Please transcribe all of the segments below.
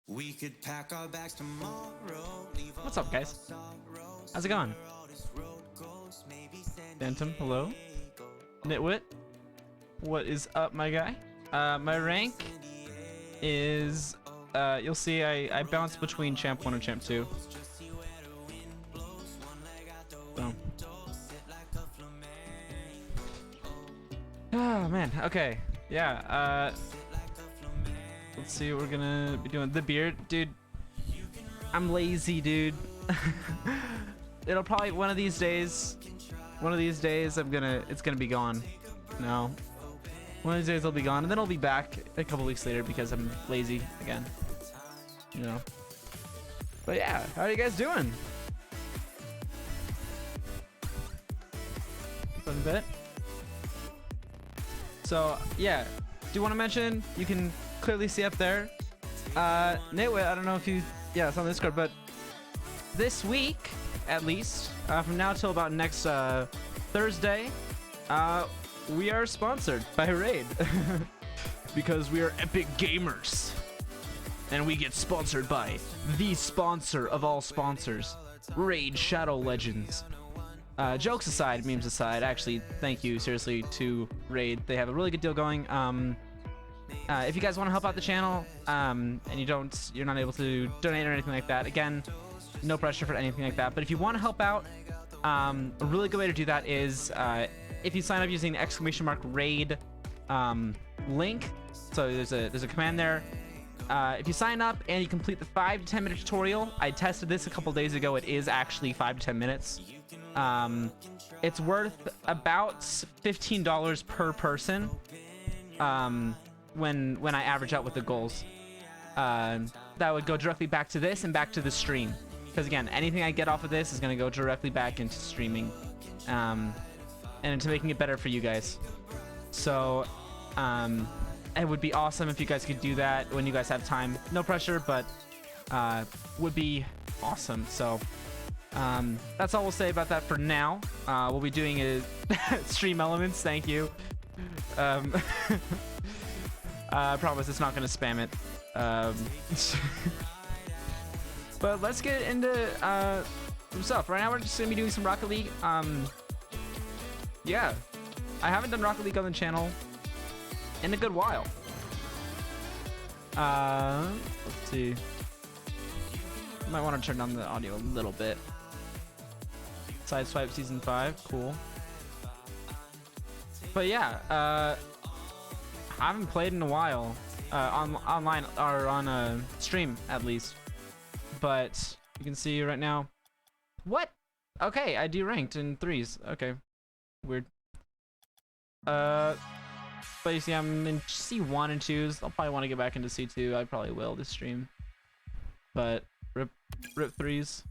We could pack our bags tomorrow. What's up, guys? How's it going? Phantom, hello. Nitwit, what is up, my guy? My rank is, you'll see I bounce between Champ 1 and Champ 2. So. Oh, man, okay. yeah, let's see what we're gonna be doing. The beard, dude. I'm lazy, dude. It'll probably one of these days it's gonna be gone. No. One of these days it'll be gone, and then it'll be back a couple weeks later because I'm lazy again. You know. But yeah, how are you guys doing? Fun bit. So yeah, do want to mention, you can clearly see up there, Nitwit, I don't know if you, yeah, it's on Discord, but this week, at least, from now till about next Thursday, we are sponsored by Raid. Because we are epic gamers. And we get sponsored by the sponsor of all sponsors, Raid Shadow Legends. Jokes aside, memes aside, actually, thank you seriously to Raid. They have a really good deal going. If you guys want to help out the channel, and you're not able to donate or anything like that, again, no pressure for anything like that. But if you want to help out, a really good way to do that is if you sign up using the !raid link. So there's a command there. If you sign up and you complete the 5 to 10 minute tutorial, I tested this a couple days ago. It is actually 5 to 10 minutes. It's worth about $15 per person. When I average out with the goals, that would go directly back to this and back to the stream. Because again, anything I get off of this is going to go directly back into streaming, and into making it better for you guys. So, it would be awesome if you guys could do that when you guys have time. No pressure, but would be awesome. So that's all we'll say about that for now. We'll be doing is stream elements. Thank you. I promise it's not going to spam it. But let's get into some stuff. Right now we're just going to be doing some Rocket League. Yeah, I haven't done Rocket League on the channel in a good while. Let's see. Might want to turn down the audio a little bit. Sideswipe Season 5, cool. But yeah, I haven't played in a while, online or on a stream at least. But you can see right now. What? Okay, I deranked in 3s. Okay, weird. But you see, I'm in C1 and 2s. I'll probably want to get back into C2. I probably will this stream. But rip 3s.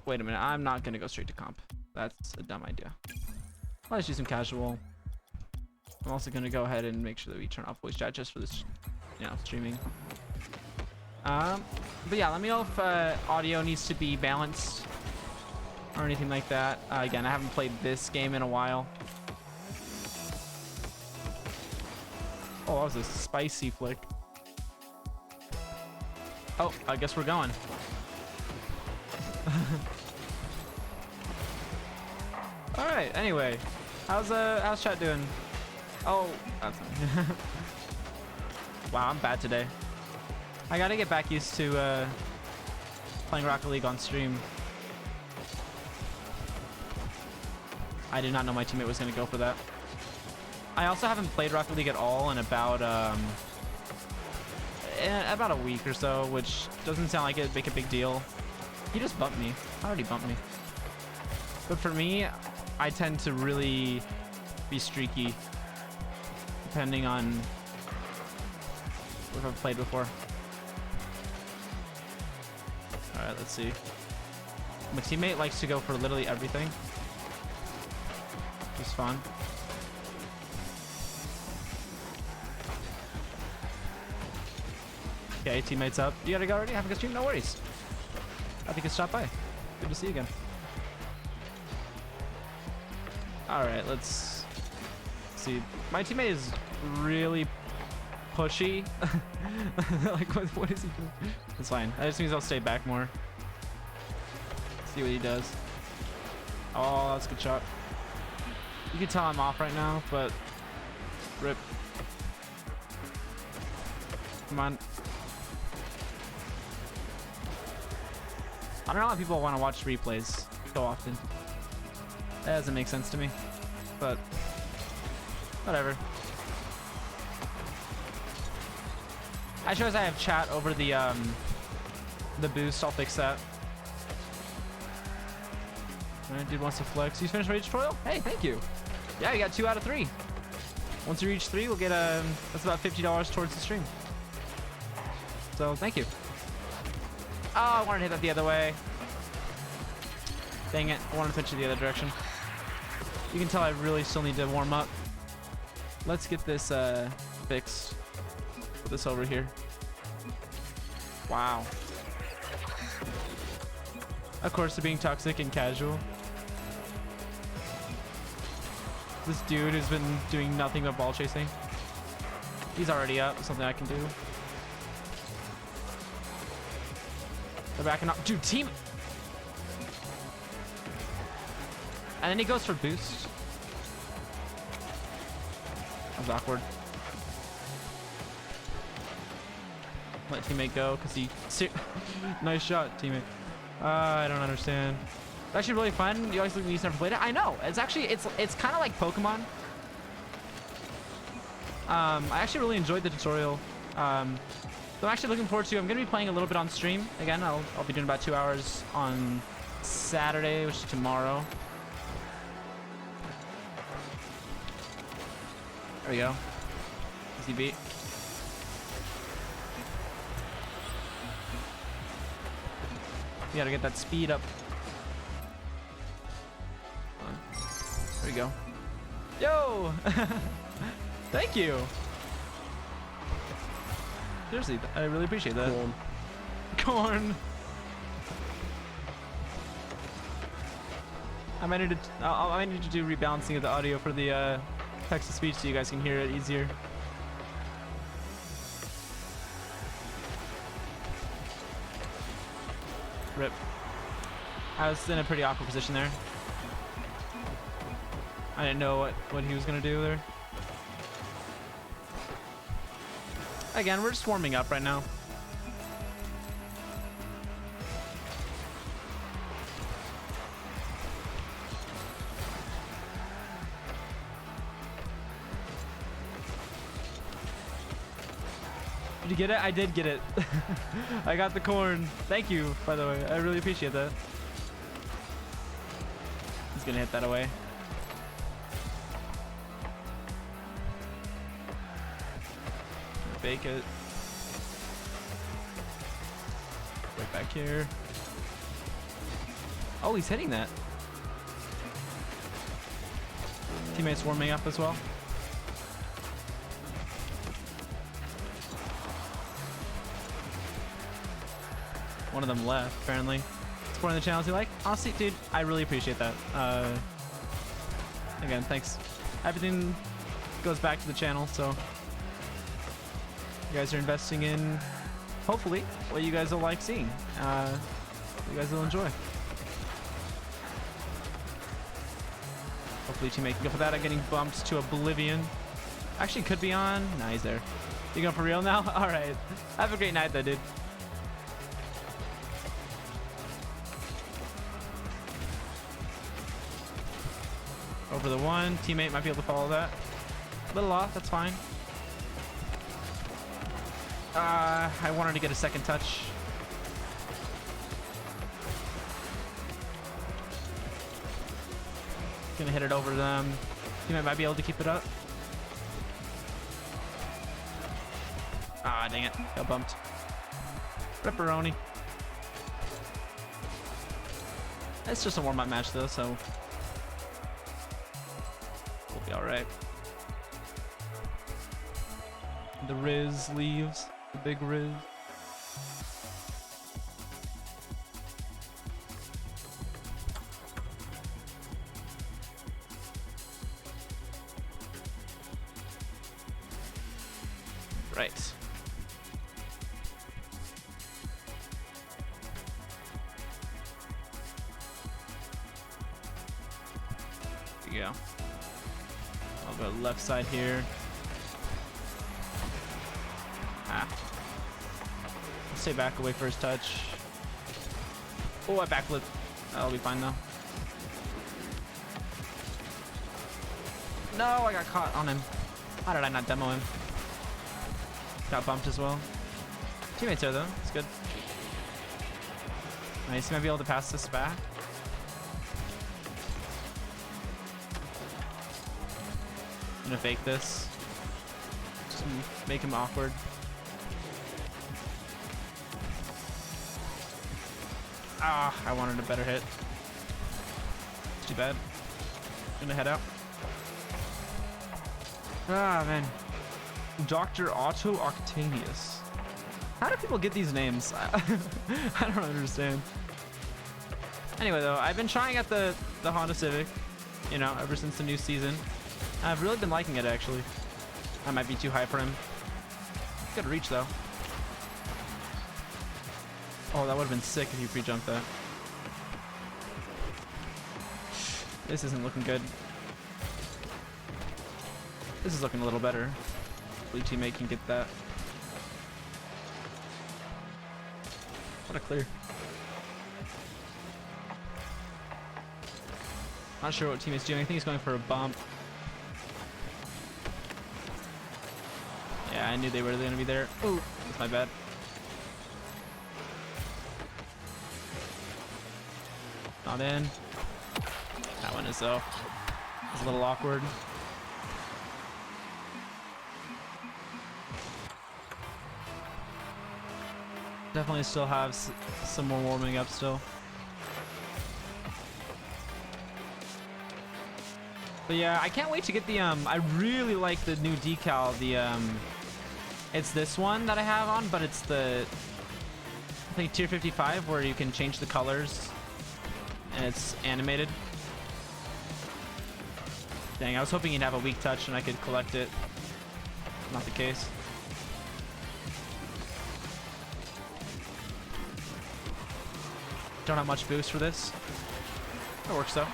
Wait a minute. I'm not gonna go straight to comp. That's a dumb idea. Let's do some casual. I'm also gonna go ahead and make sure that we turn off voice chat just for this, streaming. But yeah, let me know if audio needs to be balanced or anything like that. Again, I haven't played this game in a while. Oh, that was a spicy flick. Oh, I guess we're going. All right. Anyway, how's chat doing? Oh, that's wow, I'm bad today. I gotta get back used to playing Rocket League on stream. I did not know my teammate was gonna go for that. I also haven't played Rocket League at all in about a week or so, which doesn't sound like it'd make a big deal. He just bumped me. Already bumped me. But for me, I tend to really be streaky, depending on if I've played before. All right, let's see. My teammate likes to go for literally everything. Just fun. Okay, teammates up. You gotta go already? Have a good stream? No worries. I think it's stopped by. Good to see you again. Alright, let's see. My teammate is really pushy. Like, what is he doing? It's fine. That just means I'll stay back more. See what he does. Oh, that's a good shot. You can tell I'm off right now, but rip. Come on. I don't know how people want to watch replays so often. That doesn't make sense to me, but Whatever. I chose I have chat over the boost. I'll fix that. Alright, dude wants to flex. You finished Rage Tutorial? Hey, thank you. Yeah, you got 2 out of 3. Once you reach 3, we'll get that's about $50 towards the stream. So thank you. Oh, I wanted to hit that the other way. Dang it, I wanted to pitch it the other direction. You can tell I really still need to warm up. Let's get this fixed. Put this over here. Wow. Of course, they're being toxic and casual. This dude has been doing nothing but ball chasing. He's already up. Something I can do. They're backing up. Dude, team. And then he goes for boost. That was awkward. Let teammate go because he. Nice shot, teammate. I don't understand. It's actually really fun. You always look at me, never played it. I know. It's actually it's kind of like Pokemon. I actually really enjoyed the tutorial. So I'm actually looking forward to. I'm gonna be playing a little bit on stream again. I'll be doing about 2 hours on Saturday, which is tomorrow. There we go. Easy beat. You gotta get that speed up. There we go. Yo! Thank you! Seriously, I really appreciate that. Corn. Corn! I might need to do rebalancing of the audio for the text-to-speech so you guys can hear it easier. Rip. I was in a pretty awkward position there. I didn't know what he was gonna do there. Again, we're just warming up right now. Did you get it? I did get it. I got the corn. Thank you, by the way. I really appreciate that. He's gonna hit that away. Bake it. Right back here. Oh, he's hitting that. Teammates warming up as well. One of them left, apparently. Supporting the channels you like? Honestly, dude, I really appreciate that. Again, thanks. Everything goes back to the channel, so you guys are investing in, hopefully, what you guys will like seeing. You guys will enjoy. Hopefully teammate can go for that. I'm getting bumped to oblivion. Actually, could be on. Nah, he's there. You going for real now? All right. Have a great night, though, dude. Over the one. Teammate might be able to follow that. A little off. That's fine. I wanted to get a second touch. Gonna hit it over them. Teammate might be able to keep it up. Ah, dang it. Got bumped. Ripperoni. It's just a warm-up match, though, so we'll be alright. The Riz leaves. The big Riz. Right. There you go. I'll go left side here. Stay back away first touch. Oh, I backflip. That'll be fine though. No, I got caught on him. How did I not demo him? Got bumped as well. Teammates there though. It's good. Nice. He might be able to pass this back. I'm gonna fake this. Just make him awkward. Ah, I wanted a better hit. Too bad. Gonna head out. Ah, man. Dr. Otto Octavius. How do people get these names? I don't understand. Anyway, though, I've been trying at the Honda Civic, you know, ever since the new season. I've really been liking it, actually. I might be too high for him. Good reach, though. Oh, that would have been sick if you pre-jumped that. This isn't looking good. This is looking a little better. Blue teammate can get that. What a clear. Not sure what teammate's doing. I think he's going for a bump. Yeah, I knew they were going to be there. Ooh, that's my bad. Not in. That one is though. It's a little awkward. Definitely still have some more warming up still. But yeah, I can't wait to get the I really like the new decal. The it's this one that I have on, but it's the I think tier 55 where you can change the colors and it's animated. Dang, I was hoping you'd have a weak touch and I could collect it. Not the case. Don't have much boost for this. It works though.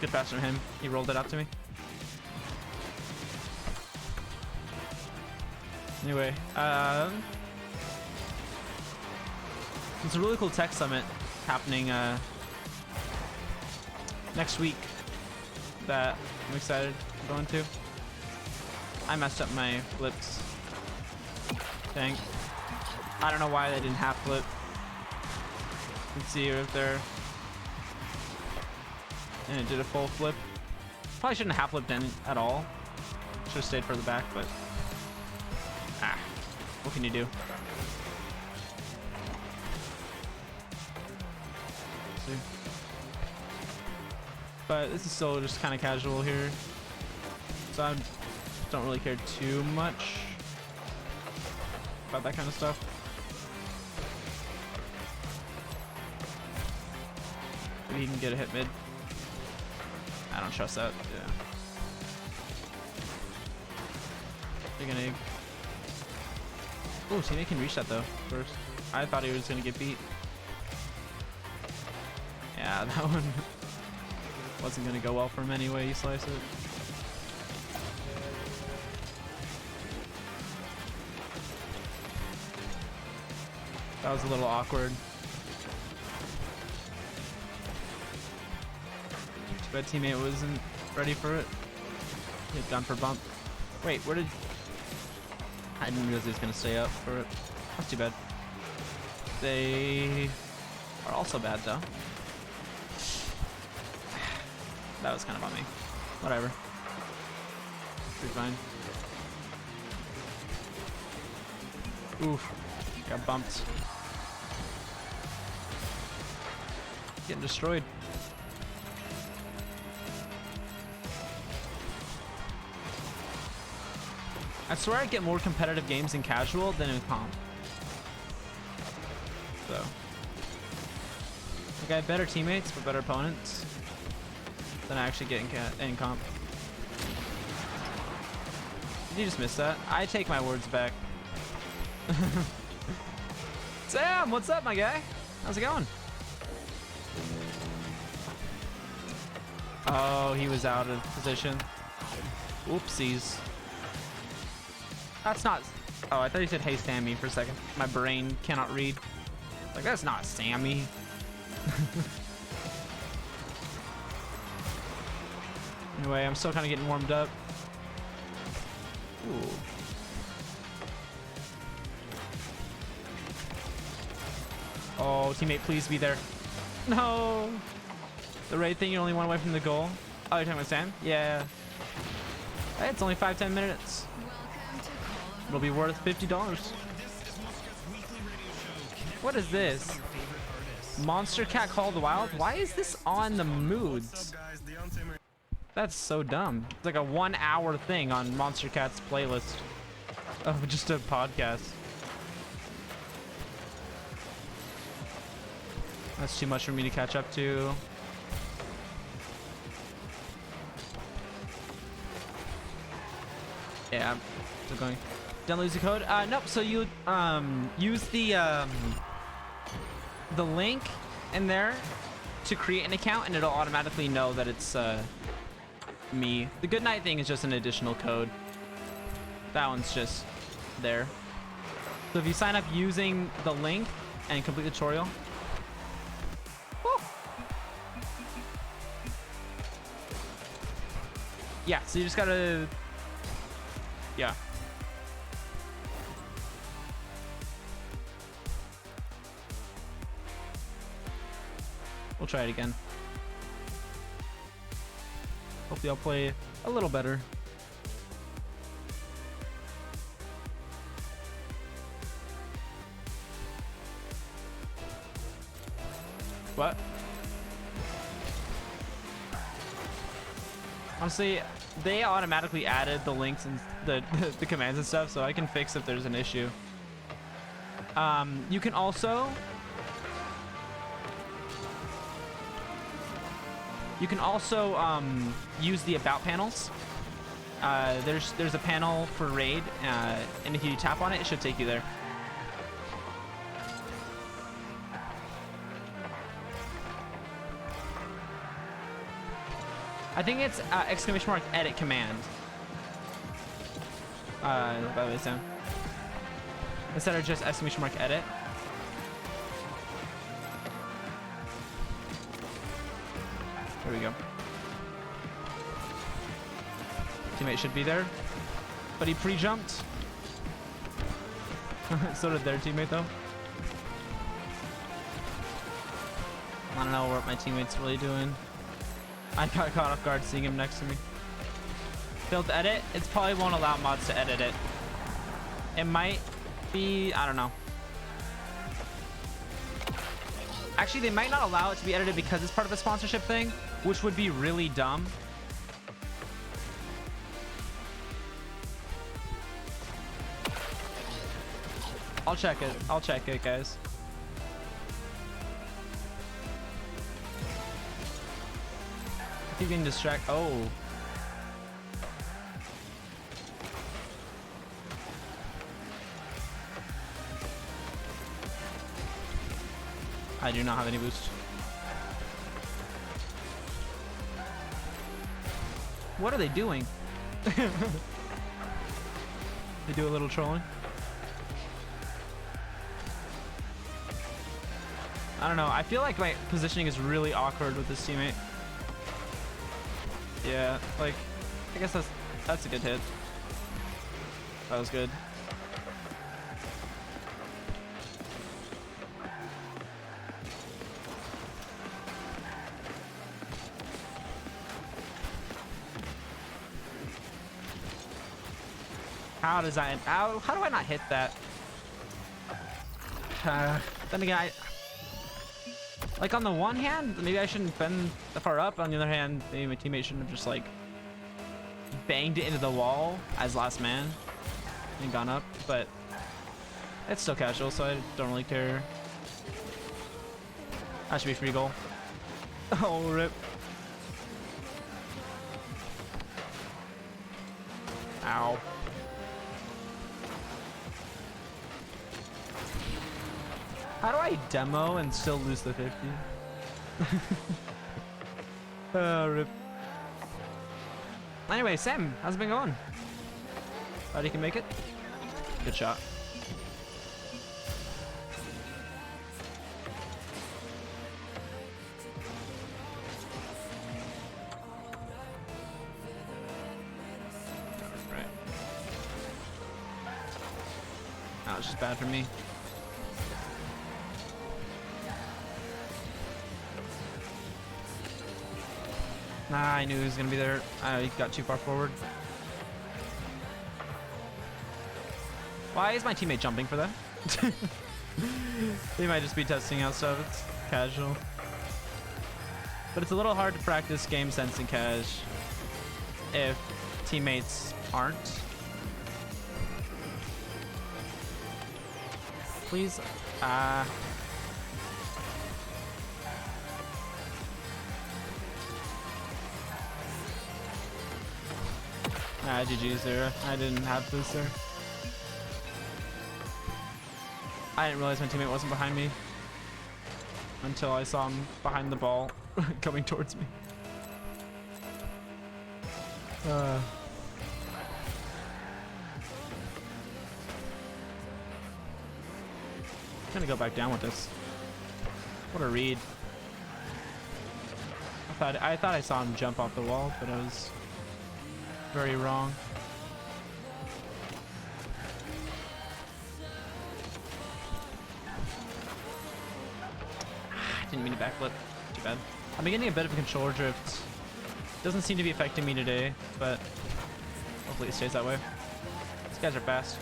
Good pass from him. He rolled it out to me. Anyway, it's a really cool tech summit happening next week that I'm excited to go into. I messed up my flips. Dang. I don't know why they didn't half flip. Let's see if they're... And it did a full flip. Probably shouldn't have half flipped in at all. Should have stayed further back, but... Ah. What can you do? Let's see. But this is still just kind of casual here. So I don't really care too much about that kind of stuff. Maybe he can get a hit mid. I don't trust that. Yeah. Big an egg. Oh, teammate can reach that though first. I thought he was gonna get beat. Yeah, that one wasn't gonna go well for him anyway. You slice it. That was a little awkward. Too bad teammate wasn't ready for it. Hit gun for bump. Wait, where did... I didn't realize he was going to stay up for it. That's too bad. They are also bad though. That was kind of on me. Whatever. Pretty fine. Oof. Got bumped. Getting destroyed. I swear I get more competitive games in casual than in comp. So. Like I have better teammates but better opponents than I actually get in comp. Did you just miss that? I take my words back. Sam, what's up, my guy? How's it going? Oh, he was out of position. Oopsies. That's not... Oh, I thought you said, hey, Sammy, for a second. My brain cannot read. Like, that's not Sammy. Anyway, I'm still kind of getting warmed up. Ooh. Oh, teammate, please be there. No! The raid thing, you're only one away from the goal. Oh, you're talking about Sam? Yeah. Hey, it's only 5-10 minutes. It'll be worth $50. What is this? Monster Cat Call of the Wild? Why is this on the moods? That's so dumb. It's like a 1 hour thing on Monster Cat's playlist of just a podcast. That's too much for me to catch up to. Yeah, I'm still going. Download the code? Nope. So you use the link in there to create an account, and it'll automatically know that it's me. The good night thing is just an additional code. That one's just there. So if you sign up using the link and complete the tutorial. Woo! Yeah, so you just gotta, yeah. We'll try it again. Hopefully I'll play a little better. What? Honestly, they automatically added the links and the commands and stuff, so I can fix if there's an issue. You can also use the about panels. There's a panel for raid, and if you tap on it, it should take you there. I think it's ! Edit command. By the way, Sam. Instead of just ! Edit. There we go. Teammate should be there, but he pre-jumped. So did their teammate though. I don't know what my teammate's really doing. I got caught off guard seeing him next to me. Failed to edit? It probably won't allow mods to edit it. It might be, I don't know. Actually, they might not allow it to be edited because it's part of a sponsorship thing, which would be really dumb. I'll check it. I'll check it, guys. I keep getting distracted. Oh. I do not have any boost. What are they doing? They do a little trolling. I don't know. I feel like my positioning is really awkward with this teammate. Yeah, like, I guess that's a good hit. That was good. How does that? How do I not hit that? Then again, like on the one hand, maybe I shouldn't bend that far up. On the other hand, maybe my teammate shouldn't have just like banged it into the wall as last man and gone up. But it's still casual, so I don't really care. That should be free goal. Oh, rip. Ow. How do I demo and still lose the 50? Rip. Anyway, Sam, how's it been going? Thought you can make it? Good shot. was just bad for me. Nah, I knew he was gonna be there. I got too far forward. Why is my teammate jumping for that? They might just be testing out stuff. It's casual. But it's a little hard to practice game sense in cash if teammates aren't. Please. GG's there. I didn't have this there. I didn't realize my teammate wasn't behind me until I saw him behind the ball coming towards me. Gonna go back down with this. What a read. I thought I saw him jump off the wall, but I was very wrong. Didn't mean to backflip. Too bad. I'm getting a bit of a controller drift. Doesn't seem to be affecting me today, but hopefully it stays that way. These guys are fast.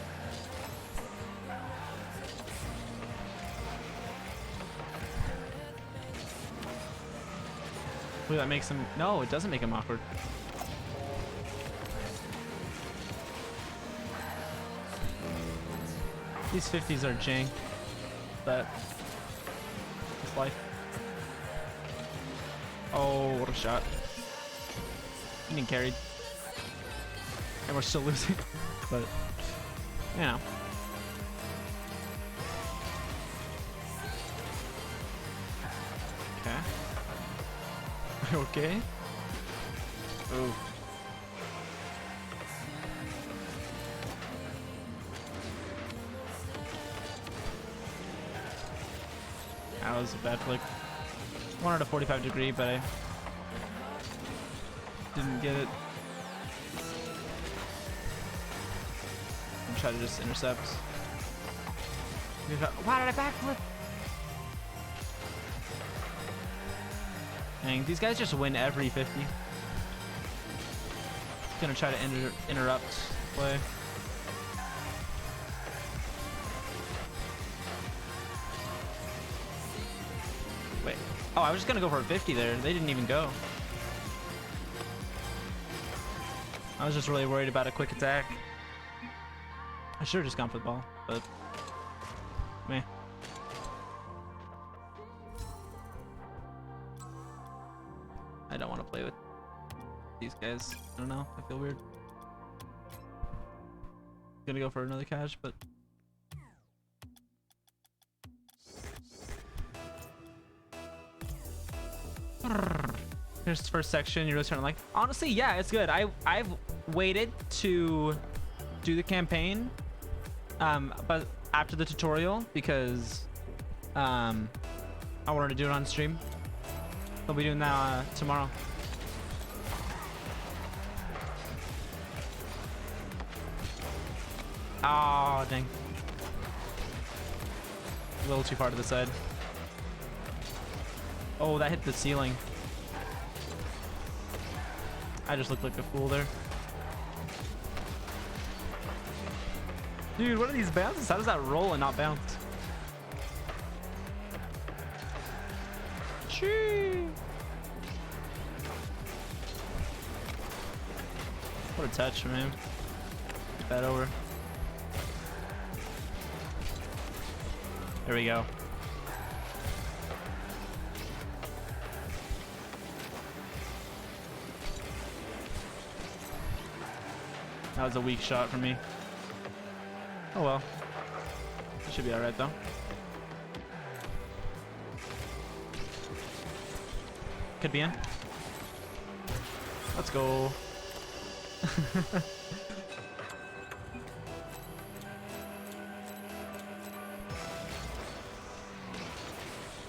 Hopefully that makes him... No, it doesn't make him awkward. These 50s are jank, but it's life. Oh, what a shot. Getting carried. And we're still losing. But, you know. Okay. Are you okay? Ooh. That was a bad flick. Wanted a 45 degree, but I didn't get it. I'm trying to just intercept. Why did I backflip? Dang, these guys just win every 50. Gonna try to interrupt play. Wait. Oh, I was just gonna go for a 50 there. They didn't even go. I was just really worried about a quick attack. I should have just gone for the ball, but meh. I don't want to play with these guys. I don't know. I feel weird. Gonna go for another catch, but here's the first section. You're just trying to like. Honestly, yeah, it's good. I've waited to do the campaign, but after the tutorial because I wanted to do it on stream. I'll be doing that tomorrow. Oh, dang. A little too far to the side. Oh, that hit the ceiling. I just looked like a fool there. Dude, what are these bounces? How does that roll and not bounce? Chee. What a touch, man. Get that over. There we go. That was a weak shot for me. Oh well. It should be alright though. Could be in. Let's go.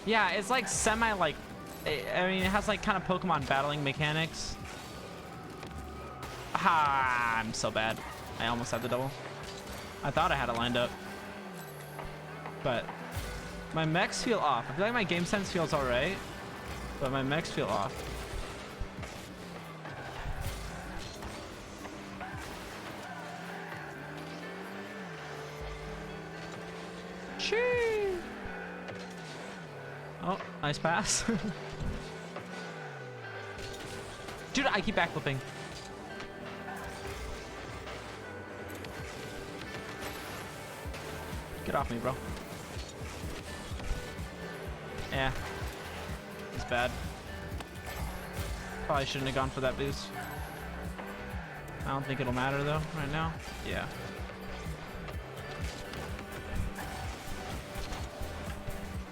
Yeah, it's like semi like, I mean, it has like kind of Pokemon battling mechanics. Ah, I'm so bad. I almost had the double. I thought I had it lined up. but my mechs feel off. I feel like my game sense feels alright, but my mechs feel off. Chee! Oh, nice pass. Dude, I keep backflipping. Get off me, bro. Yeah. It's bad. Probably shouldn't have gone for that boost. I don't think it'll matter though, right now. Yeah.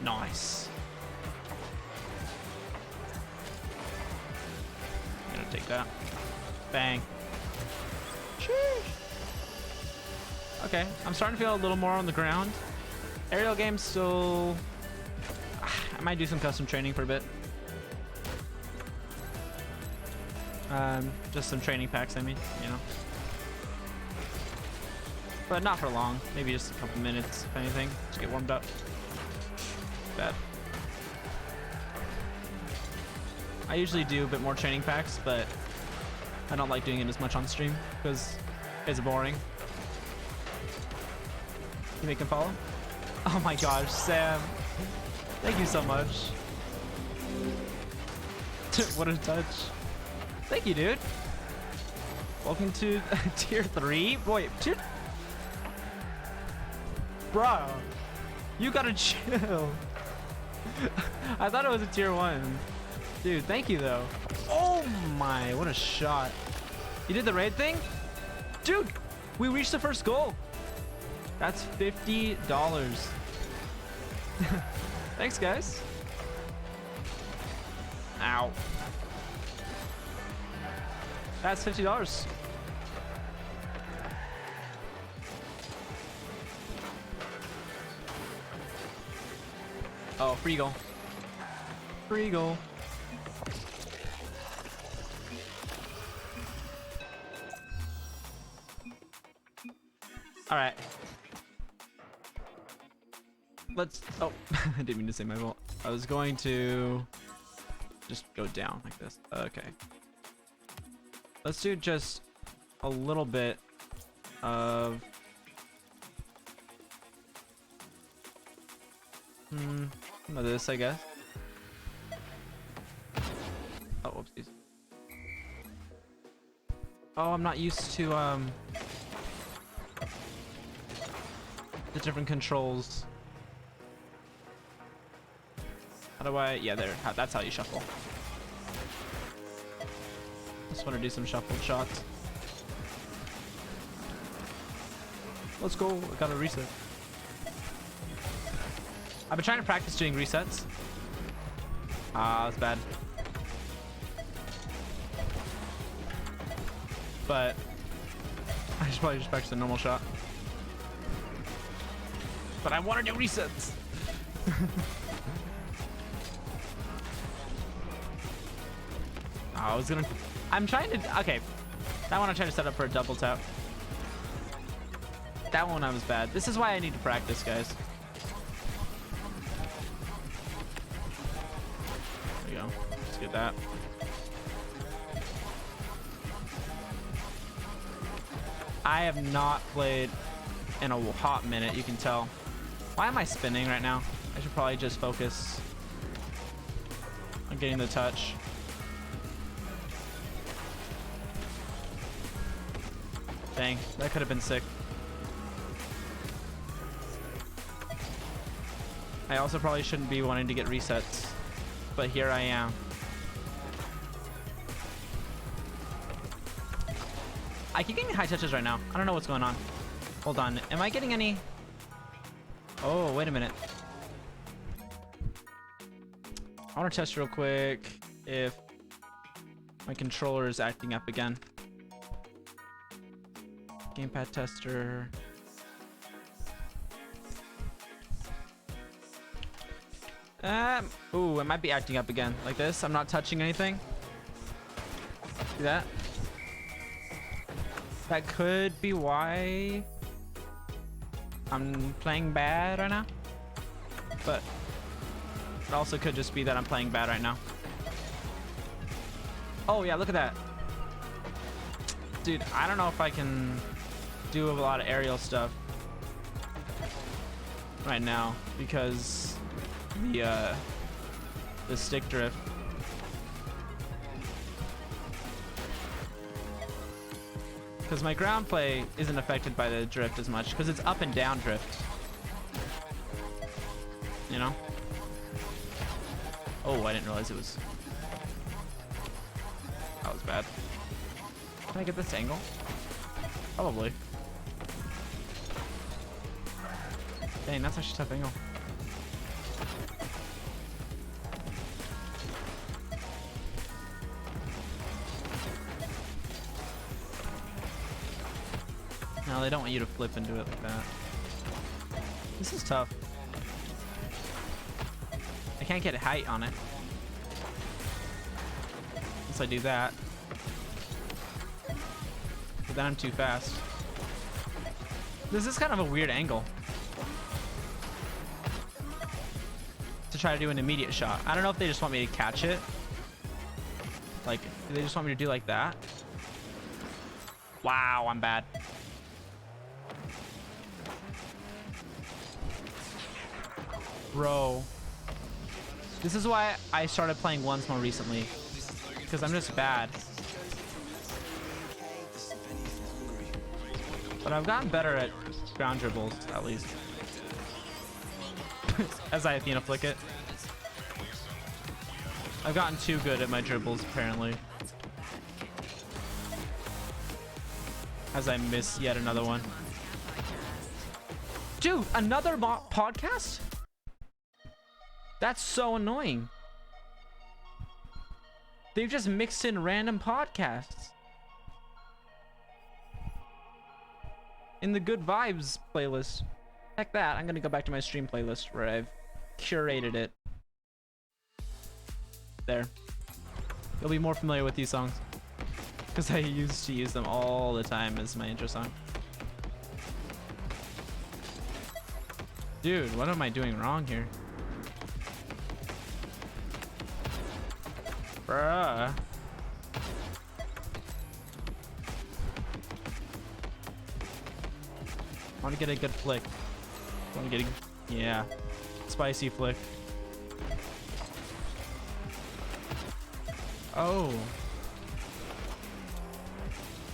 Nice. I'm gonna take that. Bang. Sheesh. Okay, I'm starting to feel a little more on the ground. Aerial games still... I might do some custom training for a bit. Just some training packs, I mean, you know. But not for long. Maybe just a couple minutes, if anything, to get warmed up. Bad. I usually do a bit more training packs, but I don't like doing it as much on stream because it's boring. You make him follow? Oh my gosh, Sam. Thank you so much. What a touch. Thank you, dude. Welcome to tier 3. Boy, tier... Bro, you gotta chill. I thought it was a tier 1. Dude, thank you though. Oh my, what a shot. You did the raid thing? Dude, we reached the first goal. That's $50. Thanks, guys. Ow. That's $50. Oh, free goal. Free goal. All right. Let's... Oh, I didn't mean to say my vote. I was going to just go down like this. Okay. Let's do just a little bit of... some of this, I guess. Oh, whoopsies. Oh, I'm not used to, the different controls. How do I... Yeah, there. That's how you shuffle. Just want to do some shuffled shots. Let's go. I got a reset. I've been trying to practice doing resets. Ah, that's bad. But I should probably just practice a normal shot. But I want to do resets. I was gonna... I'm trying to... Okay. That one I tried to set up for a double tap. That one I was bad. This is why I need to practice, guys. There we go. Let's get that. I have not played in a hot minute, you can tell. Why am I spinning right now? I should probably just focus on getting the touch. Dang, that could have been sick. I also probably shouldn't be wanting to get resets, but here I am. I keep getting high touches right now. I don't know what's going on. Hold on, am I getting any? Oh, wait a minute. I want to test real quick if my controller is acting up again. Gamepad tester. Ooh, it might be acting up again. Like this. I'm not touching anything. See that? That could be why I'm playing bad right now. but it also could just be that I'm playing bad right now. Oh yeah, look at that. Dude, I don't know if I can do a lot of aerial stuff right now because the stick drift. Because my ground play isn't affected by the drift as much because it's up and down drift. You know? Oh, I didn't realize it was... That was bad. Can I get this angle? Probably. Dang, that's actually a tough angle. No, they don't want you to flip and do it like that. This is tough. I can't get height on it. Once I do that. But then I'm too fast. This is kind of a weird angle to try to do an immediate shot. I don't know if they just want me to catch it. Like, do they just want me to do like that? Wow, I'm bad. Bro. This is why I started playing ones more recently. Because I'm just bad. But I've gotten better at ground dribbles, at least. As I Athena flick it. I've gotten too good at my dribbles, apparently. As I miss yet another one. Dude, another podcast? That's so annoying. They've just mixed in random podcasts. In the Good Vibes playlist. Heck that, I'm gonna go back to my stream playlist where I've curated it. There. You'll be more familiar with these songs. Because I used to use them all the time as my intro song. Dude, what am I doing wrong here? Bruh. I want to get a good flick. I want to get a... Yeah. Spicy flick. Oh.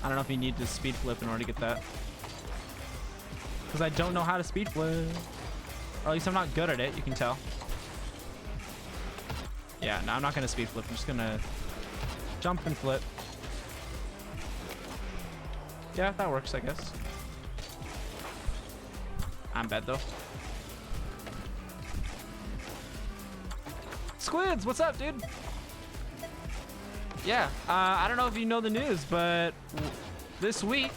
I don't know if you need to speed flip in order to get that. Because I don't know how to speed flip. Or at least I'm not good at it, you can tell. Yeah, no, I'm not going to speed flip. I'm just going to jump and flip. Yeah, that works, I guess. I'm bad, though. Squids, what's up, dude? Yeah, I don't know if you know the news, but this week,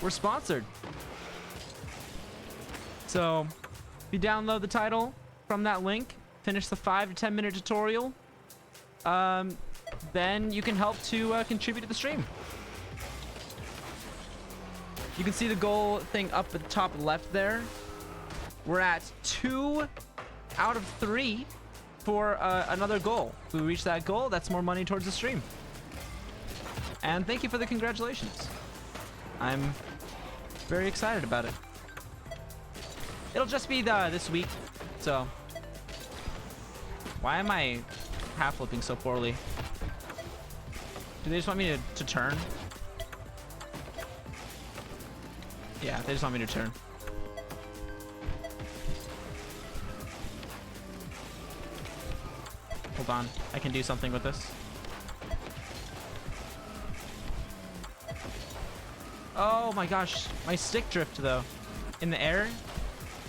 we're sponsored. So, if you download the title from that link, finish the 5 to 10 minute tutorial, then you can help to contribute to the stream. You can see the goal thing up at the top left there. We're at 2 out of 3 for another goal. If we reach that goal, that's more money towards the stream. And thank you for the congratulations. I'm very excited about it. It'll just be this week, so... Why am I half flipping so poorly? Do they just want me to turn? Yeah, they just want me to turn. Hold on, I can do something with this. Oh my gosh, my stick drift though, in the air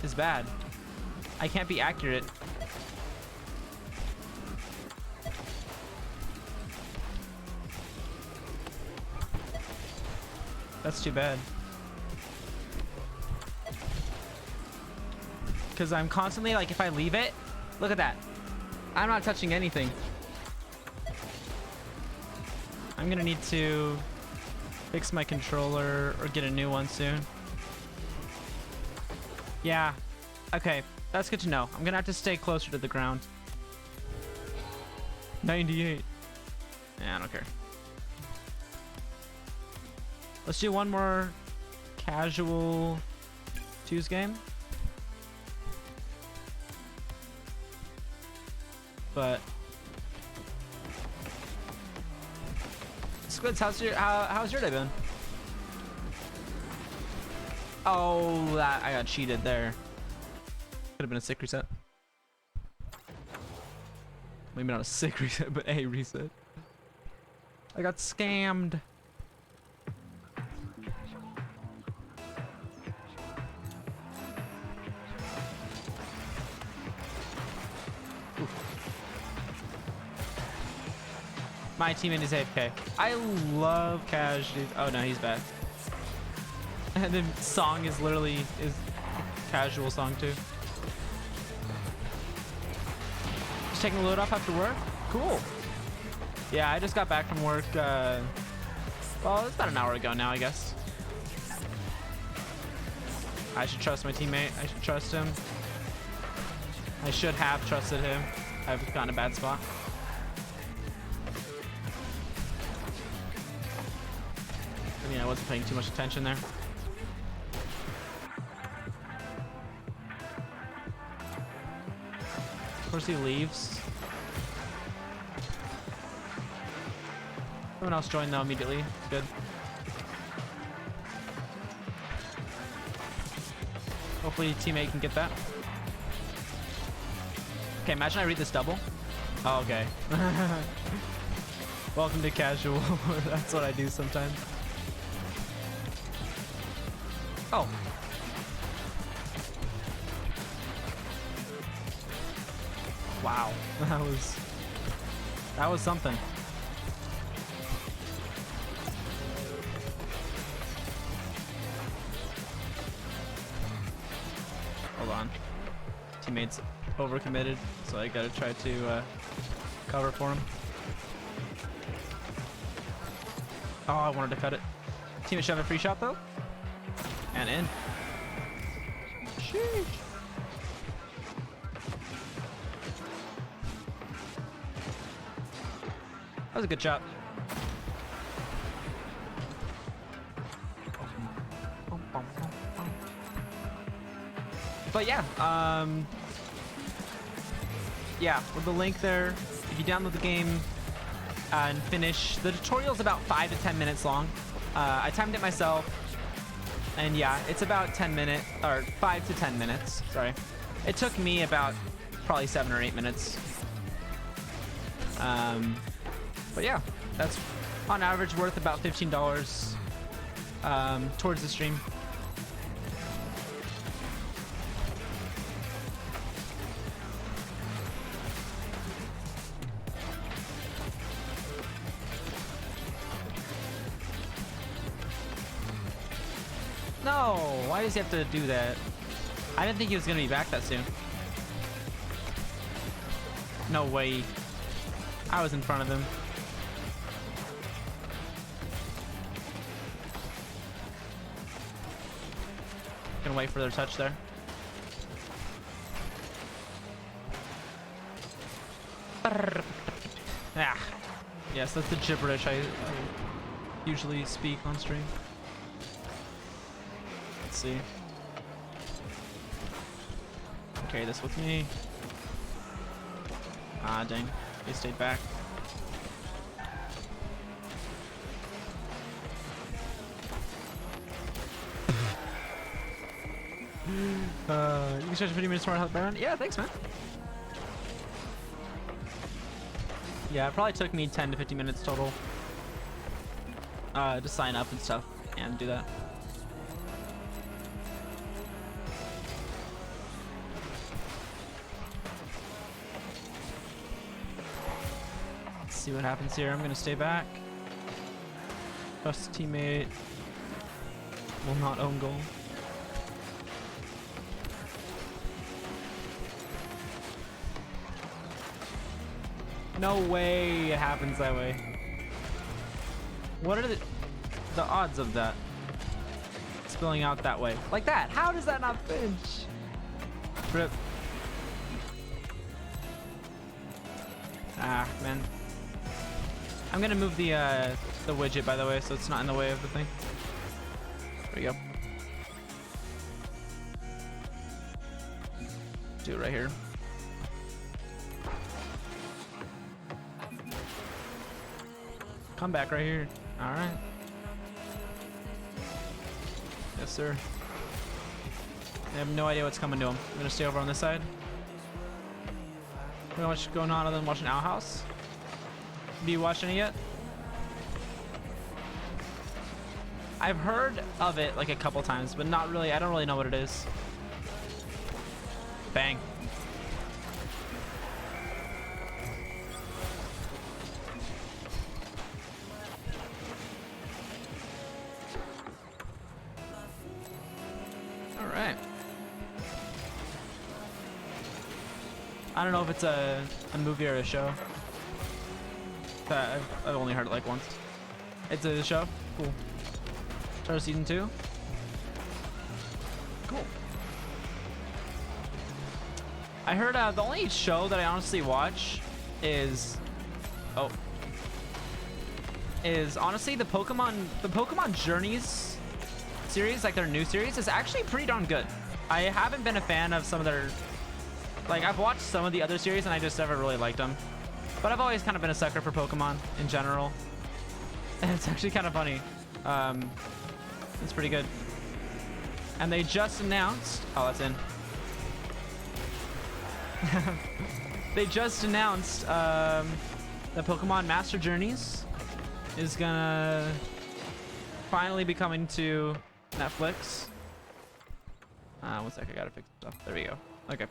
is bad. I can't be accurate. That's too bad. Because I'm constantly, like, if I leave it, look at that. I'm not touching anything. I'm gonna need to fix my controller or get a new one soon. Yeah. Okay. That's good to know. I'm gonna have to stay closer to the ground. 98. Yeah, I don't care. Let's do one more casual twos game. But Squids, how's your day been? Oh, that I got cheated there. Could have been a sick reset. Maybe not a sick reset, but a reset. I got scammed. My teammate is AFK. I love Cash, dude. Oh no, he's back. And the song is literally is casual song too. Just taking a load off after work. Cool. Yeah, I just got back from work. Well, it's about an hour ago now, I guess. I should trust my teammate. I should trust him. I should have trusted him. I've gotten a bad spot. I mean, I wasn't paying too much attention there. Of course he leaves. Someone else joined though immediately. It's good. Hopefully teammate can get that. Okay, imagine I read this double. Oh, okay. Welcome to casual. That's what I do sometimes. Oh. Wow. That was something. Hold on. Teammate's overcommitted, so I gotta try to cover for him. Oh, I wanted to cut it. Teammate should have a free shot though. And in. Sheesh. That was a good shot. But yeah, yeah, with the link there, if you download the game and finish, the tutorial's about 5 to 10 minutes long. I timed it myself. And yeah, it's about 10 minutes, or 5 to 10 minutes, sorry. It took me about probably 7 or 8 minutes. But yeah, that's on average worth about $15 towards the stream. No, why does he have to do that? I didn't think he was gonna be back that soon. No way. I was in front of him. Gonna wait for their touch there. Ah. Yes, that's the gibberish I usually speak on stream. Let's see. Carry this with me. Ah, dang. They stayed back. You can stretch 50 minutes more health burn. Yeah, thanks, man. Yeah, it probably took me 10 to 50 minutes total to sign up and stuff and do that. Let's see what happens here. I'm gonna stay back. Trust teammate. Will not own goal. No way it happens that way. What are the odds of that spilling out that way? Like that. How does that not finish? Rip. Ah, man. I'm gonna move the widget, by the way, so it's not in the way of the thing. There we go. Do it right here. Come back right here. All right. Yes, sir. I have no idea what's coming to him. I'm gonna stay over on this side. Not much going on other than watching Owl House. Have you watched any yet? I've heard of it like a couple times, but not really. I don't really know what it is. Bang. All right. I don't know if it's a movie or a show. I've only heard it like once. It's a show? Cool. Start season 2? Cool. I heard the only show that I honestly watch is... Oh. Is honestly the Pokemon Journeys series, like their new series, is actually pretty darn good. I haven't been a fan of some of their... Like, I've watched some of the other series and I just never really liked them. But I've always kind of been a sucker for Pokemon in general. And it's actually kind of funny. It's pretty good. And they just announced... Oh, that's in. They just announced the Pokemon Master Journeys is gonna finally be coming to Netflix. One sec, I gotta fix stuff. There we go. Okay.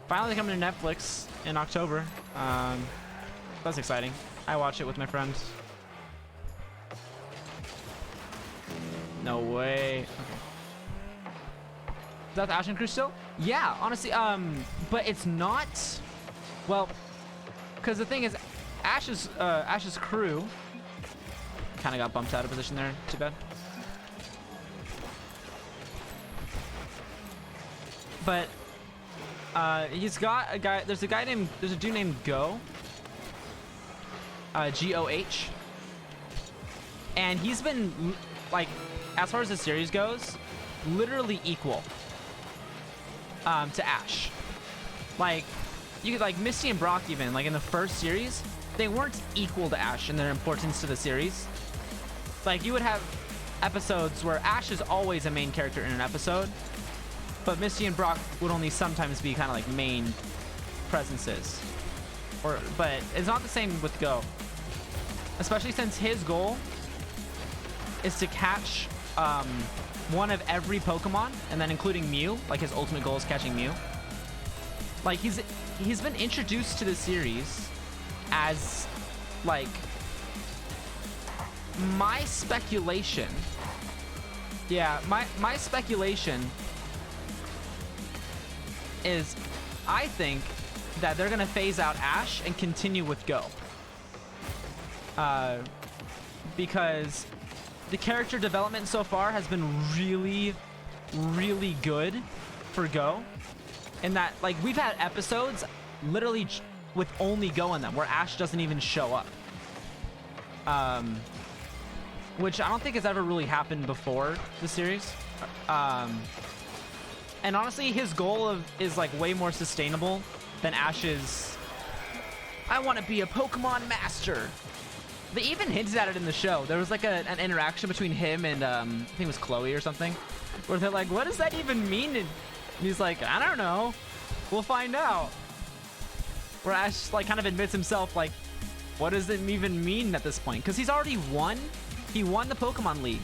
Finally coming to Netflix in October. That's exciting. I watch it with my friends. No way. Okay. Is that the Ashen Crew still? Yeah, honestly, but it's not. Well, because the thing is, Ash's crew kind of got bumped out of position there. Too bad. But he's got a guy. There's a dude named Go. G-O-H. And he's been like, as far as the series goes, literally equal to Ash. Like, you could, like, Misty and Brock even, like in the first series, they weren't equal to Ash in their importance to the series. Like, you would have episodes where Ash is always a main character in an episode, but Misty and Brock would only sometimes be kind of like main presences. But it's not the same with Go. Especially since his goal is to catch one of every Pokemon, and then including Mew. Like, his ultimate goal is catching Mew. Like, he's been introduced to the series as, like, my speculation. Yeah, my speculation is, I think that they're gonna phase out Ash and continue with Go. Because the character development so far has been really, really good for Go. In that, like, we've had episodes literally with only Go in them, where Ash doesn't even show up. Which I don't think has ever really happened before the series. And honestly, his goal is like way more sustainable than Ash's, I want to be a Pokemon master. They even hinted at it in the show. There was like an interaction between him and I think it was Chloe or something, where they're like, what does that even mean? And he's like, I don't know. We'll find out. Where Ash like kind of admits himself, like, what does it even mean at this point? Because he's already won. He won the Pokemon League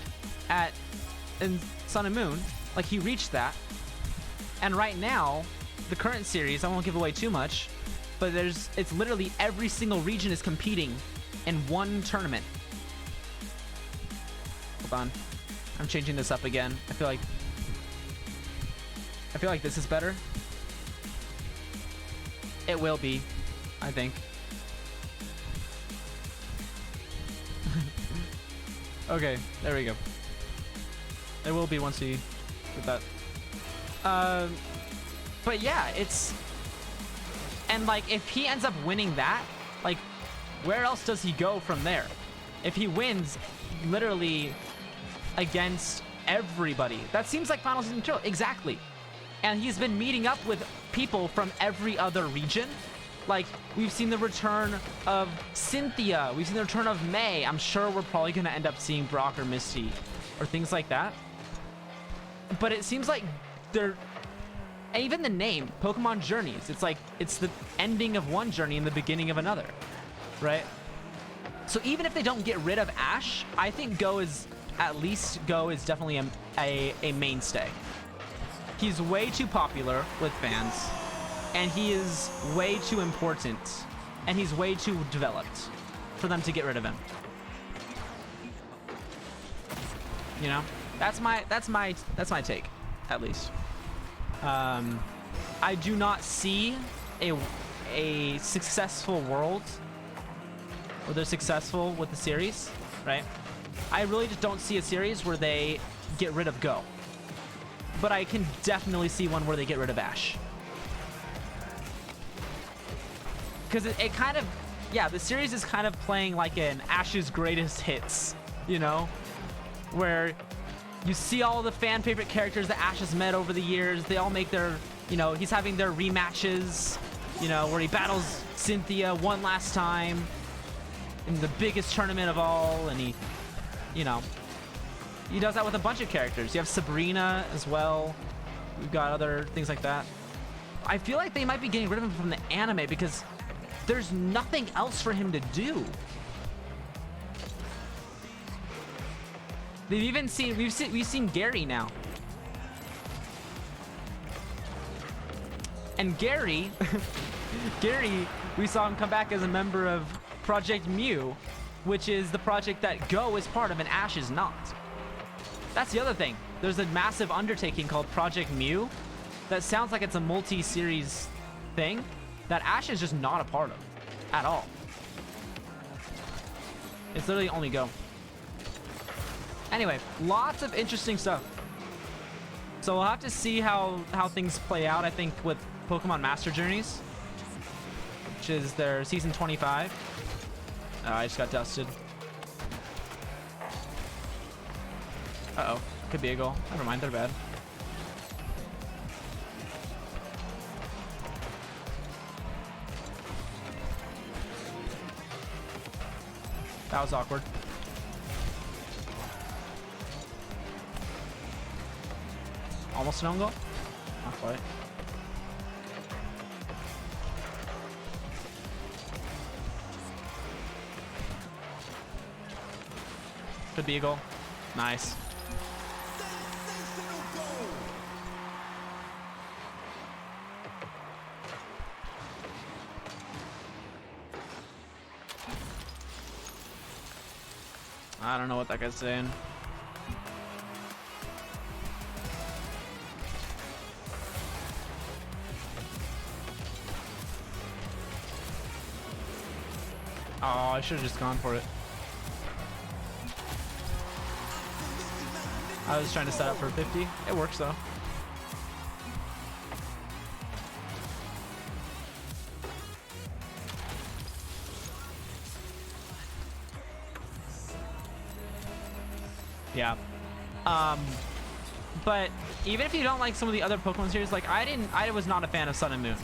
in Sun and Moon. Like, he reached that. And right now, the current series, I won't give away too much, but it's literally every single region is competing in one tournament. Hold on. I'm changing this up again. I feel like this is better. It will be, I think. Okay, there we go. It will be once we get that. But yeah, it's... And, like, if he ends up winning that, Like, where else does he go from there? If he wins literally against everybody, that seems like Final Season 2. Exactly. And he's been meeting up with people from every other region. Like, we've seen the return of Cynthia. We've seen the return of May. I'm sure we're probably going to end up seeing Brock or Misty or things like that. But it seems like they're... And even the name, Pokemon Journeys, it's like, it's the ending of one journey and the beginning of another, right? So even if they don't get rid of Ash, I think Go is definitely a mainstay. He's way too popular with fans, and he is way too important, and he's way too developed for them to get rid of him. You know, that's my take, at least. I do not see a successful world where they're successful with the series, right? I really just don't see a series where they get rid of Go. But I can definitely see one where they get rid of Ash. Because it kind of, yeah, the series is kind of playing like an Ash's greatest hits, you know? Where you see all the fan favorite characters that Ash has met over the years. They all make their, you know, he's having their rematches, you know, where he battles Cynthia one last time in the biggest tournament of all. And he, you know, he does that with a bunch of characters. You have Sabrina as well. We've got other things like that. I feel like they might be getting rid of him from the anime because there's nothing else for him to do. They've even seen we've seen Gary now. And Gary we saw him come back as a member of Project Mew, which is the project that Go is part of and Ash is not. That's the other thing. There's a massive undertaking called Project Mew that sounds like it's a multi-series thing that Ash is just not a part of at all. It's literally only Go. Anyway, lots of interesting stuff. So we'll have to see how things play out, I think, with Pokemon Master Journeys, which is their season 25. I just got dusted. Uh-oh. Could be a goal. Never mind, they're bad. That was awkward. Almost an own goal? Not quite. Could be a goal. Nice. I don't know what that guy's saying. Oh, I should have just gone for it. I was trying to set up for 50. It works though. Yeah. But even if you don't like some of the other Pokemon series, like I was not a fan of Sun and Moon.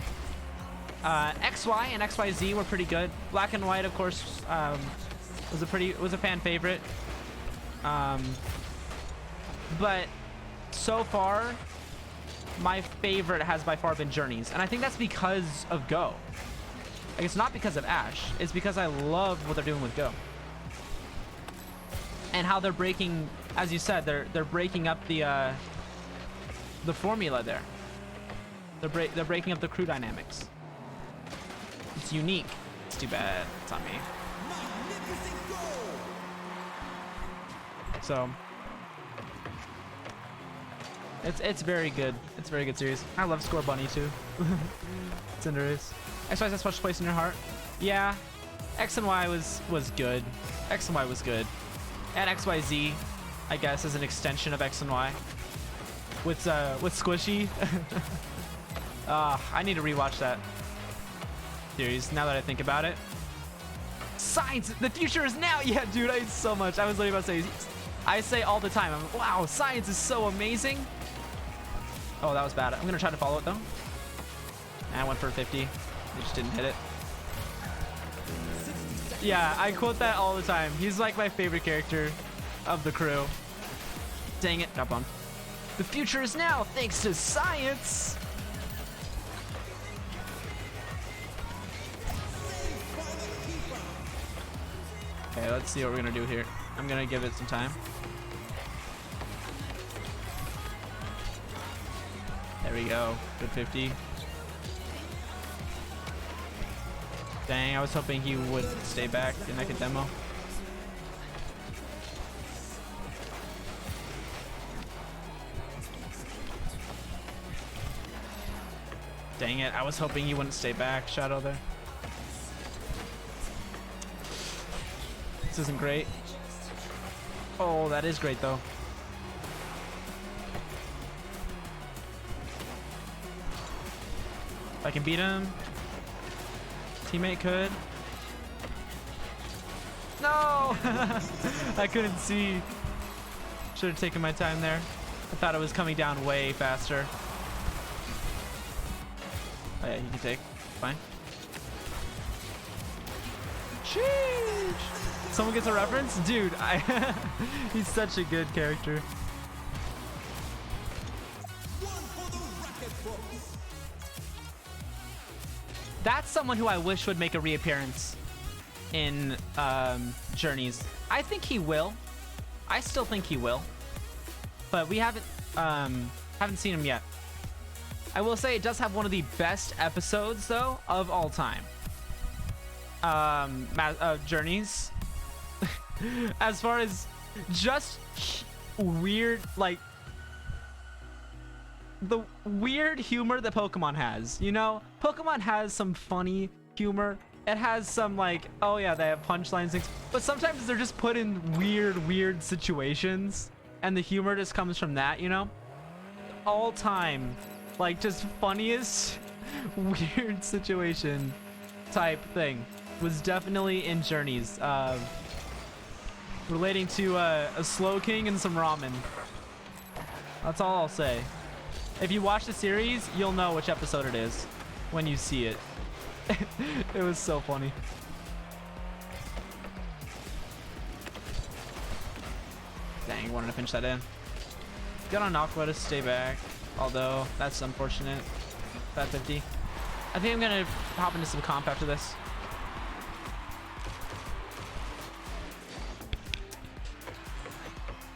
XY and XYZ were pretty good. Black and White, of course, was a fan favorite. But so far, my favorite has by far been Journeys, and I think that's because of Go. Like, it's not because of Ash. It's because I love what they're doing with Go, and how they're breaking, as you said, they're breaking up the formula there. They're breaking up the crew dynamics. It's unique. It's too bad it's on me. So it's very good. It's a very good series. I love Score Bunny too. Cinderace. XY has first place in your heart. Yeah. X and Y was good. X and Y was good. And XYZ, I guess, is an extension of X and Y. With Squishy. I need to rewatch that series now that I think about it. Science, the future is now. Yeah, dude, I so much. I was literally about to say, I say all the time, wow, science is so amazing. Oh, that was bad. I'm gonna try to follow it though. And I went for 50. It just didn't hit it. Yeah, I quote that all the time. He's like my favorite character of the crew. Dang it, got bumped. The future is now thanks to science. Okay, let's see what we're gonna do here. I'm gonna give it some time. There we go. Good 50. Dang, I was hoping he would stay back and I could demo. Dang it, I was hoping he wouldn't stay back. Shadow there. This isn't great. Oh, that is great though. If I can beat him. Teammate could. No! I couldn't see. Should have taken my time there. I thought it was coming down way faster. Oh yeah, he can take. Fine. Sheesh! Someone gets a reference? Dude, he's such a good character. That's someone who I wish would make a reappearance in Journeys. I think he will. I still think he will. But we haven't seen him yet. I will say it does have one of the best episodes though of all time. Journeys. As far as just weird, like the weird humor that Pokemon has, you know? Pokemon has some funny humor. It has some like, oh yeah, they have punchlines, things, but sometimes they're just put in weird situations and the humor just comes from that, you know? All time, like just funniest weird situation type thing was definitely in Journeys, relating to a Slowking and some ramen. That's all I'll say. If you watch the series, you'll know which episode it is when you see it. It was so funny. Dang, wanted to pinch that in. Got on Aqua to stay back, although that's unfortunate. Bad 50. I think I'm gonna hop into some comp after this.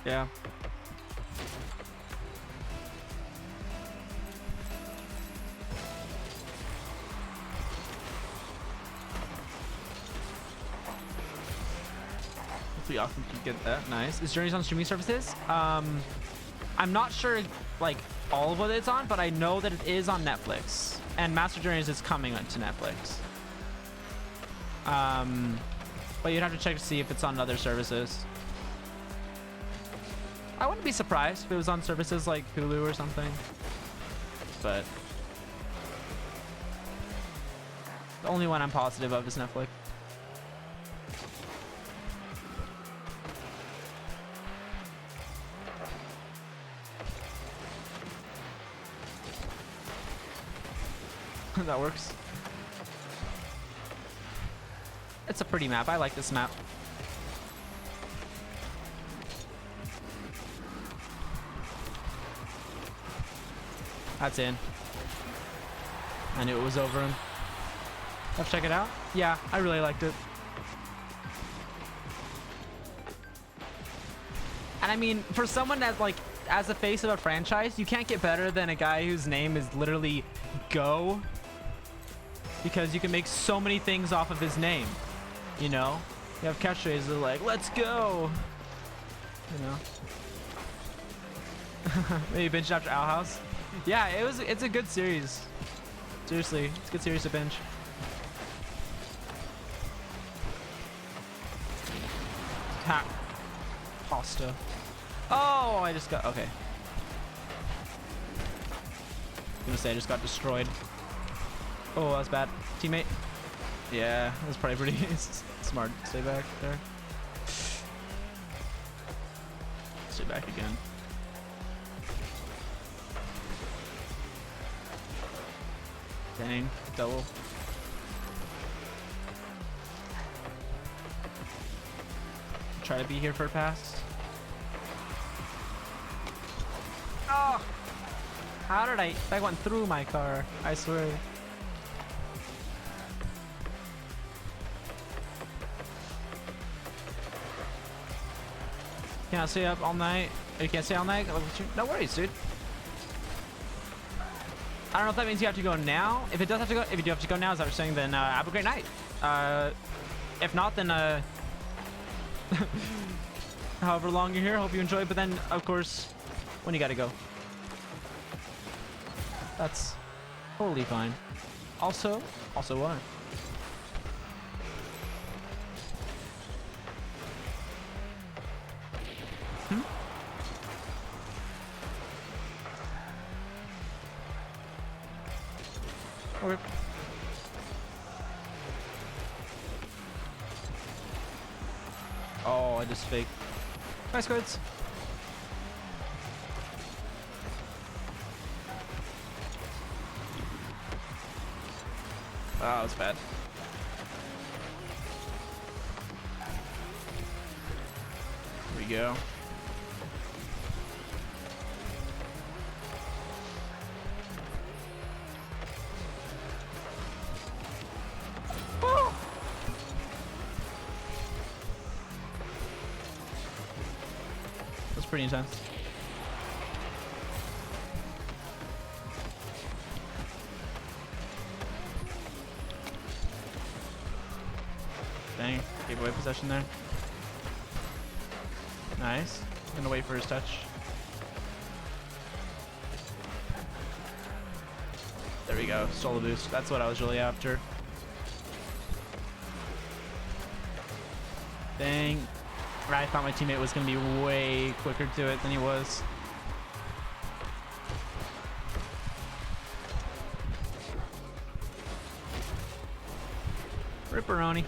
Yeah. Hopefully Austin can get that. Nice. Is Journeys on streaming services? I'm not sure like all of what it's on, but I know that it is on Netflix. And Master Journeys is coming to Netflix. But you'd have to check to see if it's on other services. I wouldn't be surprised if it was on services like Hulu or something. But the only one I'm positive of is Netflix. That works. It's a pretty map. I like this map. That's in. I knew it was over him. Let's check it out. Yeah, I really liked it. And I mean, for someone that like, as the face of a franchise, you can't get better than a guy whose name is literally Go. Because you can make so many things off of his name. You know? You have catchphrases that are like, let's go! You know? Maybe binge after Owl House. Yeah, it's a good series. Seriously, it's a good series to binge. Ha. Pasta. Oh, I just got, okay. I was gonna say I just got destroyed. Oh, that was bad. Teammate. Yeah, that's probably pretty smart. Stay back there. Stay back again. Dang, double. Try to be here for a pass. Oh! How did that went through my car, I swear. Can't stay up all night. You can't stay all night? No worries, dude. I don't know if that means you have to go now. If it does have to go, if you do have to go now, as I was saying, then have a great night. If not, then however long you're here, hope you enjoy. But then, of course, when you gotta go, that's totally fine. Also what? Okay. Oh, I just faked. Nice goods. Oh, that was bad. Here we go. That's pretty intense. Dang, gave away possession there. Nice. Gonna wait for his touch. There we go. Stole the boost. That's what I was really after. Dang. I thought my teammate was gonna be way quicker to it than he was. Ripperoni.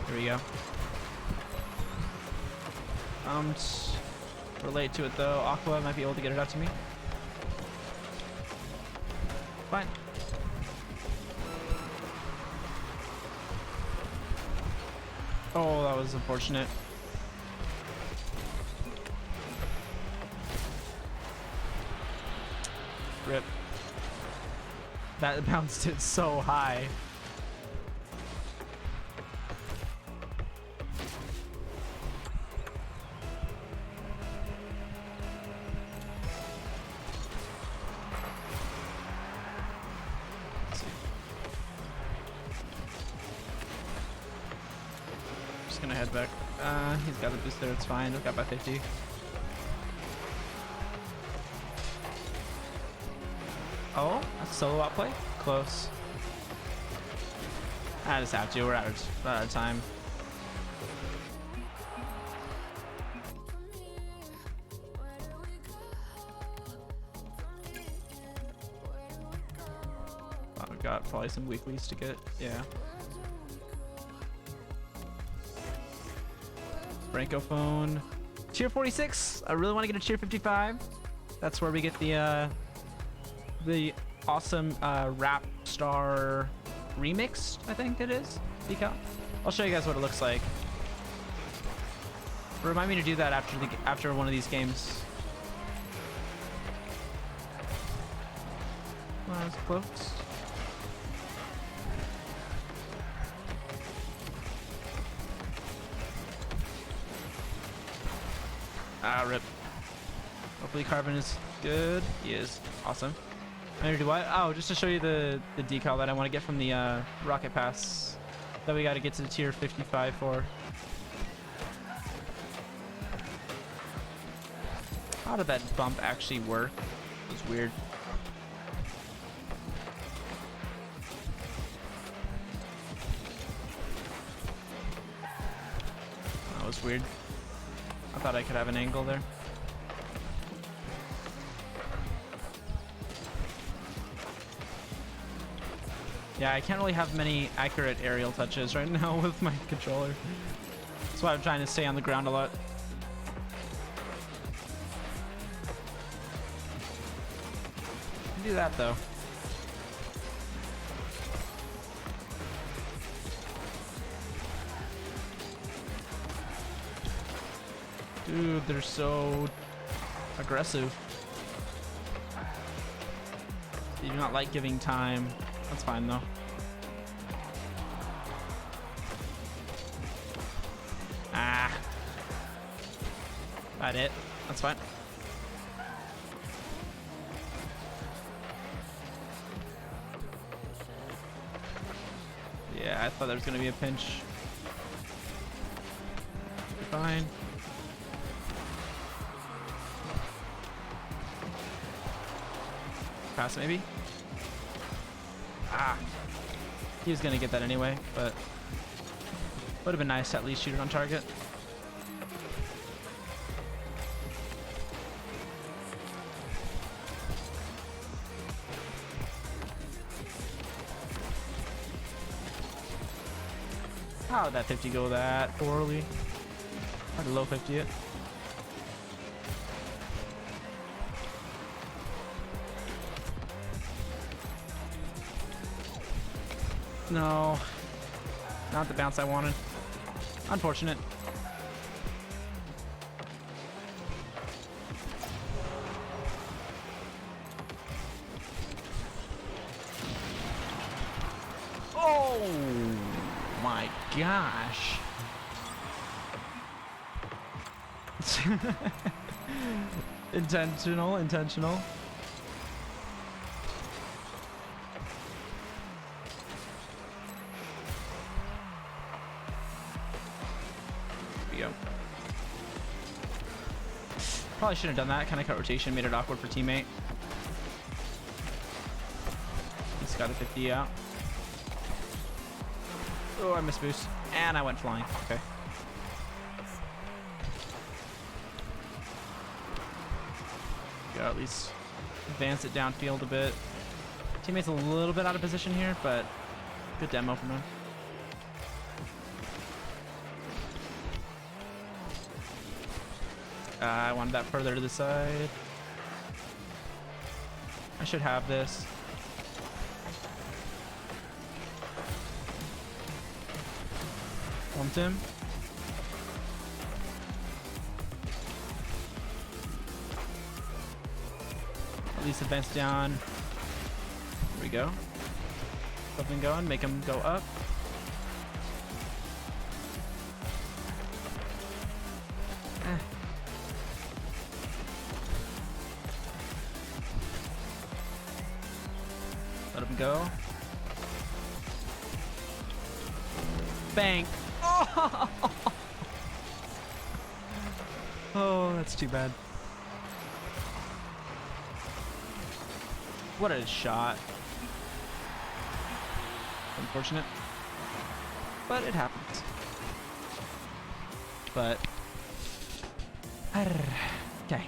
Here we go. Relate to it though. Aqua might be able to get it out to me. Fine. Oh, that was unfortunate. Rip. That bounced it so high. Gonna head back. He's got the boost there, it's fine. Got by 50. Oh, that's a solo outplay? Close. I just have to. We're out of time. Oh, we've got probably some weeklies to get. Yeah. Francophone. Tier 46. I really want to get a tier 55. That's where we get the awesome rap star remixed, I think it is. Decal. I'll show you guys what it looks like. Remind me to do that after one of these games. Oh, that's close. Ah, rip. Hopefully Carbon is good. He is. Awesome. I'm gonna do what? Oh, just to show you the decal that I want to get from the Rocket Pass that we got to get to the tier 55 for. How did that bump actually work? It was weird. That's weird. I thought I could have an angle there. Yeah, I can't really have many accurate aerial touches right now with my controller. That's why I'm trying to stay on the ground a lot. Do that though. Dude, they're so aggressive. They do not like giving time. That's fine though. Ah. That it. That's fine. Yeah, I thought there was gonna be a pinch. Fine. Pass maybe? Ah. He was gonna get that anyway, but would have been nice to at least shoot it on target. How did that 50 go that poorly? Had a low 50 it. No, not the bounce I wanted. Unfortunate. Oh my gosh. Intentional. Probably shouldn't have done that. Kind of cut rotation, made it awkward for teammate. He's got a 50 out. Oh, I missed boost. And I went flying. Okay. Gotta at least advance it downfield a bit. Teammate's a little bit out of position here, but good demo from him. I wanted that further to the side. I should have this. Bumped him. At least advance down. There we go. Something going, make him go up. Let him go. Bang. Oh, oh, that's too bad. What a shot. Unfortunate. But it happens. But okay.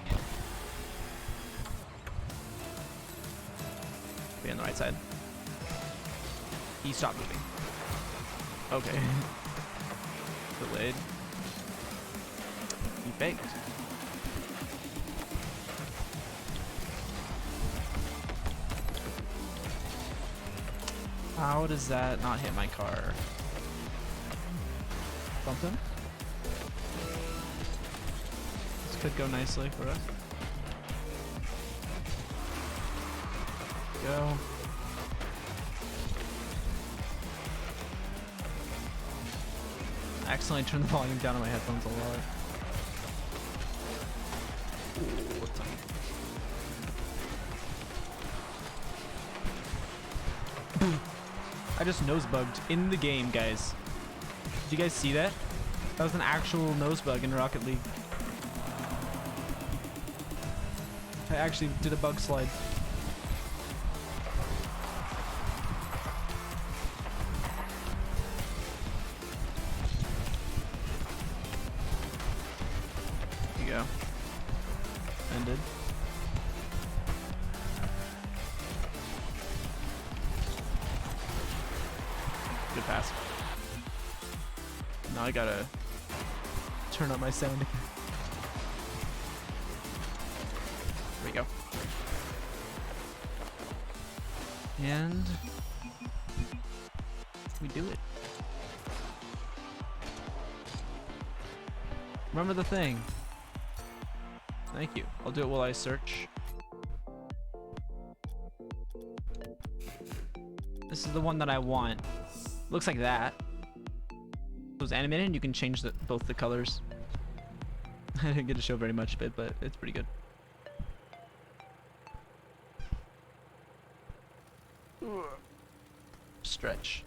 Be on the right side. He stopped moving. Okay. Delayed. He faked. How does that not hit my car? Bumped him? This could go nicely for us. Go. I accidentally turned the volume down on my headphones a lot. Ooh, what's up? I just nose bugged in the game, guys. Did you guys see that? That was an actual nose bug in Rocket League. I actually did a bug slide. go. Ended. Good pass. Now I gotta turn up my sound again. There we go. And we do it. Remember the thing. Thank you. I'll do it while I search. This is the one that I want. Looks like that. It was animated and you can change both the colors. I didn't get to show very much of it, but it's pretty good. Stretch.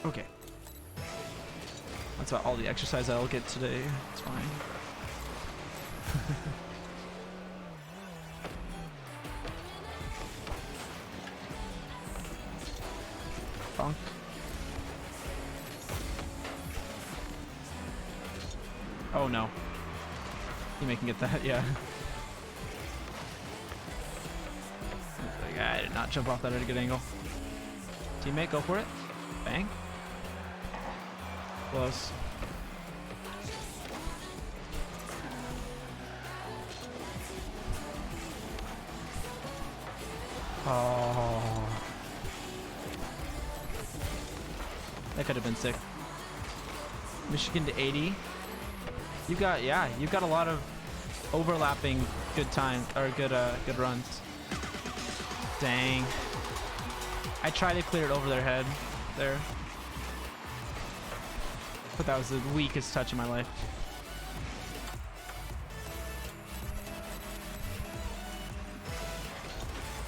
Okay. That's about all the exercise I'll get today. It's fine. Bonk. Oh no. You can get that, yeah. Like, I did not jump off that at a good angle. Teammate, go for it. Bang. Close. Oh. That could have been sick. Michigan to 80. You've got a lot of overlapping good time or good runs. Dang. I tried to clear it over their head there. But that was the weakest touch in my life.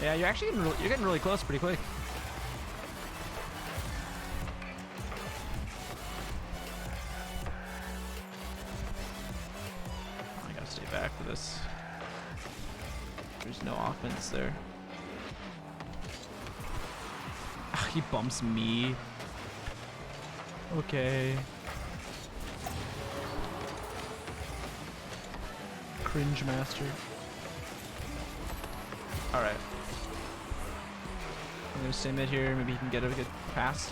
Yeah, you're getting really close pretty quick. I gotta stay back for this. There's no offense there. Ah, he bumps me. Okay. Cringe master. Alright. I'm gonna stay mid here. Maybe he can get a good pass.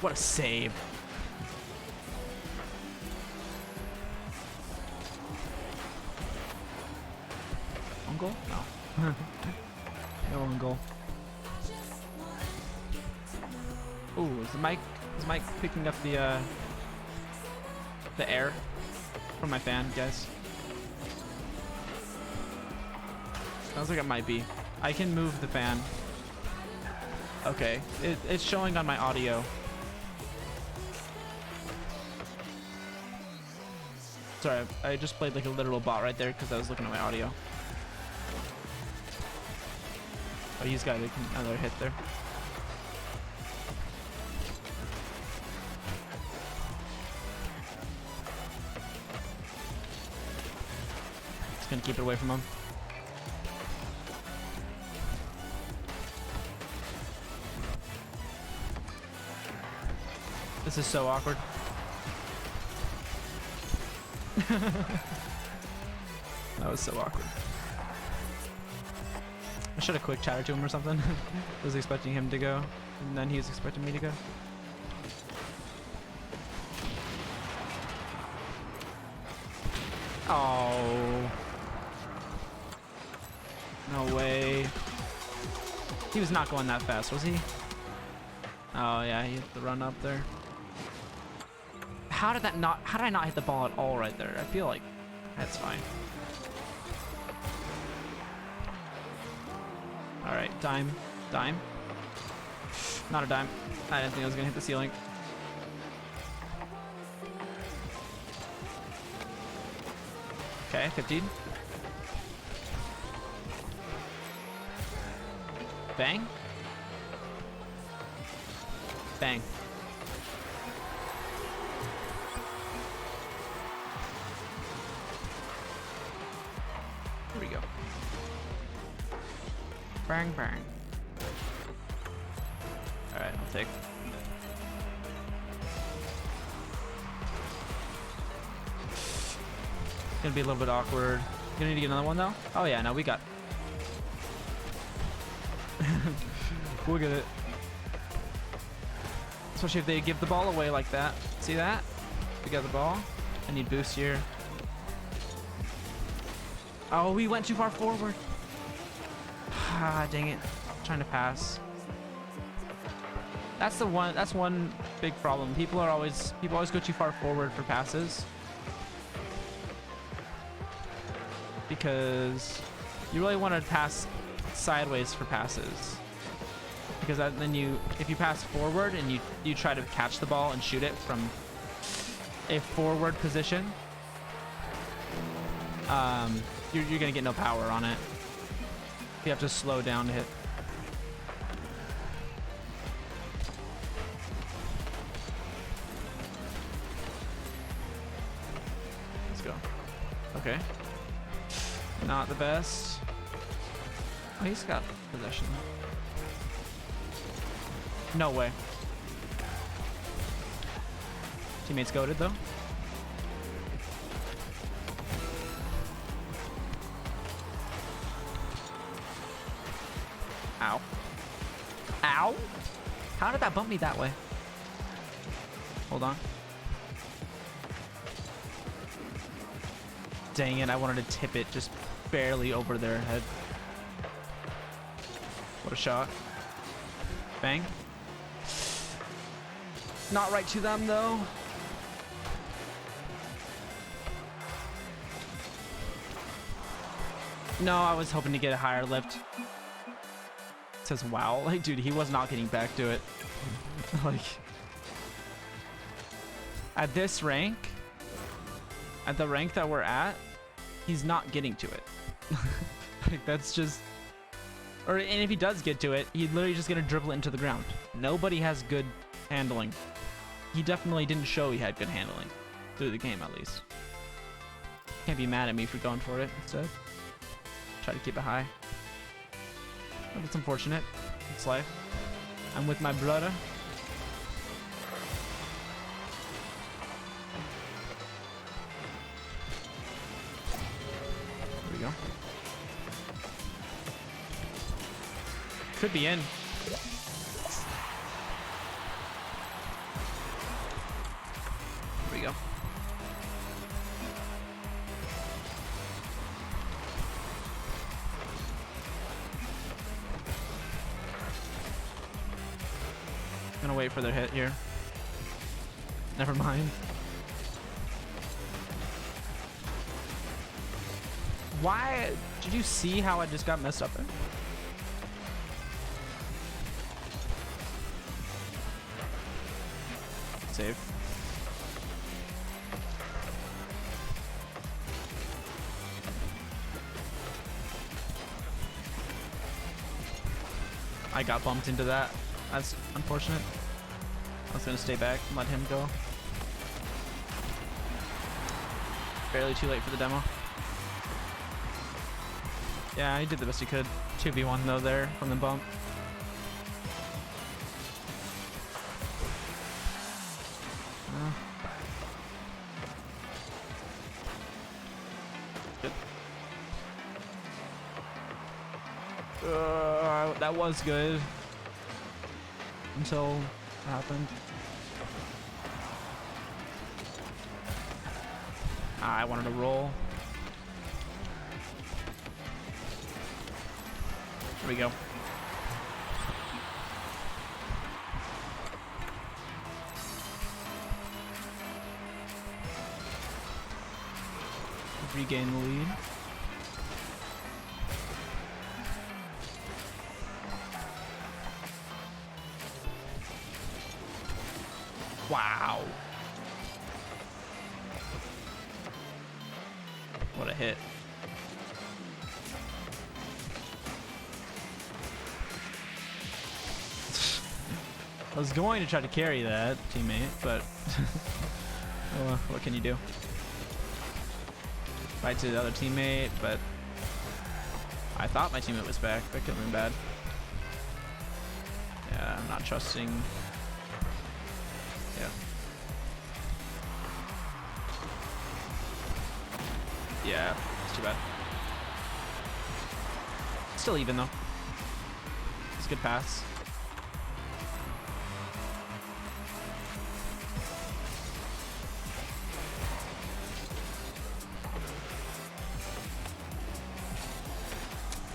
What a save. On goal? No. No on goal. Ooh, is Mike picking up the air from my fan, guys? Sounds like it might be. I can move the fan. Okay, it's showing on my audio. Sorry, I just played like a literal bot right there because I was looking at my audio. Oh, he's got another hit there. Just gonna keep it away from him. This is so awkward. That was so awkward. I should have quick chatted to him or something. I was expecting him to go, and then he was expecting me to go. Oh. No way. He was not going that fast, was he? Oh yeah, he hit the run up there. How did I not hit the ball at all right there? I feel like that's fine. All right, dime. Not a dime. I didn't think I was gonna hit the ceiling. Okay, 15. Bang. Bang. Here we go. Bang, bang. Alright, I'll take. Gonna be a little bit awkward. Gonna need to get another one though. Oh yeah, no, we got. We'll get it. Especially if they give the ball away like that. See that? We got the ball. I need boost here. Oh, we went too far forward. Ah, dang it. Trying to pass. That's one big problem. People always go too far forward for passes. Because you really want to pass sideways for passes. Because then if you pass forward and you try to catch the ball and shoot it from a forward position, you're gonna get no power on it. You have to slow down to hit. Let's go. Okay. Not the best. Oh, he's got possession. No way. Teammates goated though. Ow. Ow? How did that bump me that way? Hold on. Dang it, I wanted to tip it just barely over their head. What a shot. Bang. Not right to them though. No, I was hoping to get a higher lift. It says wow. Like, dude, he was not getting back to it. Like, at this rank, at the rank that we're at, he's not getting to it. Like, that's just... and if he does get to it, he's literally just gonna dribble it into the ground. Nobody has good handling. He definitely didn't show he had good handling through the game, at least. Can't be mad at me for going for it instead. Try to keep it high. But it's unfortunate. It's life. I'm with my brother. There we go. Could be in. There we go. Gonna wait for their hit here. Never mind. Why? Did you see how I just got messed up there? Save. I got bumped into that. That's unfortunate. I was gonna stay back and let him go. Barely too late for the demo. Yeah, he did the best he could. 2v1 though there from the bump. Good. That was good. Until it happened. I wanted to roll. There we go. Regain the lead. Wow. What a hit. I was going to try to carry that teammate, but oh, what can you do? Right to the other teammate, but I thought my teammate was back. That could have been bad. Yeah, I'm not trusting. Yeah. Yeah, it's too bad. Still even though. It's a good pass.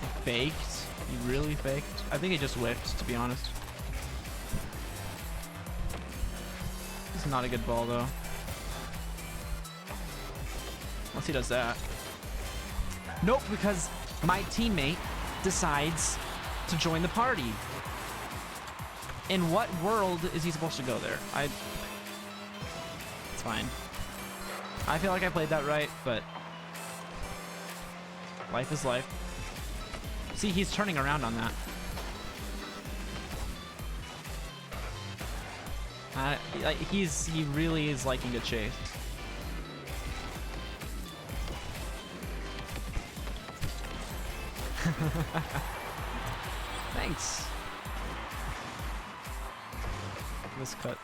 They faked. He really faked. I think he just whiffed, to be honest. It's not a good ball though. Unless he does that. Nope, because my teammate decides to join the party. In what world is he supposed to go there? It's fine. I feel like I played that right, but life is life. See, he's turning around on that. He really is liking a chase. Thanks. This cut.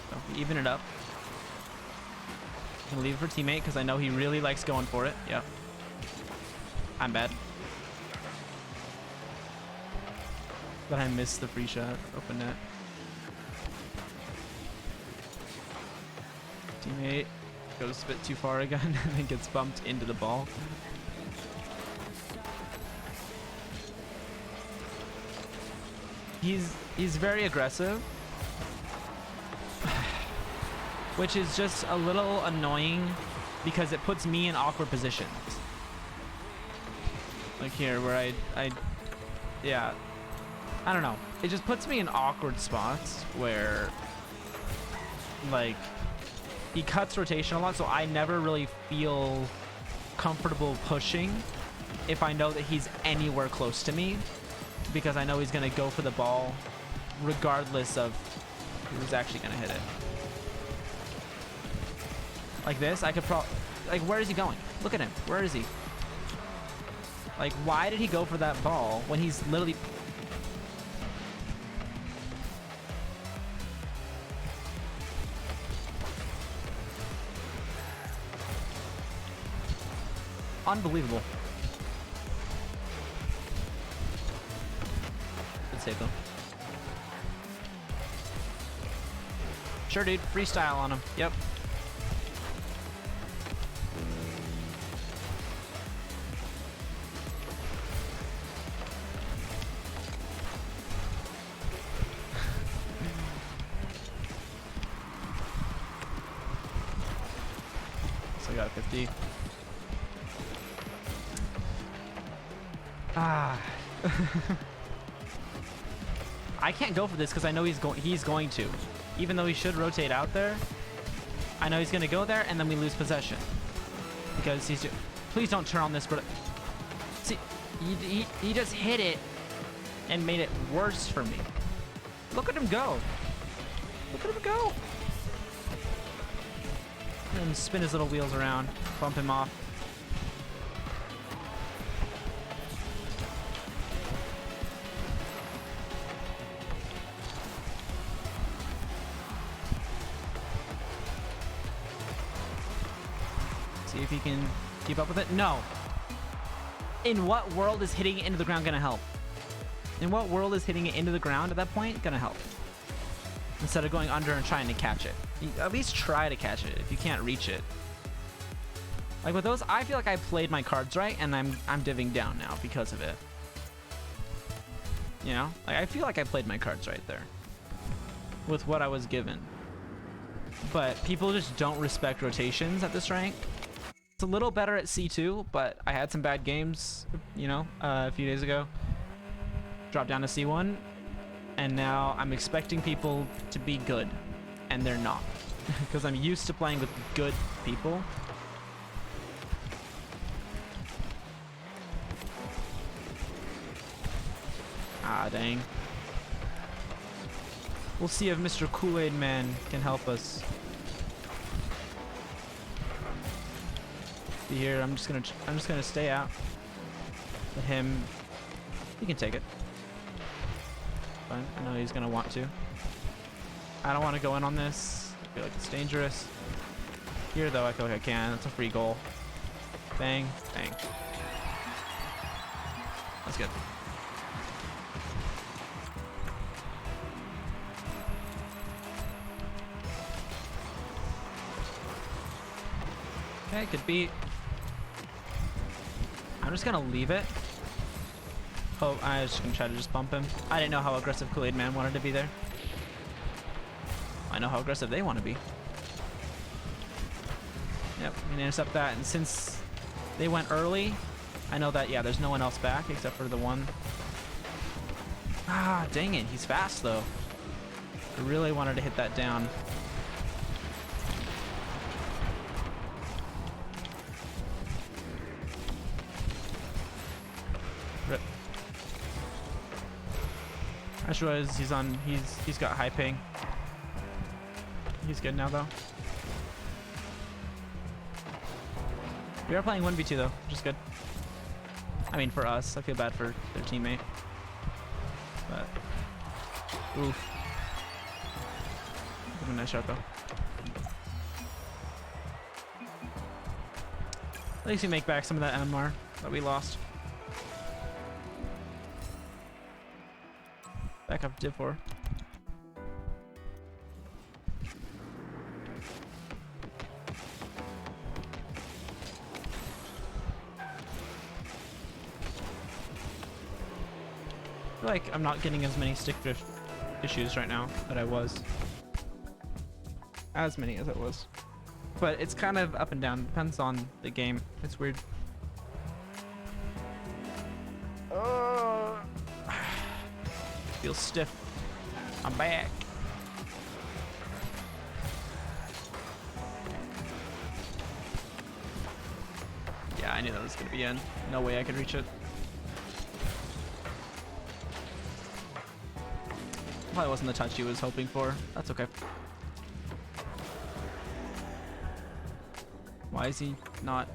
So, even it up. I'm gonna leave it for teammate because I know he really likes going for it. Yep. I'm bad. But I missed the free shot. Open net. Teammate goes a bit too far again and then gets bumped into the ball. He's very aggressive, which is just a little annoying because it puts me in awkward positions. Like here where yeah, I don't know. It just puts me in awkward spots where like he cuts rotation a lot, so I never really feel comfortable pushing if I know that he's anywhere close to me, because I know he's gonna go for the ball regardless of who's actually gonna hit it. Like this, I could like, where is he going? Look at him. Where is he? Like, why did he go for that ball when he's literally... Unbelievable. Good save though. Sure, dude. Freestyle on him. Yep. So I got a 50. I can't go for this because I know he's going to. Even though he should rotate out there, I know he's going to go there, and then we lose possession. Because he's... Please don't turn on this, but... See, he just hit it and made it worse for me. Look at him go. Look at him go. And spin his little wheels around. Bump him off. See if he can keep up with it. No. In what world is hitting it into the ground gonna help? In what world is hitting it into the ground at that point gonna help? Instead of going under and trying to catch it. You at least try to catch it if you can't reach it. Like with those, I feel like I played my cards right, and I'm divvying down now because of it. You know? Like, I feel like I played my cards right there. With what I was given. But people just don't respect rotations at this rank. It's a little better at C2, but I had some bad games, you know, a few days ago. Dropped down to C1, and now I'm expecting people to be good, and they're not. Because I'm used to playing with good people. Ah, dang. We'll see if Mr. Kool-Aid Man can help us. Be here. I'm just gonna stay out. Let him. He can take it. Fine. I know he's gonna want to. I don't want to go in on this. I feel like it's dangerous. Here, though, I feel like I can. That's a free goal. Bang, bang. That's good. Okay, good beat. I'm just gonna leave it. Oh, I was just gonna try to just bump him. I didn't know how aggressive Kool-Aid Man wanted to be there. I know how aggressive they want to be. Yep, we can intercept that. And since they went early, I know that, yeah, there's no one else back except for the one. Ah, dang it. He's fast, though. I really wanted to hit that down. Rip. I just realized he's got high ping. He's good now, though. We are playing 1v2 though, which is good. I mean, for us. I feel bad for their teammate. But, oof. Give him a nice shot though. At least we make back some of that MR that we lost. Back up Div 4. I feel like I'm not getting as many stick drift issues right now that I was. As many as I was. But it's kind of up and down. Depends on the game. It's weird. Feels stiff. I'm back. Yeah, I knew that was gonna be in. No way I could reach it. Probably wasn't the touch he was hoping for. That's okay. Why is he not?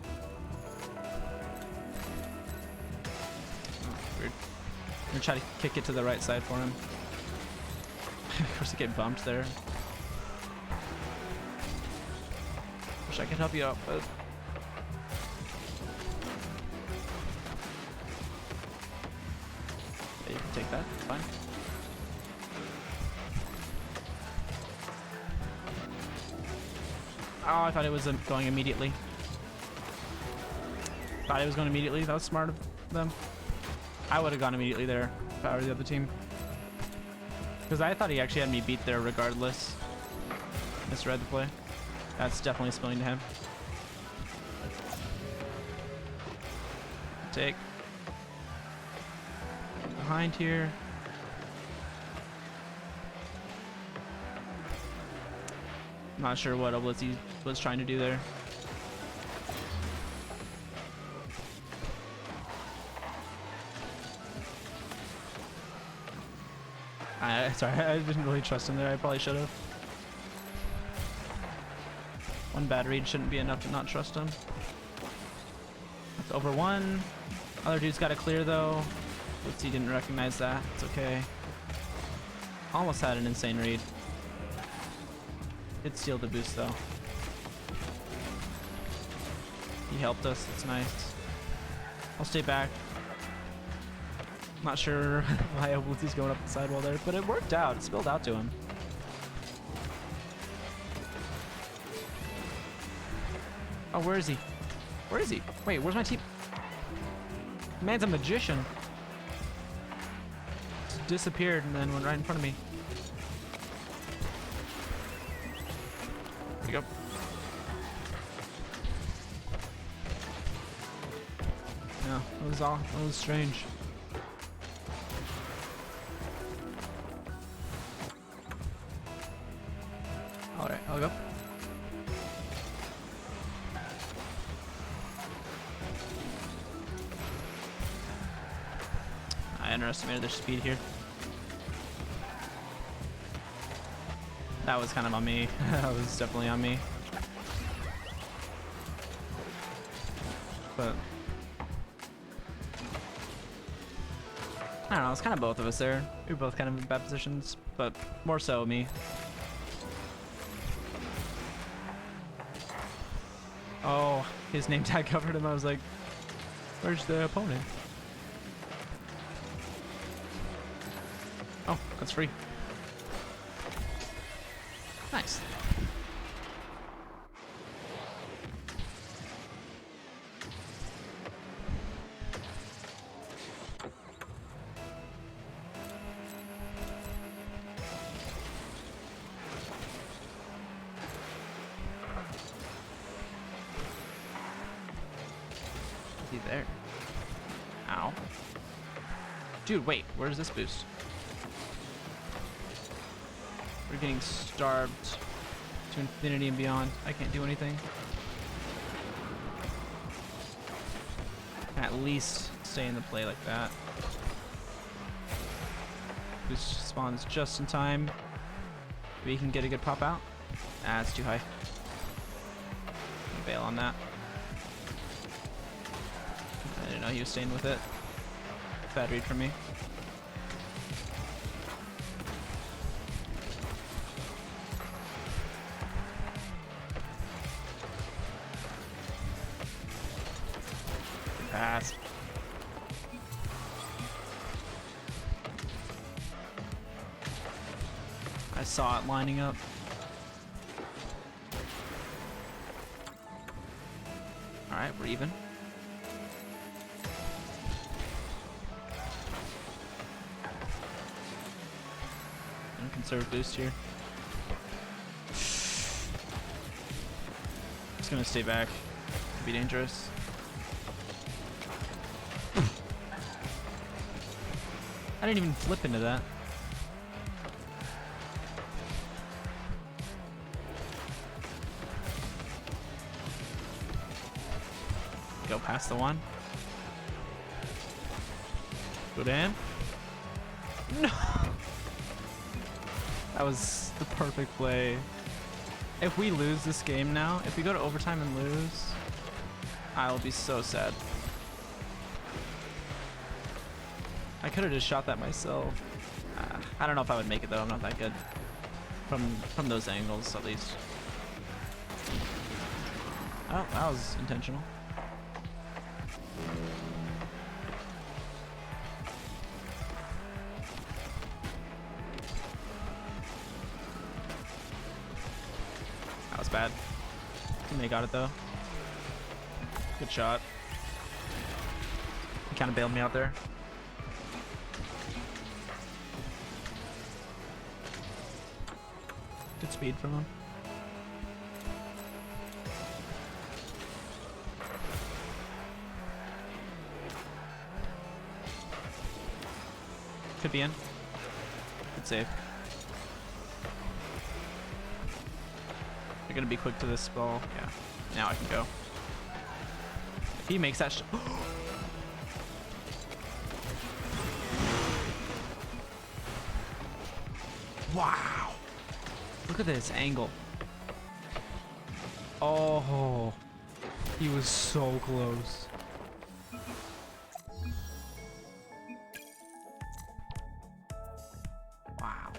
Oh, weird. I'm gonna try to kick it to the right side for him. Of course, I get bumped there. Wish I could help you out, but yeah, you can take that. It's fine. Oh, I thought it was going immediately. Thought it was going immediately. That was smart of them. I would have gone immediately there if I were the other team. Because I thought he actually had me beat there regardless. Misread the play. That's definitely spilling to him. Take. Behind here. Not sure what Oblizzy was trying to do there. Sorry, I didn't really trust him there. I probably should have. One bad read shouldn't be enough to not trust him. That's over one. Other dude's got to clear though. Oblizzy didn't recognize that. It's okay. Almost had an insane read. Did steal the boost though. He helped us. It's nice. I'll stay back. Not sure why Oblizzy's going up the sidewall there, but it worked out. It spilled out to him. Oh, where is he? Where is he? Wait, where's my team? Man's a magician. Just disappeared and then went right in front of me. There you go. No, that was strange. Alright, I'll go. I underestimated their speed here. That was kind of on me. That was definitely on me. But I don't know, it's kind of both of us there. We were both kind of in bad positions, but more so me. Oh, his name tag covered him. I was like, where's the opponent? Oh, that's free. Nice. Is he there? Ow. Dude, wait, where's this boost? We're getting starved to infinity and beyond. I can't do anything. At least stay in the play like that. Boost spawns just in time. We can get a good pop out. Ah, it's too high. Bail on that. I didn't know he was staying with it. Bad read from me. Pass. I saw it lining up. Alright, we're even. And conserve boost here. Just gonna stay back. Could be dangerous. I didn't even flip into that. Go past the one. Good in. No! That was the perfect play. If we lose this game now, if we go to overtime and lose, I will be so sad. I could have just shot that myself. I don't know if I would make it though. I'm not that good from those angles, at least. Oh, that was intentional. That was bad. They got it though. Good shot. He kind of bailed me out there. Good speed from him. Could be in. Good save. They're gonna be quick to this ball. Yeah. Now I can go. If he makes that wow. Look at this angle. Oh, he was so close. Wow.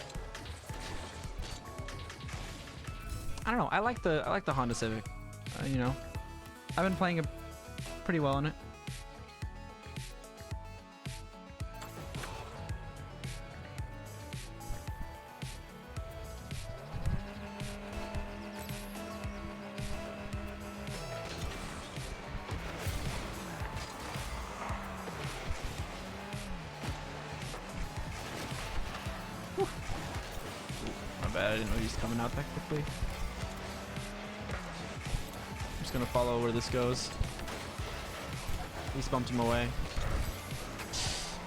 I don't know. I like the Honda Civic. You know, I've been playing it pretty well in it. My bad, I didn't know he was coming out that quickly. I'm just gonna follow where this goes. He's bumped him away.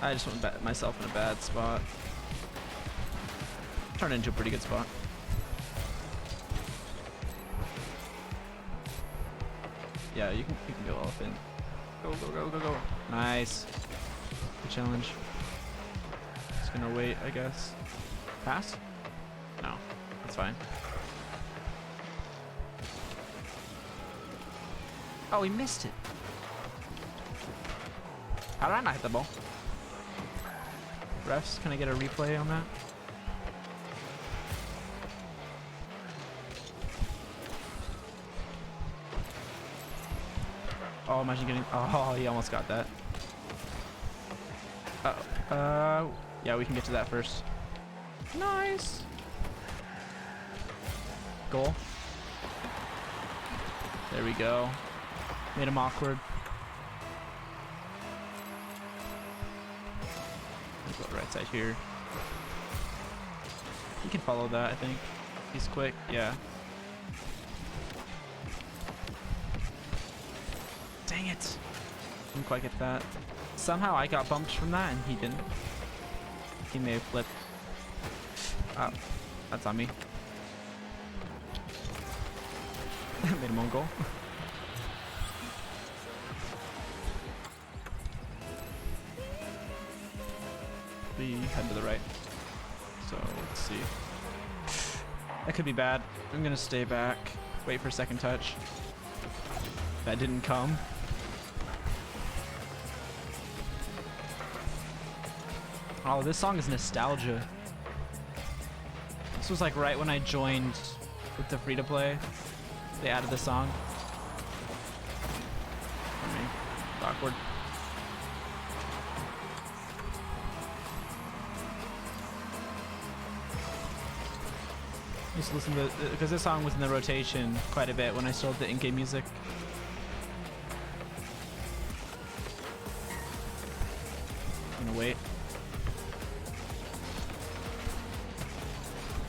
I just went myself in a bad spot. Turned into a pretty good spot. Yeah, you can go off in. Go, go, go, go, go. Nice. Good challenge. Just gonna wait, I guess. Pass? No, that's fine. Oh, he missed it. How did I not hit the ball? Refs, can I get a replay on that? Oh, imagine getting. Oh, he almost got that. Yeah, we can get to that first. Nice. Goal. There we go. Made him awkward. Go right side here. He can follow that, I think. He's quick, yeah. Dang it. Didn't quite get that. Somehow I got bumped from that and he didn't. He may have flipped. Oh, that's on me. Made him own goal. We head to the right. So let's see. That could be bad. I'm gonna stay back. Wait for second touch. That didn't come. Oh, this song is nostalgia. This was like right when I joined with the free-to-play. They added the song. I mean, it's awkward. Used to listen to, because this song was in the rotation quite a bit when I still did the in-game music. I'm gonna wait.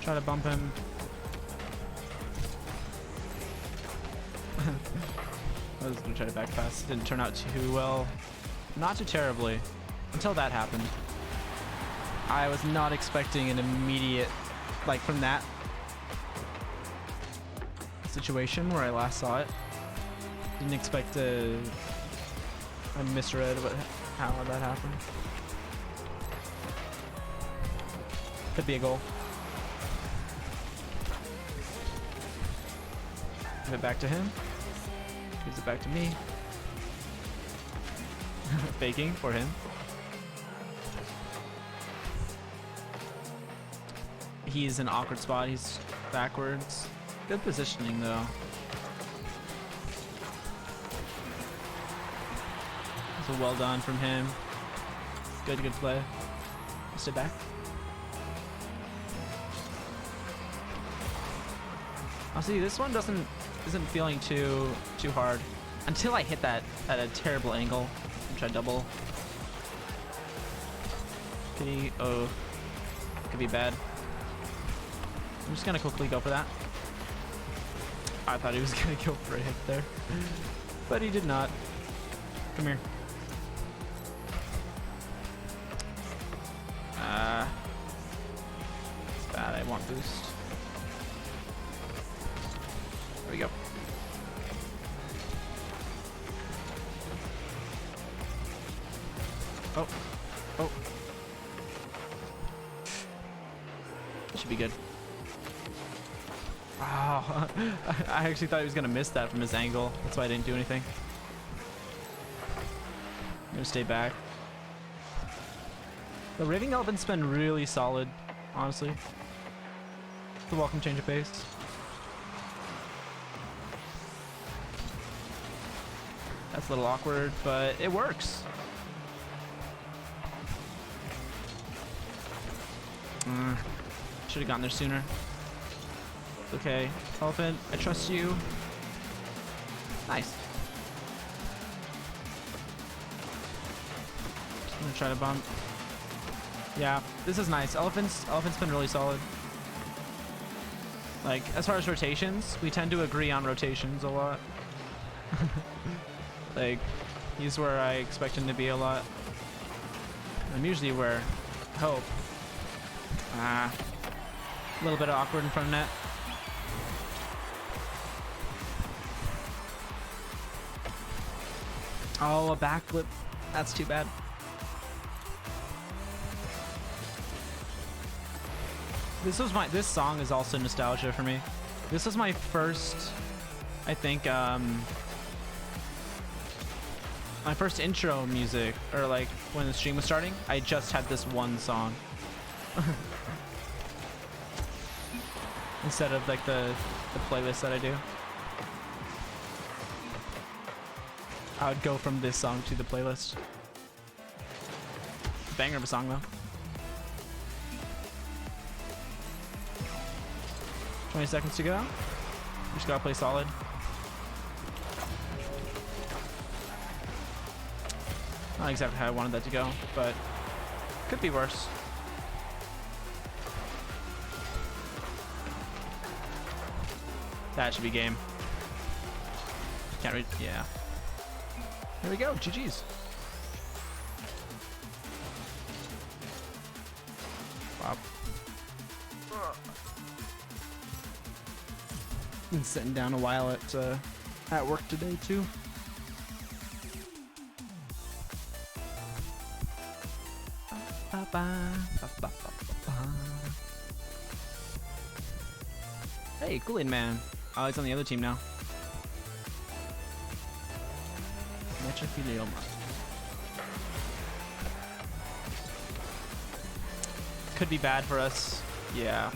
Try to bump him. I was gonna try to back pass. Didn't turn out too well. Not too terribly. Until that happened. I was not expecting an immediate, like from that situation where I last saw it. Didn't expect I misread how that happened. Could be a goal. Give it back to him. Gives it back to me. Faking for him. He's in an awkward spot. He's backwards. Good positioning though. So well done from him. Good play. Stay back. Oh, see, this one isn't feeling too hard until I hit that at a terrible angle. Try double. Could he? Oh, could be bad. I'm just gonna quickly go for that. I thought he was gonna go for a hit there, but he did not. Come here. It's bad. I want boost. There we go. Oh. Oh. Should be good. Oh, I actually thought he was going to miss that from his angle. That's why I didn't do anything. I'm going to stay back. The Raving Elephant's been really solid, honestly. It's a welcome change of pace. That's a little awkward, but it works. Should have gotten there sooner. It's okay. Elephant, I trust you. Nice. Just gonna try to bump. Yeah, this is nice. Elephant's been really solid. Like, as far as rotations, we tend to agree on rotations a lot. Like, he's where I expect him to be a lot. I'm usually where I hope. A little bit awkward in front of net. Oh, a backflip. That's too bad. This song is also nostalgia for me. This was my first, I think, my first intro music, or like when the stream was starting, I just had this one song. Instead of like the playlist that I do. I would go from this song to the playlist. Banger of a song though. 20 seconds to go. Just gotta play solid. Not exactly how I wanted that to go, but could be worse. That should be game. Can't read. Yeah. Here we go. GG's. Wow. Been sitting down a while at work today too. Hey, Kool-Aid Man. Oh, he's on the other team now. Metrophilioma. Could be bad for us. Yeah.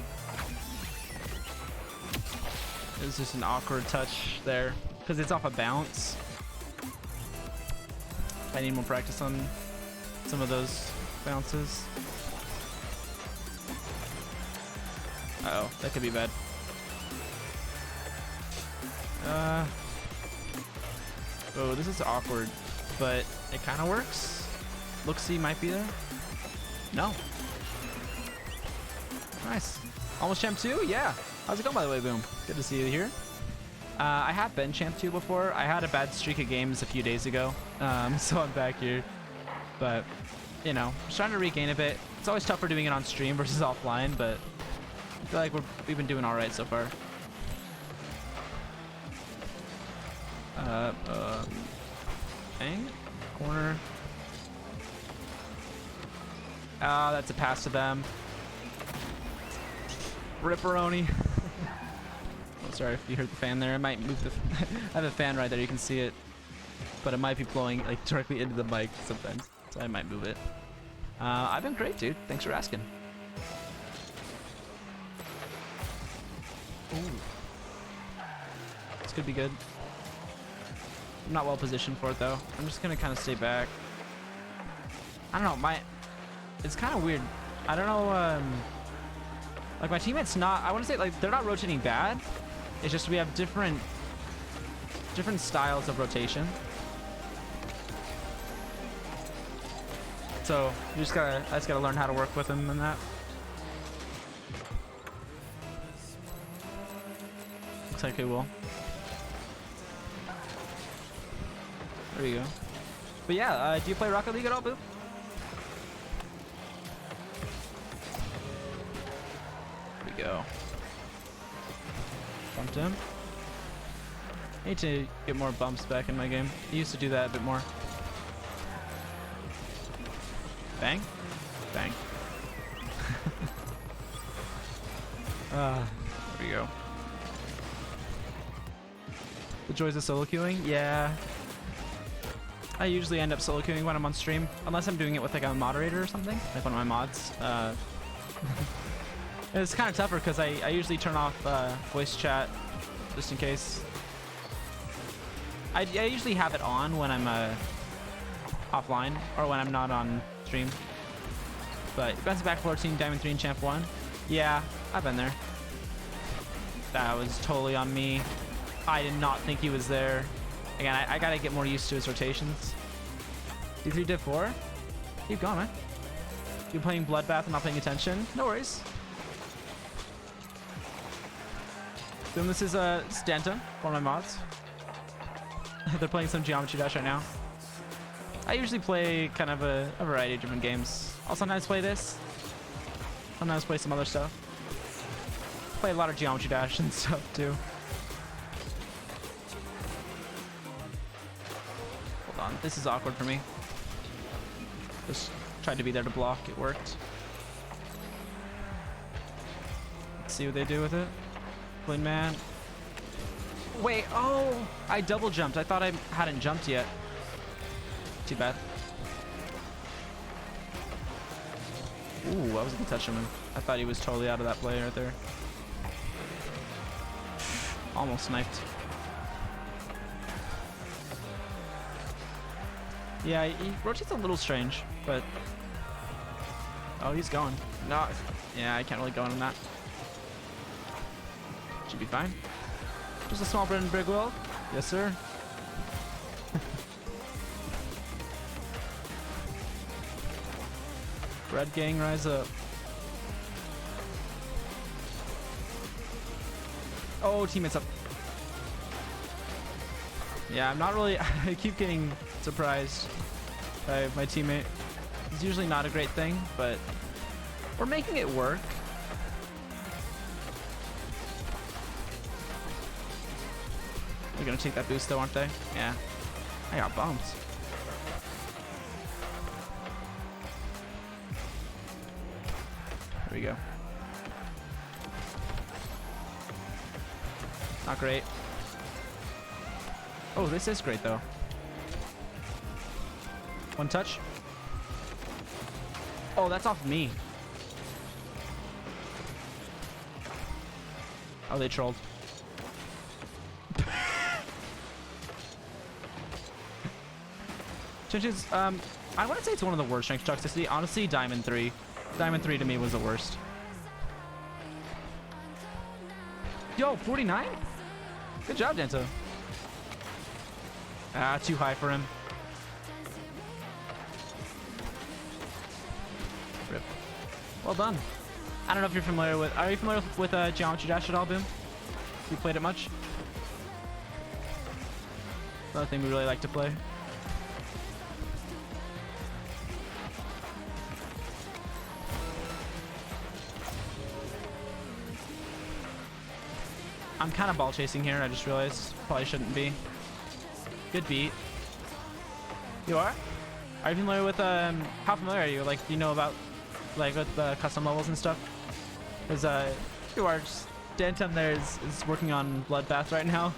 It was just an awkward touch there because it's off a bounce. I need more practice on some of those bounces. Uh-oh, that could be bad. Oh, this is awkward, but it kind of works. Looks-see might be there. No. Nice. Almost champ 2? Yeah. How's it going, by the way, Boom? Good to see you here. I have been champ 2 before. I had a bad streak of games a few days ago, so I'm back here. But, you know, just trying to regain a bit. It's always tougher doing it on stream versus offline, but I feel like we've been doing all right so far. Bang. Corner. Ah, that's a pass to them. Ripperoni. Oh, sorry if you heard the fan there. I might move the. I have a fan right there. You can see it, but it might be blowing like directly into the mic sometimes, so I might move it. I've been great, dude. Thanks for asking. Ooh. This could be good. I'm not well positioned for it though. I'm just gonna kind of stay back. I don't know. It's kind of weird. I don't know. Like my teammates not. I want to say like they're not rotating bad. It's just we have different styles of rotation. So I just gotta learn how to work with them in that. Looks like it will. There you go. But yeah, do you play Rocket League at all, Boo? There we go. Bumped him. I need to get more bumps back in my game. I used to do that a bit more. Bang. Bang. There we go. The joys of solo queuing? Yeah. I usually end up solo queuing when I'm on stream, unless I'm doing it with like a moderator or something, like one of my mods. It's kind of tougher because I usually turn off voice chat just in case. I usually have it on when I'm offline or when I'm not on stream. But Bounce Back 14, Diamond 3, and Champ 1. Yeah, I've been there. That was totally on me. I did not think he was there. Again, I gotta get more used to his rotations. D3 Div 4? Keep going, man. You're playing Bloodbath and not paying attention? No worries. Then this is Stanton, one of my mods. They're playing some Geometry Dash right now. I usually play kind of a variety of different games. I'll sometimes play this. Sometimes play some other stuff. Play a lot of Geometry Dash and stuff too. Hold on, this is awkward for me. Just tried to be there to block, it worked. Let's see what they do with it. Flynn man. Wait, oh! I double jumped. I thought I hadn't jumped yet. Too bad. Ooh, that was a good touch on him. I thought he was totally out of that play right there. Almost sniped. Yeah, he rotates a little strange, but... Oh, he's going. No, yeah, I can't really go on that. Should be fine. Just a small Brendan Brigwell. Yes, sir. Red gang, rise up. Oh, teammates up. Yeah, I'm not really... I keep getting surprised by my teammate. It's usually not a great thing, but we're making it work. They're gonna take that boost though, aren't they? Yeah. I got bumped. There we go. Not great. Oh, this is great though. One touch. Oh, that's off me. Oh, they trolled. Chinch's, I wouldn't say it's one of the worst strength toxicity. Honestly, Diamond 3. Diamond 3 to me was the worst. Yo, 49? Good job, Danto. Ah, too high for him. Rip. Well done. I don't know if you're familiar with... Are you familiar with Geometry Dash at all, Boom? You played it much? Another thing we really like to play. I'm kind of ball chasing here. I just realized probably shouldn't be. Good beat. You are? Are you familiar with how familiar are you? Like, do you know about like with custom levels and stuff? Because you are. Dantum there is working on Bloodbath right now.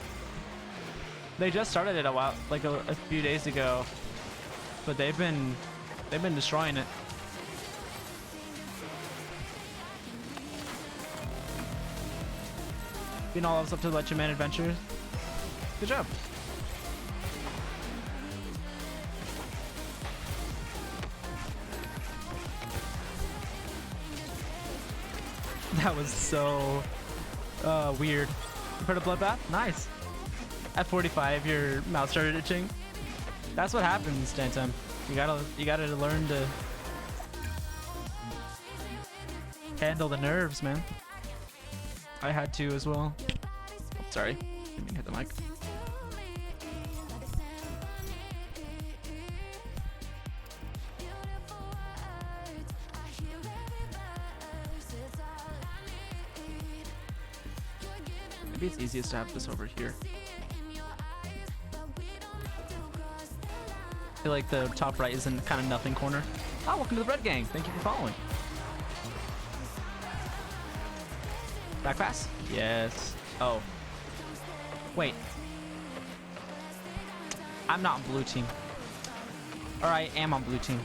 They just started it a few days ago, but they've been destroying it. Being all of us up to Let Your Man Adventures. Good job. That was so weird. You heard of Bloodbath? Nice. At 45, your mouth started itching. That's what happens, Dantum. You gotta learn to handle the nerves, man. I had to as well. Oh, sorry, didn't mean to hit the mic. Maybe it's easiest to have this over here. I feel like the top right is in kind of nothing corner. Oh, welcome to the Red Gang. Thank you for following. Back pass? Yes. Oh. Wait. I'm not on blue team. Or I am on blue team.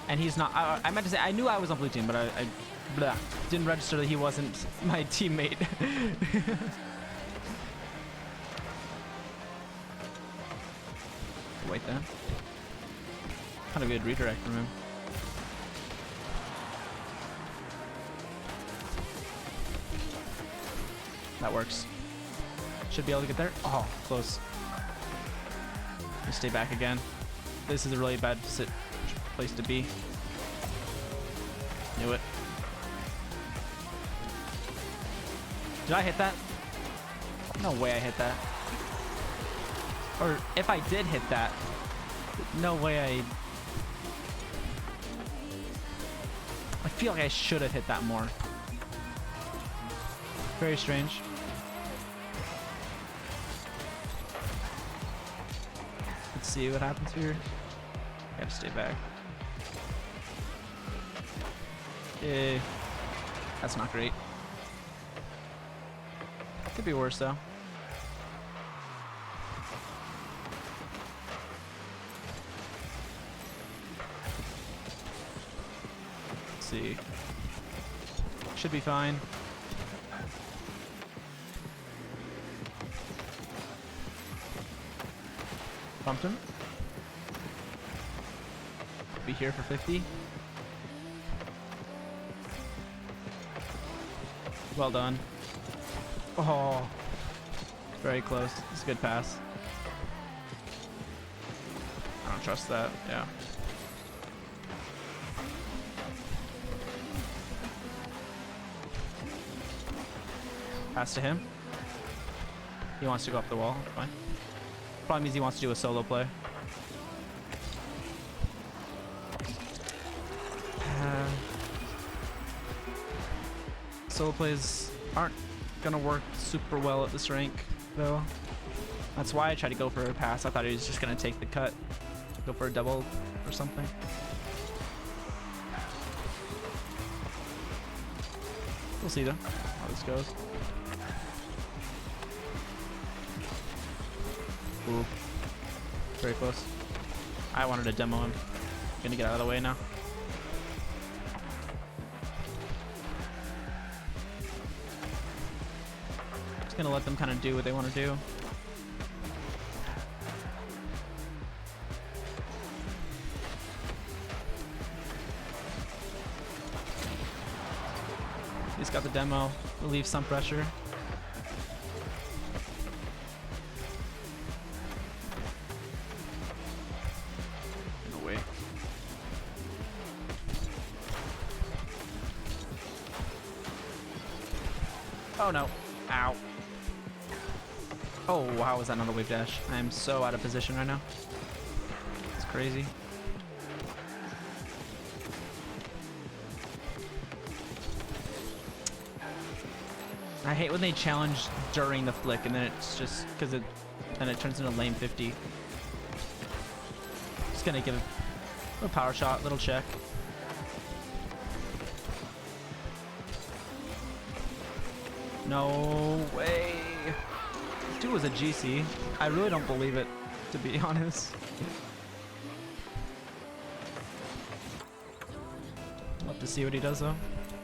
And he's not. I meant to say, I knew I was on blue team, but I didn't register that he wasn't my teammate. Wait then. Kind of good redirect from him. That works. Should be able to get there. Oh, close. Just stay back again. This is a really bad place to be. Knew it. Did I hit that? No way I hit that. Or if I did hit that, no way I feel like I should have hit that more. Very strange. Let's see what happens here. Gotta stay back. That's not great. Could be worse though. Let's see. Should be fine. Bumped him. be here for 50. Well done. Oh, very close. It's a good pass. I don't trust that. Yeah. Pass to him. He wants to go up the wall. Fine. Probably means he wants to do a solo play. Solo plays aren't gonna work super well at this rank, though. That's why I tried to go for a pass. I thought he was just gonna take the cut, go for a double or something. We'll see though how this goes. Ooh, very close. I wanted to demo him. Gonna get out of the way now. Just gonna let them kind of do what they want to do. He's got the demo, relieve some pressure. No way. Oh no. Ow. Oh, wow, was that not a wave dash? I am so out of position right now. It's crazy. I hate when they challenge during the flick and then it's just because then it turns into lame 50. Just gonna give a power shot, little check. No way. This dude was a GC. I really don't believe it, to be honest. Love to see what he does though.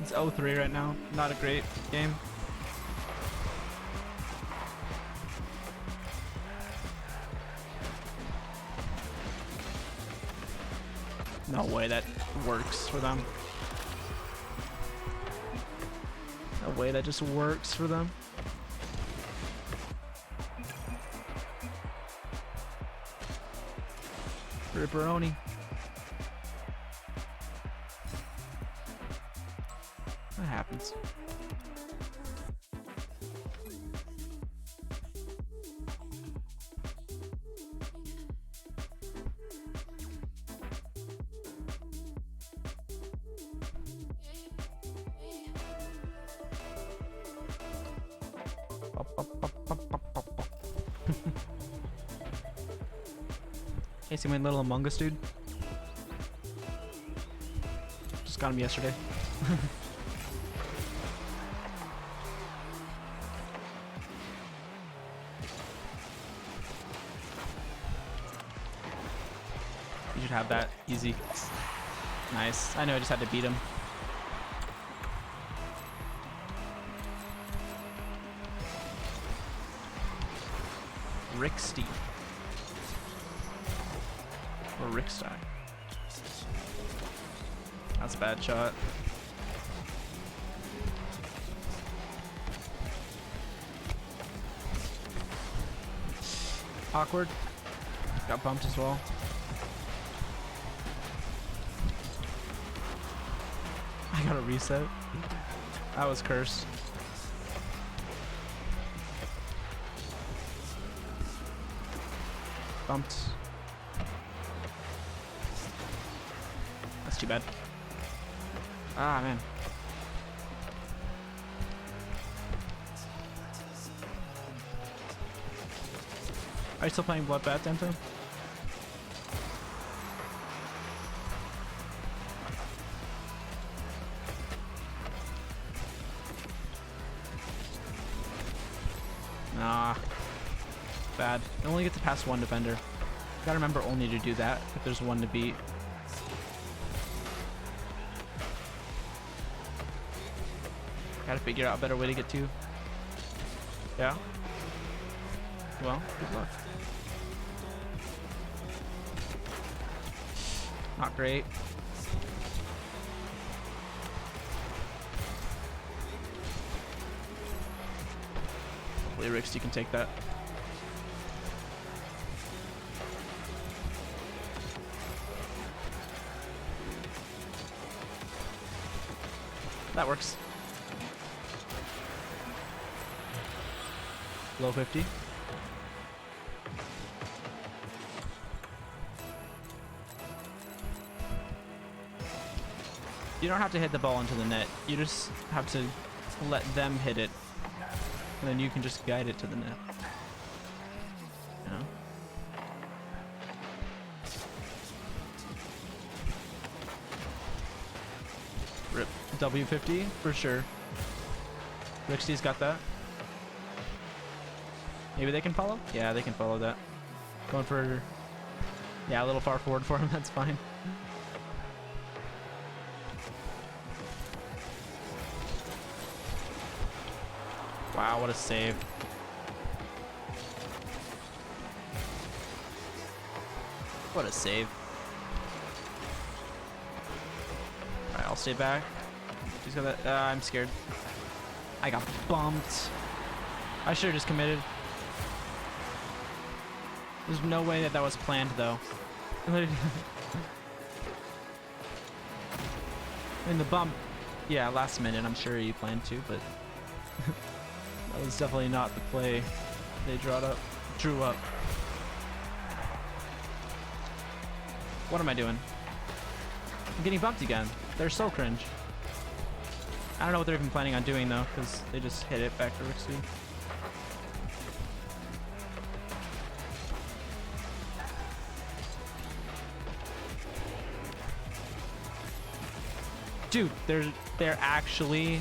It's 0-3 right now. Not a great game. No way that works for them. No way that just works for them. Ripperoni. That happens. Hey, see my little Among Us dude? Just got him yesterday. You should have that easy. Nice. I know I just had to beat him. Ricksty. Or Rickstein. That's a bad shot. Awkward. Got bumped as well. I got a reset. That was cursed. Bumped. That's too bad. Ah, man. Are you still playing Bloodbath, Dento? Nah. Bad. You only get to pass one defender. Gotta remember only to do that if there's one to beat. Gotta figure out a better way to get to. Yeah? Well, good luck. Not great. Hopefully Rixty can take that. That works. Low 50. You don't have to hit the ball into the net. You just have to let them hit it. And then you can just guide it to the net. You know? Rip. W50 for sure. Rixty's got that. Maybe they can follow? Yeah, they can follow that. Going for... Yeah, a little far forward for him. That's fine. Wow, what a save. What a save. Alright, I'll stay back. He's got that. I'm scared. I got bumped. I should have just committed. There's no way that that was planned, though. In the bump, yeah, last minute, I'm sure he planned to, but that was definitely not the play they drew up. What am I doing? I'm getting bumped again. They're so cringe. I don't know what they're even planning on doing, though, because they just hit it back to Rixty. Dude, they're actually...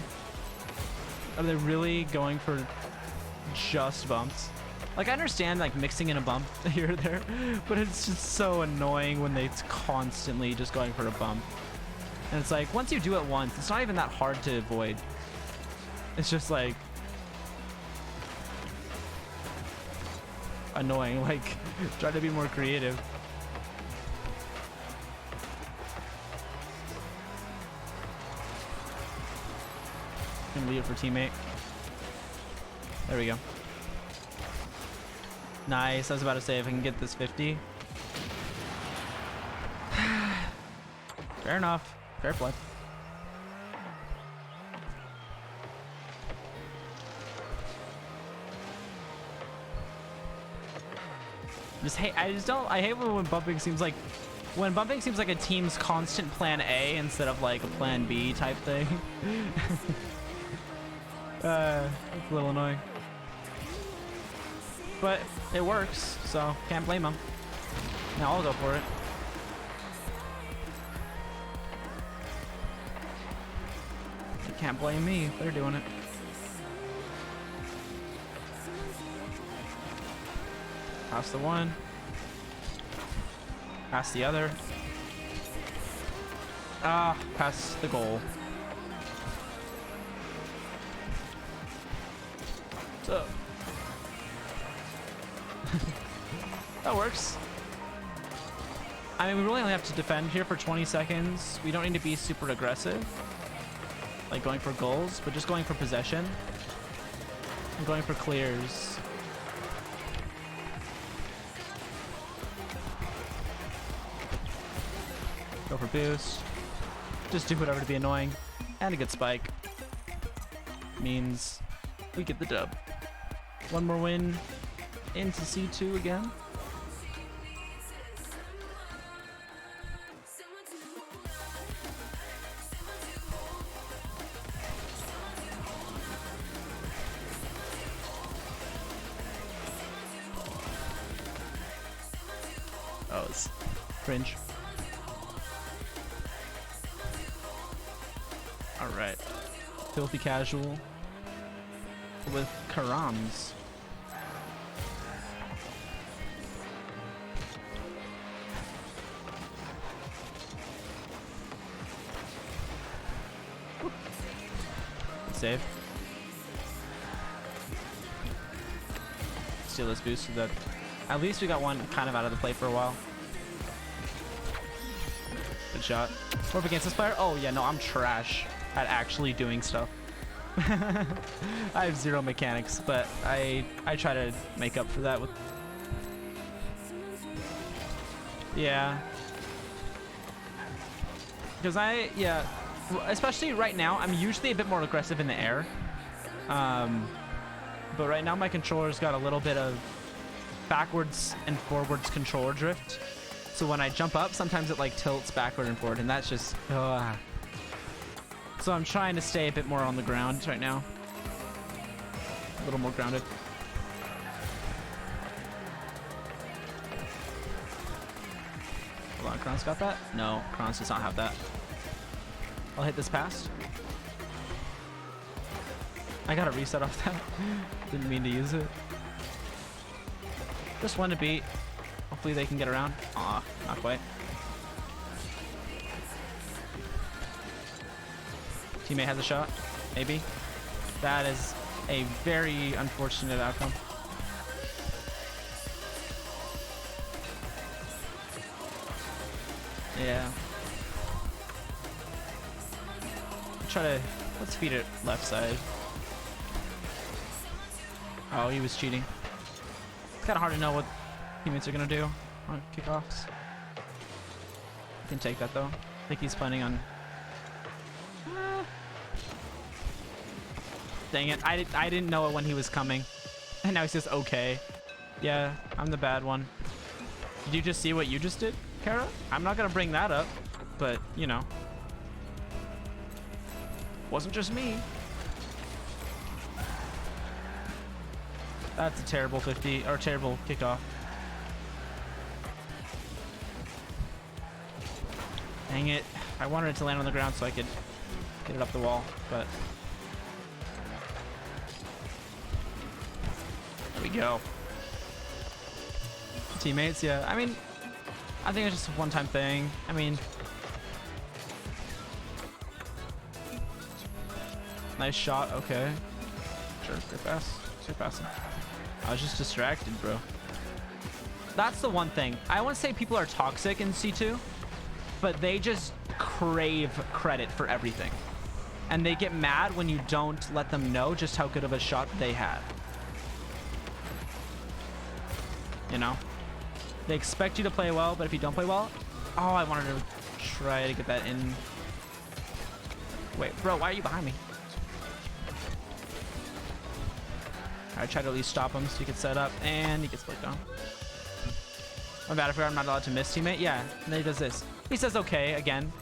Are they really going for just bumps? Like, I understand, like, mixing in a bump here or there, but it's just so annoying when it's constantly just going for a bump. And it's like, once you do it once, it's not even that hard to avoid. It's just, like... annoying. Like, try to be more creative. Gonna leave it for teammate. There we go. Nice. I was about to say if I can get this 50. Fair enough. Fair play. I hate when bumping seems like a team's constant plan A instead of like a plan B type thing. It's a little annoying. But it works, so can't blame them. Now I'll go for it. You can't blame me. They're doing it. Pass the one. Pass the other. Ah, pass the goal. So that works. I mean, we really only have to defend here for 20 seconds. We don't need to be super aggressive, like going for goals, but just going for possession and going for clears. Go for boost. Just do whatever to be annoying. And a good spike means we get the dub. One more win into C2 again. Oh, it's cringe. All right, filthy casual with Karams. Save. Steal this boost so that at least we got one kind of out of the play for a while. shot. Or if against this player, oh yeah, no, I'm trash at actually doing stuff. I have zero mechanics, but I try to make up for that with... Yeah. Because especially right now, I'm usually a bit more aggressive in the air. But right now my controller's got a little bit of backwards and forwards controller drift. So when I jump up, sometimes it like tilts backward and forward, and that's just... So I'm trying to stay a bit more on the ground right now. A little more grounded. Hold on, Kron's got that? No, Kron's does not have that. I'll hit this pass. I got a reset off that. Didn't mean to use it. Just one to beat. Hopefully they can get around. Aw, not quite. Teammate has a shot. Maybe. That is a very unfortunate outcome. Yeah. Let's feed it left side. Oh, he was cheating. It's kind of hard to know what teammates are going to do on kickoffs. I can take that though. I think he's planning on... Dang it, I didn't know it when he was coming. And now he says, okay. Yeah, I'm the bad one. Did you just see what you just did, Kara? I'm not going to bring that up, but, you know. Wasn't just me. That's a terrible 50, or terrible kickoff. Dang it. I wanted it to land on the ground so I could get it up the wall, but... There we go. Teammates, yeah. I mean, I think it's just a one-time thing. I mean... Nice shot, okay. Sure, good pass. Good passing. I was just distracted, bro. That's the one thing. I wouldn't say people are toxic in C2, but they just crave credit for everything. And they get mad when you don't let them know just how good of a shot they had. You know? They expect you to play well, but if you don't play well... Oh, I wanted to try to get that in. Wait, bro, why are you behind me? I try to at least stop him so he can set up, and he gets flicked on. My bad, I forgot I'm not allowed to miss teammate. Yeah, and then he does this. He says okay again,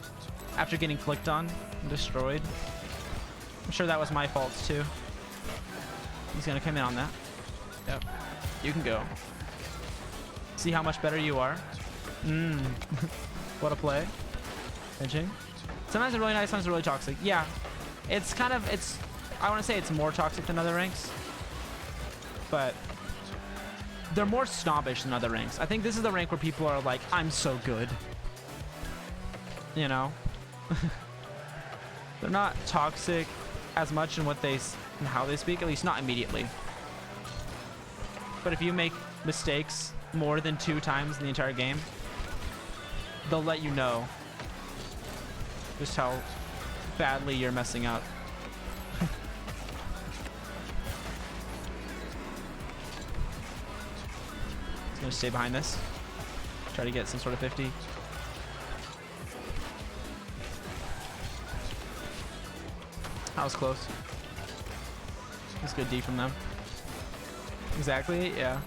after getting flicked on and destroyed. I'm sure that was my fault too. He's gonna come in on that. Yep, you can go. See how much better you are. What a play. Pinching. Sometimes they're really nice, sometimes they're really toxic. Yeah, it's kind of, I want to say it's more toxic than other ranks. But they're more snobbish than other ranks. I think this is the rank where people are like, I'm so good. You know? They're not toxic as much in in how they speak, at least not immediately. But if you make mistakes more than 2 times in the entire game, they'll let you know just how badly you're messing up. Gonna stay behind this. Try to get some sort of 50. That was close. That's good D from them. Exactly, yeah.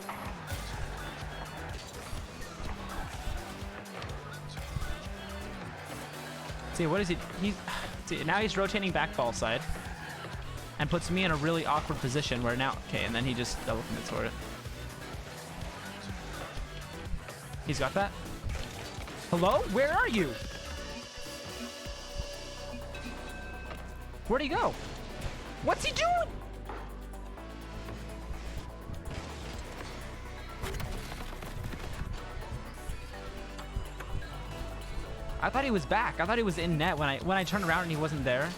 See, what is he? See, now he's rotating back ball side and puts me in a really awkward position where now, okay, and then he just double commits for it. He's got that. Hello? Where are you? Where'd he go? What's he doing? I thought he was back. I thought he was in net when I turned around and he wasn't there.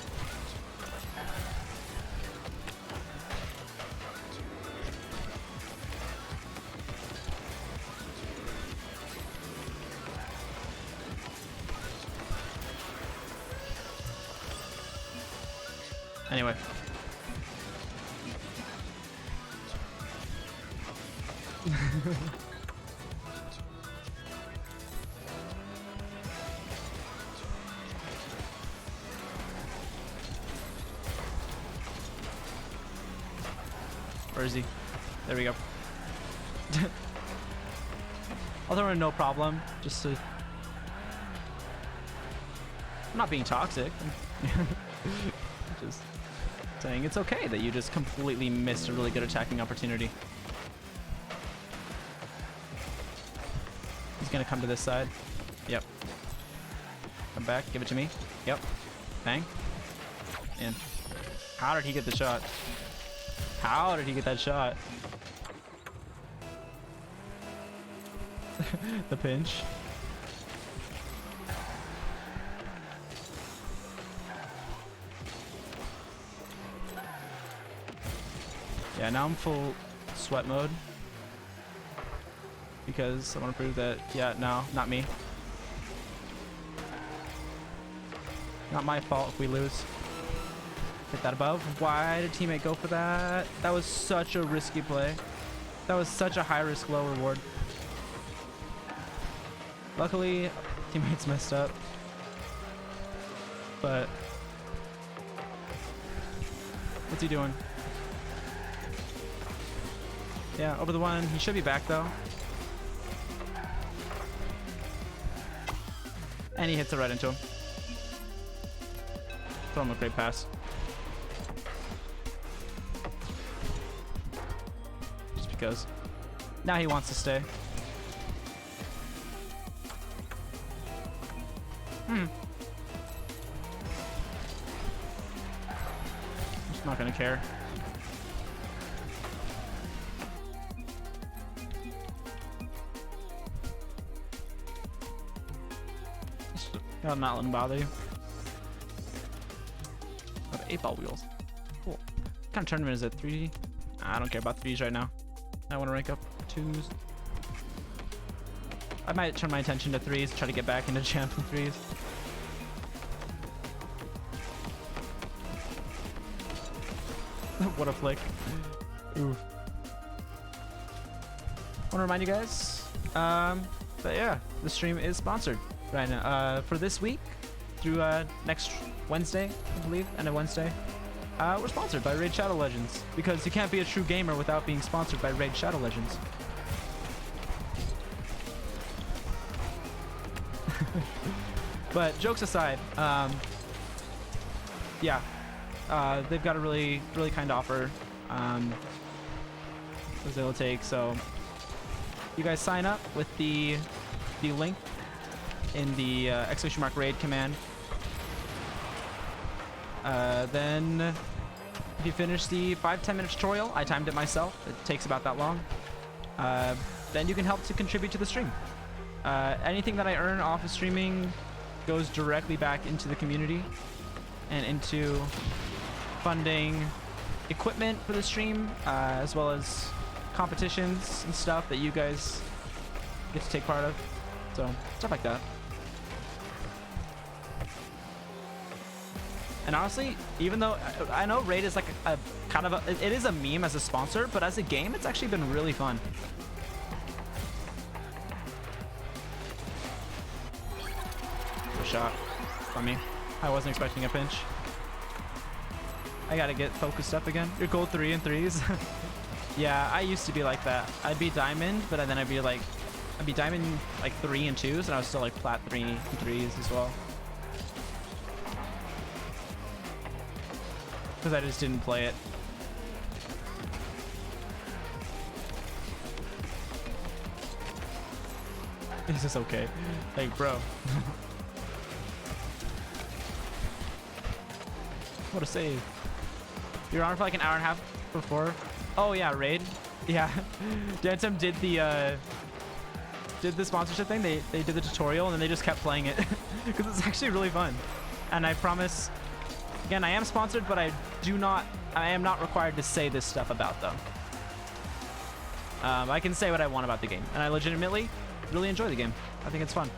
Anyway. Where is he? There we go. I'll throw in no problem, just to... I'm not being toxic. Just saying it's okay that you just completely missed a really good attacking opportunity. He's gonna come to this side. Yep. Come back, give it to me. Yep. Bang. And how did he get the shot? How did he get that shot? The pinch. Yeah, now I'm full sweat mode. Because I want to prove that, yeah, no, not me. Not my fault if we lose. Hit that above. Why did teammate go for that? That was such a risky play. That was such a high risk, low reward. Luckily, teammates messed up. But what's he doing? Yeah, over the one. He should be back though. And he hits it right into him. Throw him a great pass. Just because. Now he wants to stay. I'm just not gonna care. I'll not let him bother you. Oh, the 8-ball wheels. Cool. What kind of tournament is it? 3? I don't care about 3s right now. I want to rank up 2s. I might turn my attention to 3s, try to get back into champion 3s. What a flick. Oof. I want to remind you guys, but yeah, the stream is sponsored right now. For this week, through next Wednesday, I believe, end of Wednesday, we're sponsored by Raid Shadow Legends, because you can't be a true gamer without being sponsored by Raid Shadow Legends. But jokes aside, yeah, they've got a really kind offer that they'll take. So you guys sign up with the link in the ! Raid command. Then if you finish the 5-10 minute tutorial, I timed it myself, it takes about that long, then you can help to contribute to the stream. Anything that I earn off of streaming goes directly back into the community and into funding equipment for the stream, as well as competitions and stuff that you guys get to take part of. So stuff like that. And honestly, even though I know Raid is like a kind of it is a meme as a sponsor, but as a game, it's actually been really fun. Good shot from me. I wasn't expecting a pinch. I gotta get focused up again. You're gold 3 and 3s. Yeah, I used to be like that. I'd be diamond, but then I'd be diamond like 3 and 2s, and I was still like plat 3 and 3s as well. Because I just didn't play it. This is okay. Like, bro. What a save. You're on for like an hour and a half before. Oh yeah, Raid. Yeah. Dantem did the sponsorship thing. They did the tutorial and then they just kept playing it. Because it's actually really fun. And I promise, again, I am sponsored, but I am not required to say this stuff about them. I can say what I want about the game. And I legitimately really enjoy the game. I think it's fun.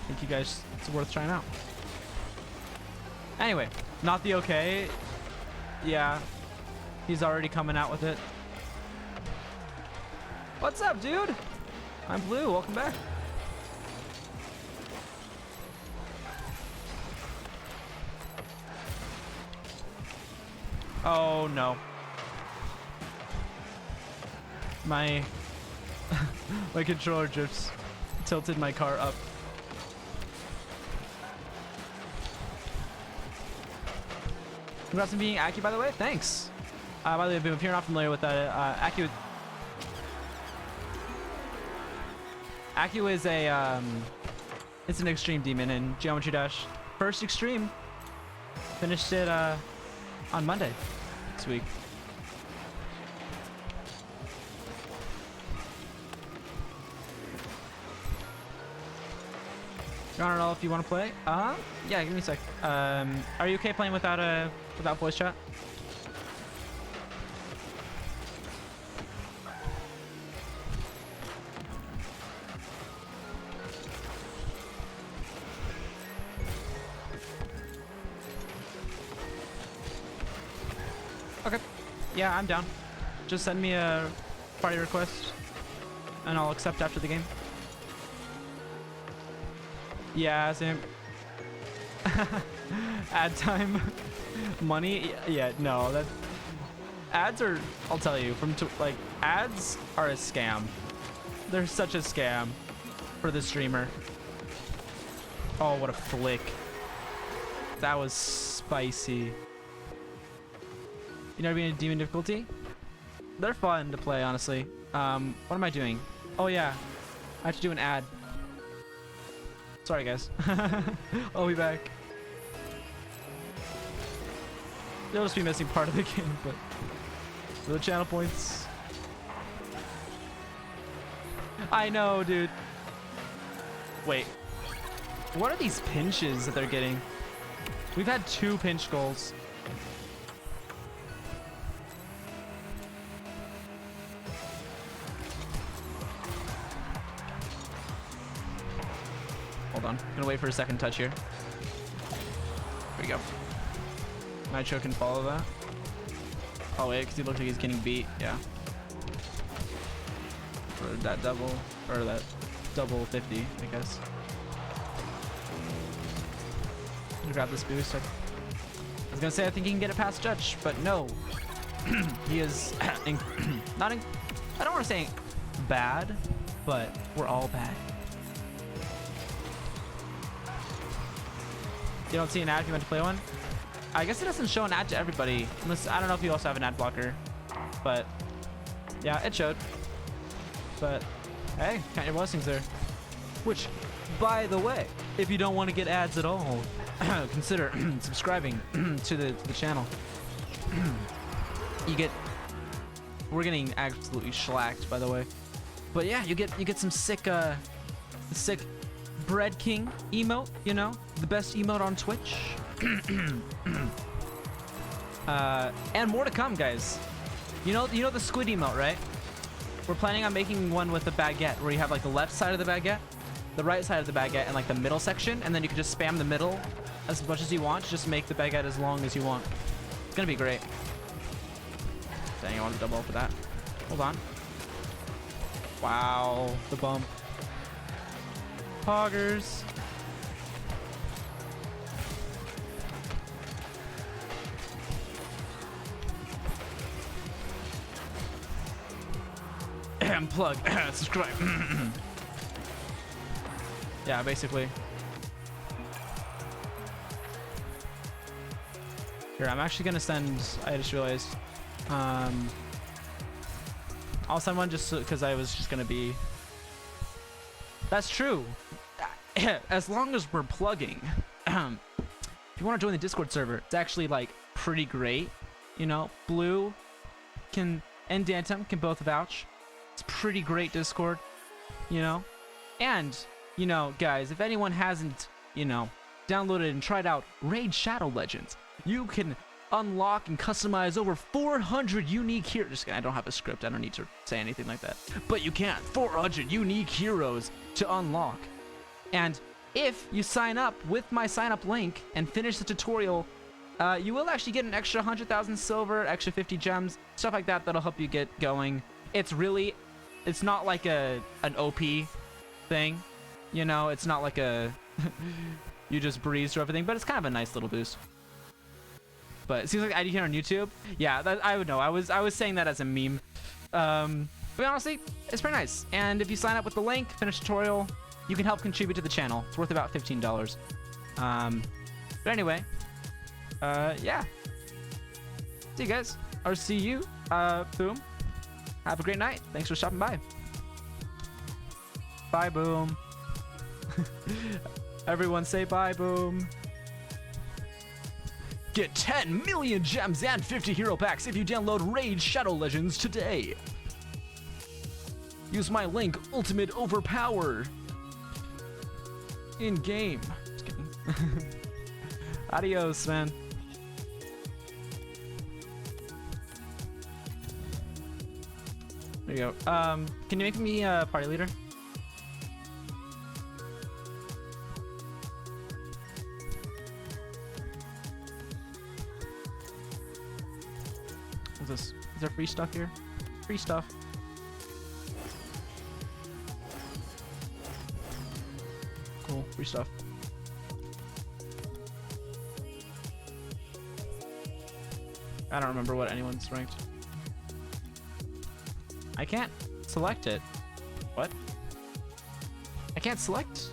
I think you guys, it's worth trying out. Anyway, not the okay. Yeah, he's already coming out with it. What's up, dude? I'm Blue. Welcome back. Oh no. My my controller just tilted my car up. Congrats on being Aki, by the way. Thanks. By the way, if you're not familiar with that, Aki is a it's an extreme demon in Geometry Dash. First extreme. Finished it on Monday this week. I don't know if you want to play. Yeah, give me a sec. Are you okay playing without voice chat? Okay. Yeah, I'm down. Just send me a party request and I'll accept after the game. Yeah, same. Ad time. Money? Yeah, no, that ads are, I'll tell you, like ads are a scam. They're such a scam for the streamer. Oh, what a flick. That was spicy. You know, being a demon difficulty? They're fun to play, honestly. What am I doing? Oh yeah, I have to do an ad. Sorry, guys. I'll be back. You'll just be missing part of the game, but for the channel points. I know, dude. Wait. What are these pinches that they're getting? We've had 2 pinch goals. Hold on. Gonna wait for a second touch here. There we go. Nitro can follow that. Oh wait, because he looks like he's getting beat. Yeah. Or that double, or that double 50, I guess. Grab this boost. I was gonna say I think he can get it past Judge, but no. He is not in, I don't want to say bad, but we're all bad. You don't see an ad if you want to play one? I guess it doesn't show an ad to everybody. Unless, I don't know if you also have an ad blocker. But, yeah, it showed. But, hey, count your blessings there. Which, by the way, if you don't want to get ads at all, consider subscribing to the channel. We're getting absolutely shellacked, by the way. But yeah, you get some sick Bread King emote, you know, the best emote on Twitch. And more to come, guys. You know the squid emote, right? We're planning on making one with a baguette, where you have like the left side of the baguette, the right side of the baguette, and like the middle section, and then you can just spam the middle as much as you want to just make the baguette as long as you want. It's gonna be great. Dang, I want to double up for that. Hold on. Wow, the bump. Poggers. Plug. Subscribe. Yeah, basically. Here, I'm actually gonna send. I just realized. I'll send one just because I was just gonna be. That's true. As long as we're plugging. If you want to join the Discord server, it's actually like pretty great. You know, Blue and Dantum can both vouch. It's pretty great Discord, you know? And, you know, guys, if anyone hasn't, you know, downloaded and tried out Raid Shadow Legends, you can unlock and customize over 400 unique heroes. Just kidding, I don't have a script. I don't need to say anything like that. But you can. 400 unique heroes to unlock. And if you sign up with my sign up link and finish the tutorial, you will actually get an extra 100,000 silver, extra 50 gems, stuff like that that'll help you get going. It's not like an OP thing, you know, it's not like a you just breeze through everything, but it's kind of a nice little boost. But it seems like ID here on YouTube. Yeah, I would know. I was saying that as a meme. But honestly, it's pretty nice. And if you sign up with the link, finish tutorial, you can help contribute to the channel. It's worth about $15. But anyway, yeah. See you guys, or see you. Boom. Have a great night. Thanks for stopping by. Bye, Boom. Everyone say bye, Boom. Get 10 million gems and 50 hero packs if you download Raid Shadow Legends today. Use my link, Ultimate Overpower. In game. Just kidding. Adios, man. There you go. Can you make me a party leader? What's this? Is there free stuff here? Free stuff. Cool, free stuff. I don't remember what anyone's ranked. I can't select it. What? I can't select?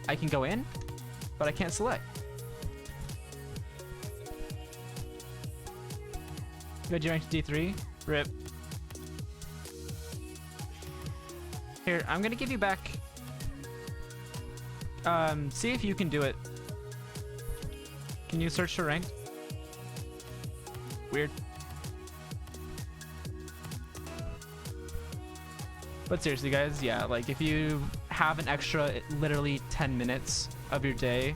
I can go in, but I can't select. Good, you ranked D3? RIP. Here, I'm gonna give you back. See if you can do it. Can you search for ranked? Weird. But seriously, guys, yeah, like if you have an extra literally 10 minutes of your day,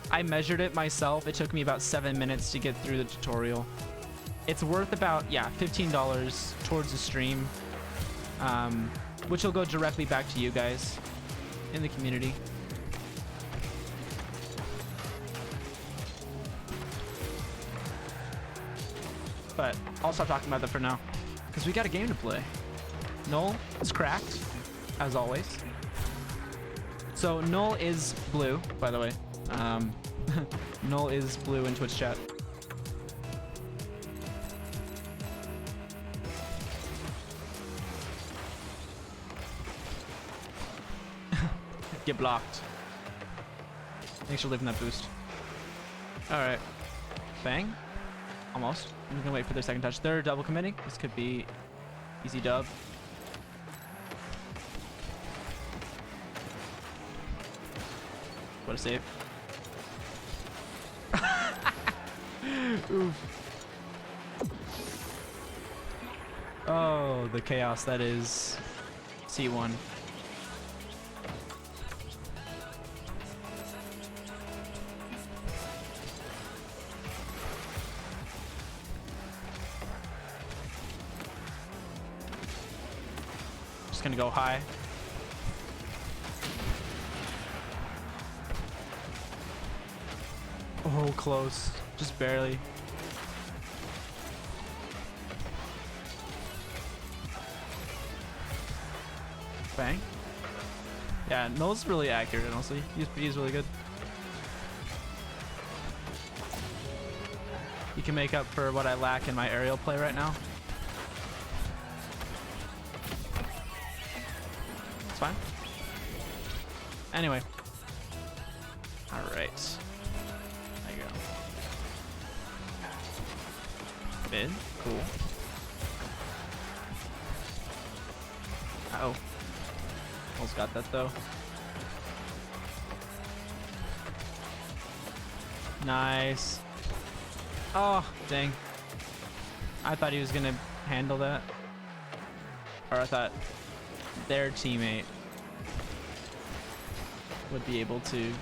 I measured it myself. It took me about 7 minutes to get through the tutorial. It's worth about, yeah, $15 towards the stream, which will go directly back to you guys in the community. But I'll stop talking about that for now, because we got a game to play. Null is cracked, as always. So Null is blue, by the way. Null is blue in Twitch chat. Get blocked. Thanks for leaving that boost. Alright. Bang. Almost. I'm gonna wait for their second touch. They're double committing. This could be easy dub. What a save. Oof. Oh, the chaos that is C1. Just gonna go high. Oh, close. Just barely. Bang. Yeah, Null's really accurate, honestly. He's really good. He can make up for what I lack in my aerial play right now. It's fine. Anyway. Alright. There you go. Mid. Cool. Uh-oh. Almost got that, though. Nice. Oh, dang. I thought he was gonna handle that. Or I thought their teammate would be able to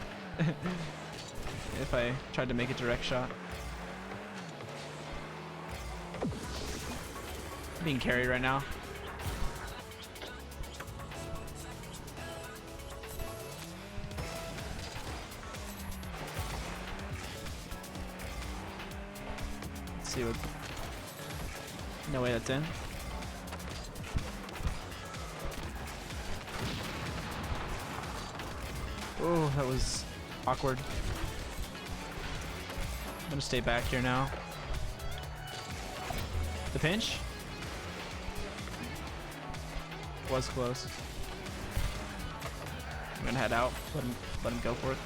if I tried to make a direct shot. I'm being carried right now. see what. No way that's in. Oh, that was awkward. I'm gonna stay back here now. The pinch? Was close. I'm gonna head out. Let him go for it.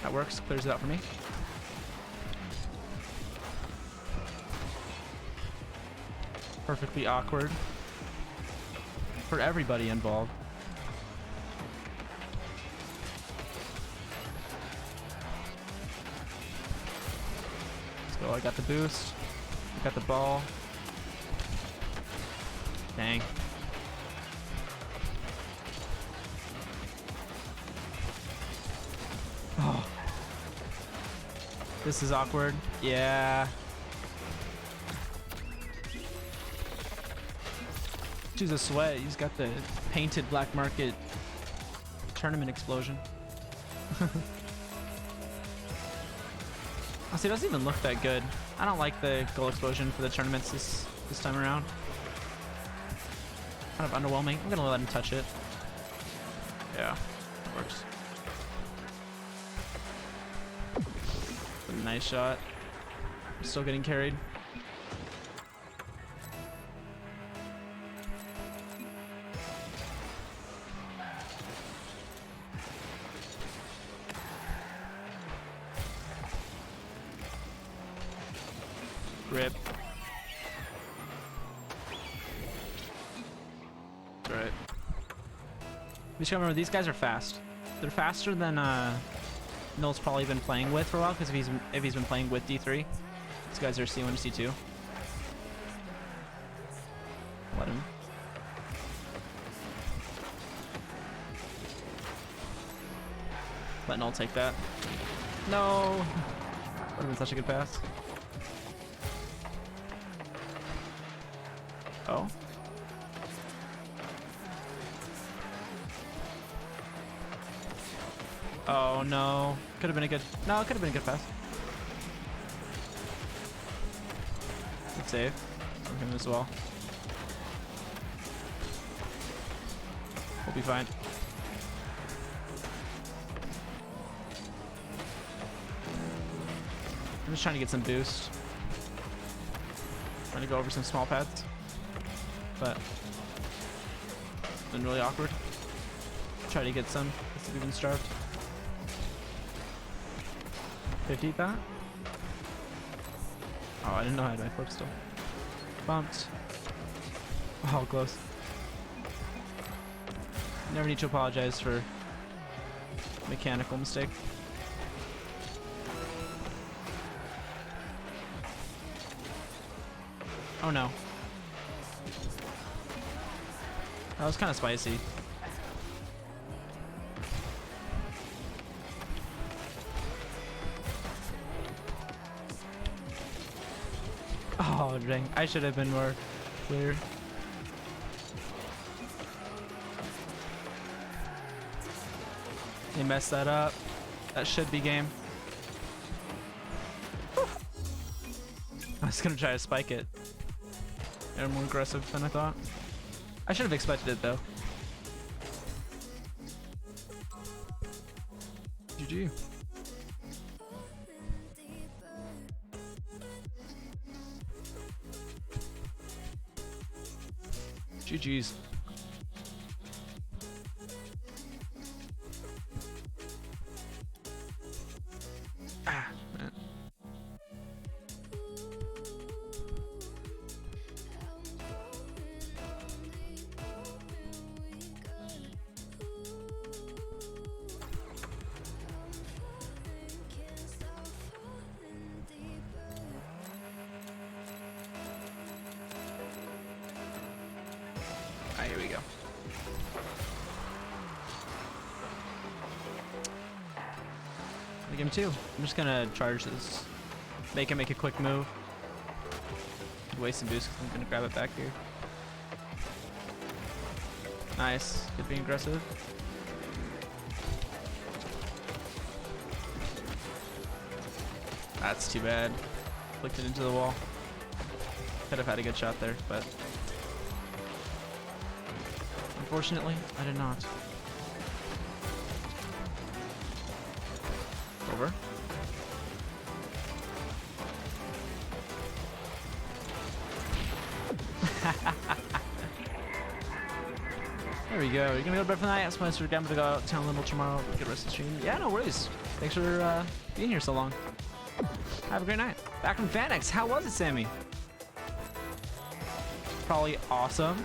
That works. Clears it out for me. Perfectly awkward for everybody involved. Let's go. I got the boost. I got the ball. Dang. Oh. This is awkward. Yeah. He's a sweat. He's got the painted black market tournament explosion. Honestly, it doesn't even look that good. I don't like the goal explosion for the tournaments this time around. Kind of underwhelming. I'm gonna let him touch it. Yeah, that works. A nice shot. Still getting carried. Rip. Alright. We just gotta remember, these guys are fast. They're faster than Noel's probably been playing with for a while, because if he's been playing with D3. These guys are C1 to C2. Let him. Let Noel take that. No! Would have been such a good pass. Oh. Oh no. Could have been a good. No, it could have been a good pass. Good save from him as well. We'll be fine. I'm just trying to get some boost. Trying to go over some small pads. But it's been really awkward. Try to get some. We've been starved. 50 that? Oh, I didn't know I had my flip still. Bumped. Oh, close. Never need to apologize for mechanical mistake. Oh no. That was kind of spicy. Oh dang, I should have been more clear. They messed that up. That should be game. I was gonna try to spike it. They're more aggressive than I thought. I should have expected it though. GG. GG's. Ah, man. Here we go. Game 2. I'm just gonna charge this. Make a quick move. Waste some boost because I'm gonna grab it back here. Nice. Good being aggressive. That's too bad. flicked it into the wall. Could have had a good shot there, but unfortunately, I did not. Over. There we go. You're gonna be able to bed for the night. That's my sort of to go out town a little tomorrow. Good rest of the stream. Yeah, no worries. Thanks for being here so long. Have a great night. Back from Fanex. How was it, Sammy? Probably awesome.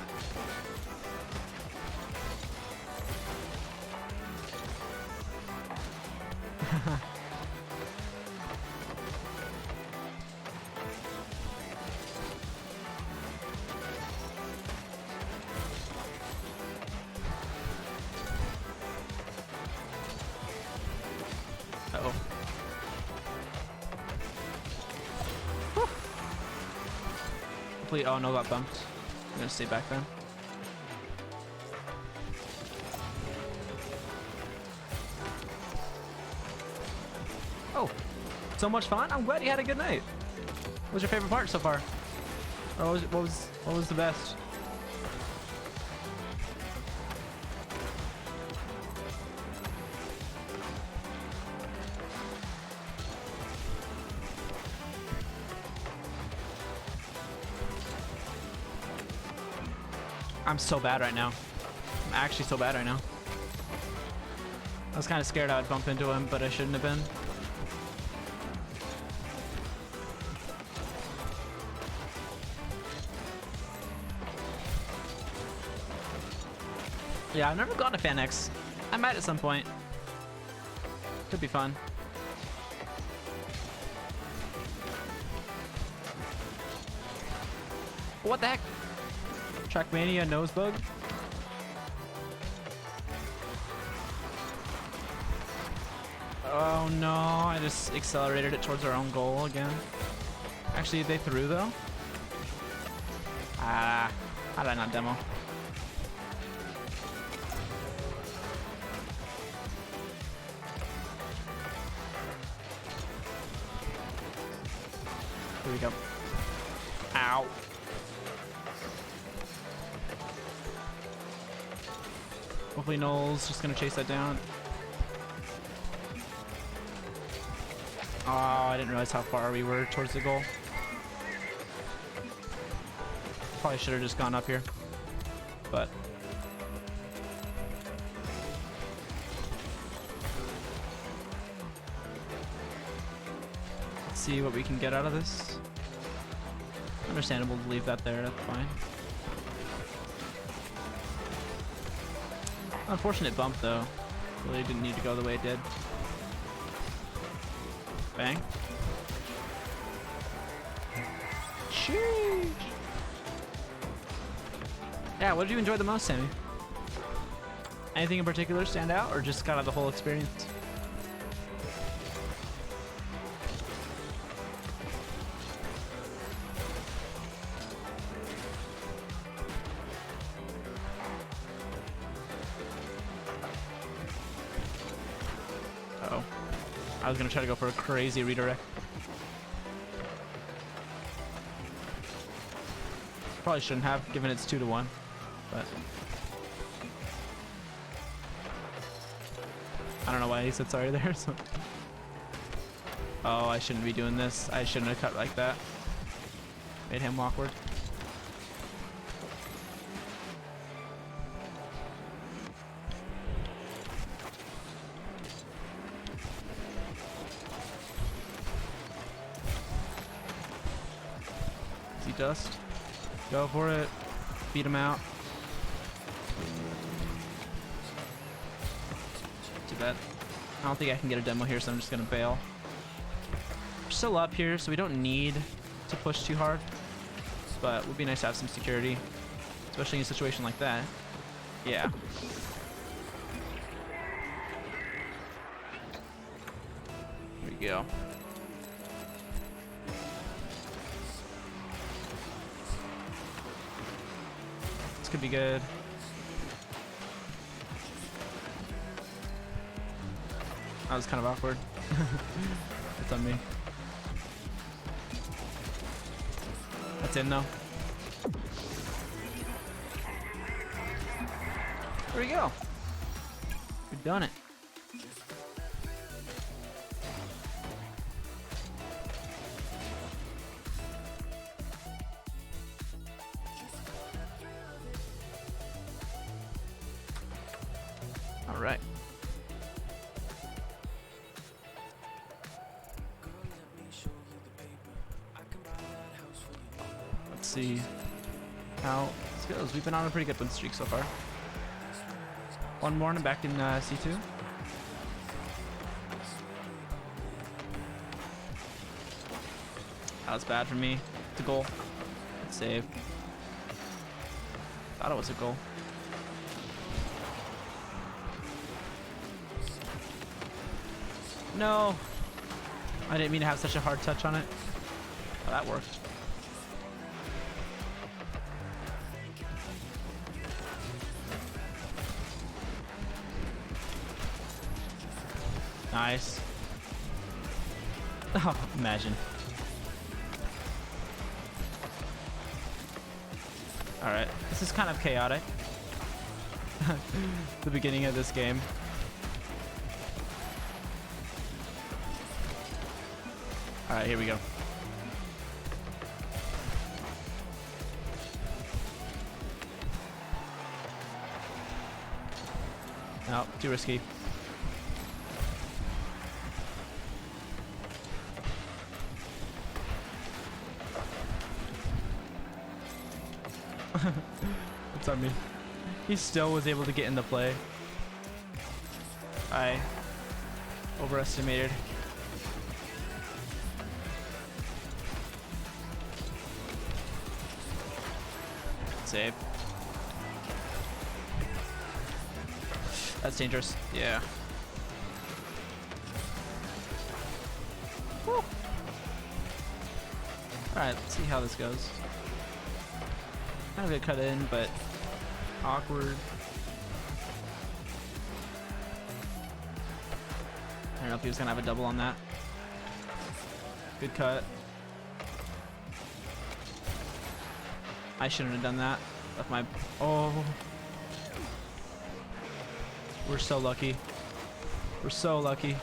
Uh-oh. Whew. Hopefully, oh no, got bumped. I'm gonna stay back then. Oh, so much fun! I'm glad you had a good night. What was your favorite part so far? Or what was the best? I'm so bad right now. I'm actually so bad right now. I was kind of scared I would bump into him, but I shouldn't have been. Yeah, I've never gone to FanX. I might at some point. Could be fun. What the heck? Trackmania nose bug? Oh no, I just accelerated it towards our own goal again. Actually, they threw though? Ah, how did I not demo? Here we go. Ow. Hopefully Noel's just gonna chase that down. Oh, I didn't realize how far we were towards the goal. Probably should have just gone up here, but let's see what we can get out of this. Understandable to leave that there, that's fine. Unfortunate bump though. Really didn't need to go the way it did. Bang. Sheesh. Yeah, what did you enjoy the most, Sammy? Anything in particular stand out, or just kind of the whole experience? Uh-oh. I was gonna try to go for a crazy redirect. Probably shouldn't have, given it's 2-1, but I don't know why he said sorry there. So. Oh, I shouldn't be doing this. I shouldn't have cut like that. Made him awkward. Easy dust. Go for it. Beat him out. Too bad. I don't think I can get a demo here, so I'm just gonna bail. We're still up here, so we don't need to push too hard. But it would be nice to have some security, especially in a situation like that. Yeah. Here we go. This could be good. That was kind of awkward. It's on me. That's in though. There we go. We've done it. All right. Let's see how this goes. We've been on a pretty good win streak so far. One more and I'm back in C2. That was bad for me. It's a goal. Good save. Thought it was a goal. No! I didn't mean to have such a hard touch on it. Oh, that worked. Nice. Oh, imagine. Alright, this is kind of chaotic. The beginning of this game. Alright, here we go. No, too risky. What's on me? He still was able to get into play. I overestimated. Save. That's dangerous. Yeah. Woo. All right, let's see how this goes. Kind of get cut in, but awkward. I don't know if he was gonna have a double on that. Good cut. I shouldn't have done that. Left my. Oh. We're so lucky. We're so lucky.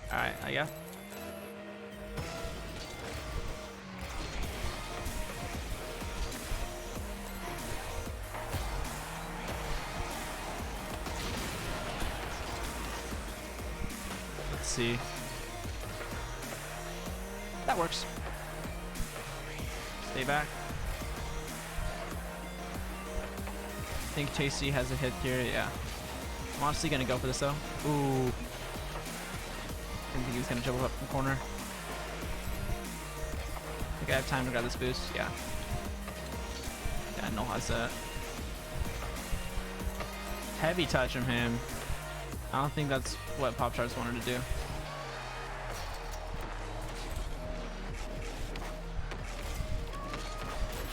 Alright, I guess. Let's see. That works. Stay back. I think Tasty has a hit here, yeah. I'm honestly gonna go for this though. Ooh. Didn't think he was gonna jump up from the corner. I think I have time to grab this boost, yeah. Yeah, no has that. Heavy touch from him. I don't think that's what Pop-Tarts wanted to do.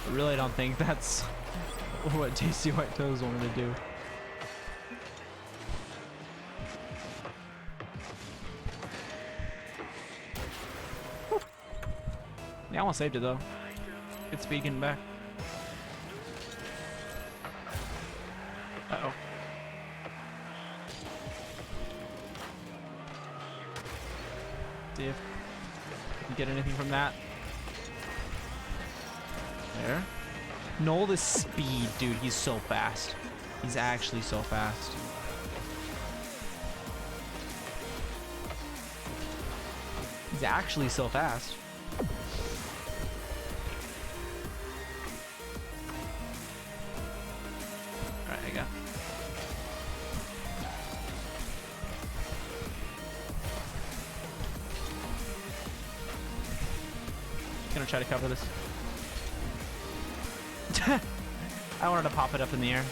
I really don't think that's what Tasty White Toes wanted to do. Whew. Yeah, I almost saved it though. Good speed getting back. Uh-oh. See if we can get anything from that. There. Noel is speed, dude. He's so fast. He's actually so fast. He's actually so fast. Alright, I got. Gonna try to cover this. I wanted to pop it up in the air.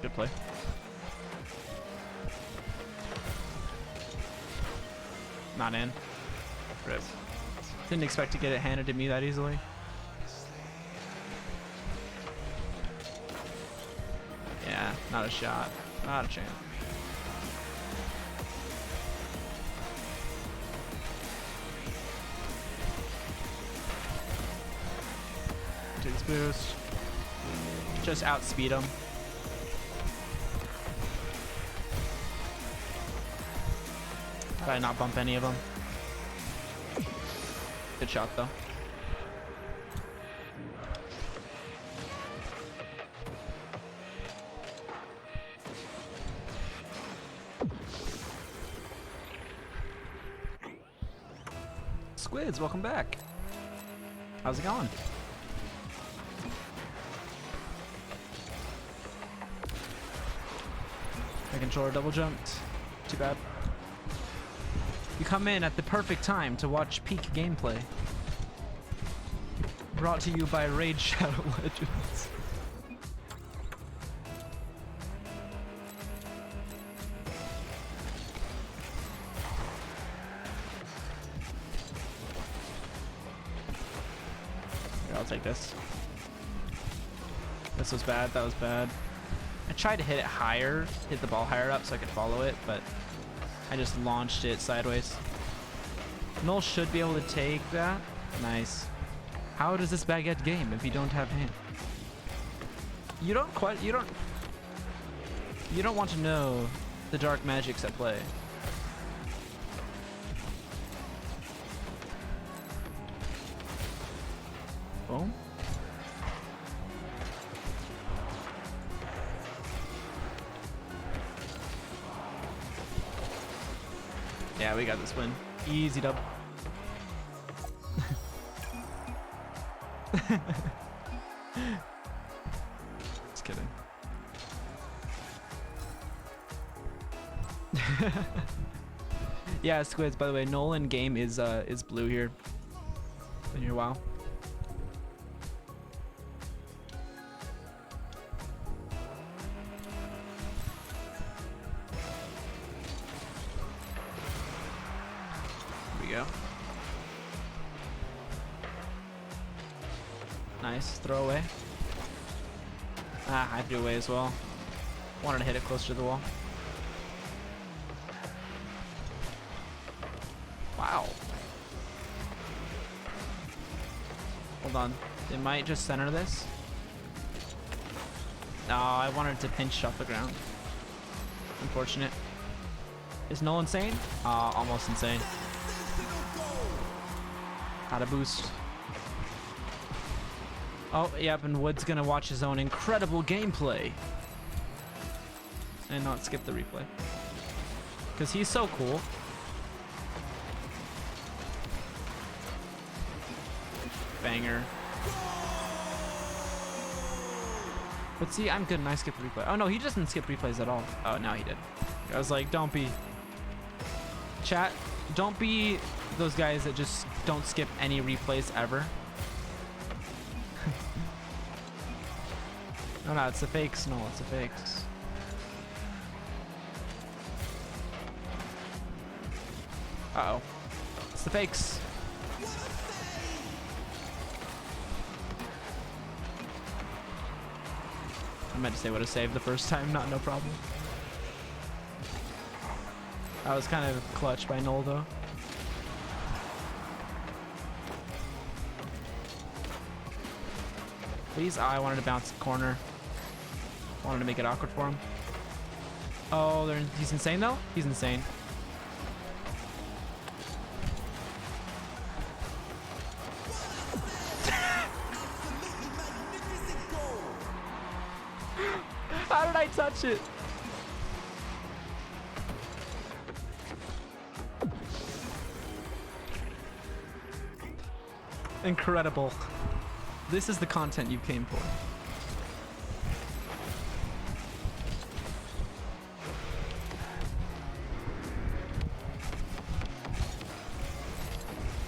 Good play. Not in. Rip. Didn't expect to get it handed to me that easily. Yeah, not a shot. Not a chance. Takes boost. Just outspeed him. Did I not bump any of them? Good shot though. Squids, welcome back. How's it going? My controller double jumped. Too bad. You come in at the perfect time to watch peak gameplay. Brought to you by Raid Shadow Legends. Here, I'll take this. This was bad, that was bad. I tried to hit it higher, hit the ball higher up so I could follow it, but I just launched it sideways. Null should be able to take that. Nice. How does this baguette game if you don't have hand? You don't want to know the dark magics at play. Boom. Yeah, we got this win. Easy dub. Just kidding. Yeah, Squids, by the way, Nolan game is blue here. In your WoW. Here we go. Nice, throw away. Ah, I threw away as well. Wanted to hit it closer to the wall. Wow. Hold on. They might just center this. No, I wanted to pinch off the ground. Unfortunate. Is Null insane? Almost insane. Had a boost. Oh, yep, and Wood's gonna watch his own incredible gameplay. And not skip the replay. Because he's so cool. Banger. But see, I'm good and I skip replay. Oh no, he doesn't skip replays at all. Oh, now he did. I was like, don't be... Chat, don't be those guys that just don't skip any replays ever. No, it's the fakes. No, it's the fakes. Uh-oh. It's the fakes. I meant to say what a save the first time, not no problem. I was kind of clutch by Null though. Please, I wanted to bounce the corner. Wanted to make it awkward for him. Oh, he's insane though? He's insane. How did I touch it? Incredible. This is the content you came for.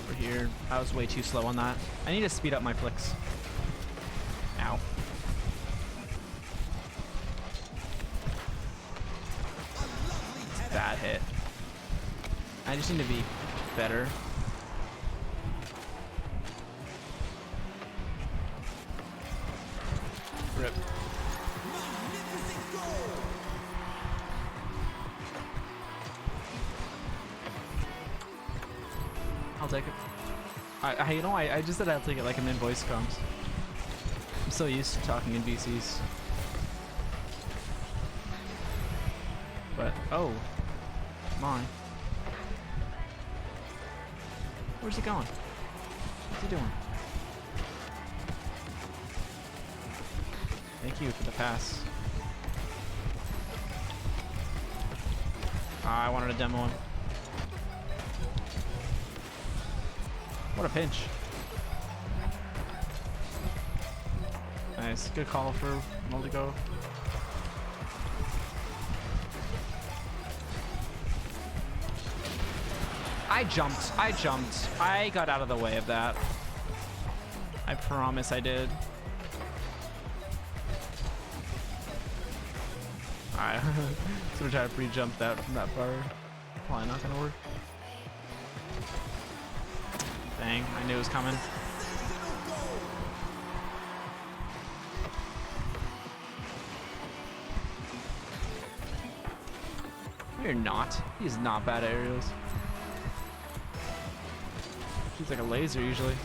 We're here. I was way too slow on that. I need to speed up my flicks. Ow. bad hit. I just need to be better. Rip. I'll take it. You know, I just said I'll take it like I'm in voice comms. I'm so used to talking in VCs. But, oh. Come on. Where's he going? What's he doing? Thank you for the pass. I wanted to demo him. What a pinch. Nice. Good call for Moldigo. I jumped. I got out of the way of that. I promise I did. Alright. So we're trying to pre-jump that from that far. Probably not gonna work. Dang, I knew it was coming. No, you're not. He's not bad at aerials. He's like a laser usually.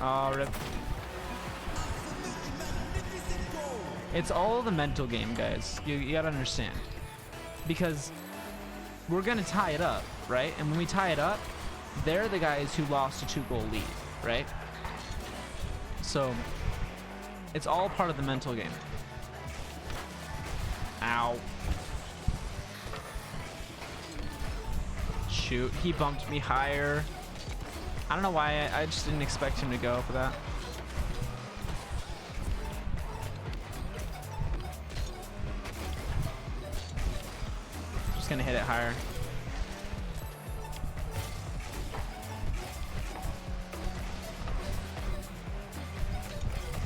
Oh, rip. It's all the mental game, guys. You gotta understand. Because we're gonna tie it up, right? And when we tie it up, they're the guys who lost a 2-goal lead, right? So, it's all part of the mental game. Ow. Shoot, he bumped me higher. I don't know why, I just didn't expect him to go for that. Just gonna hit it higher.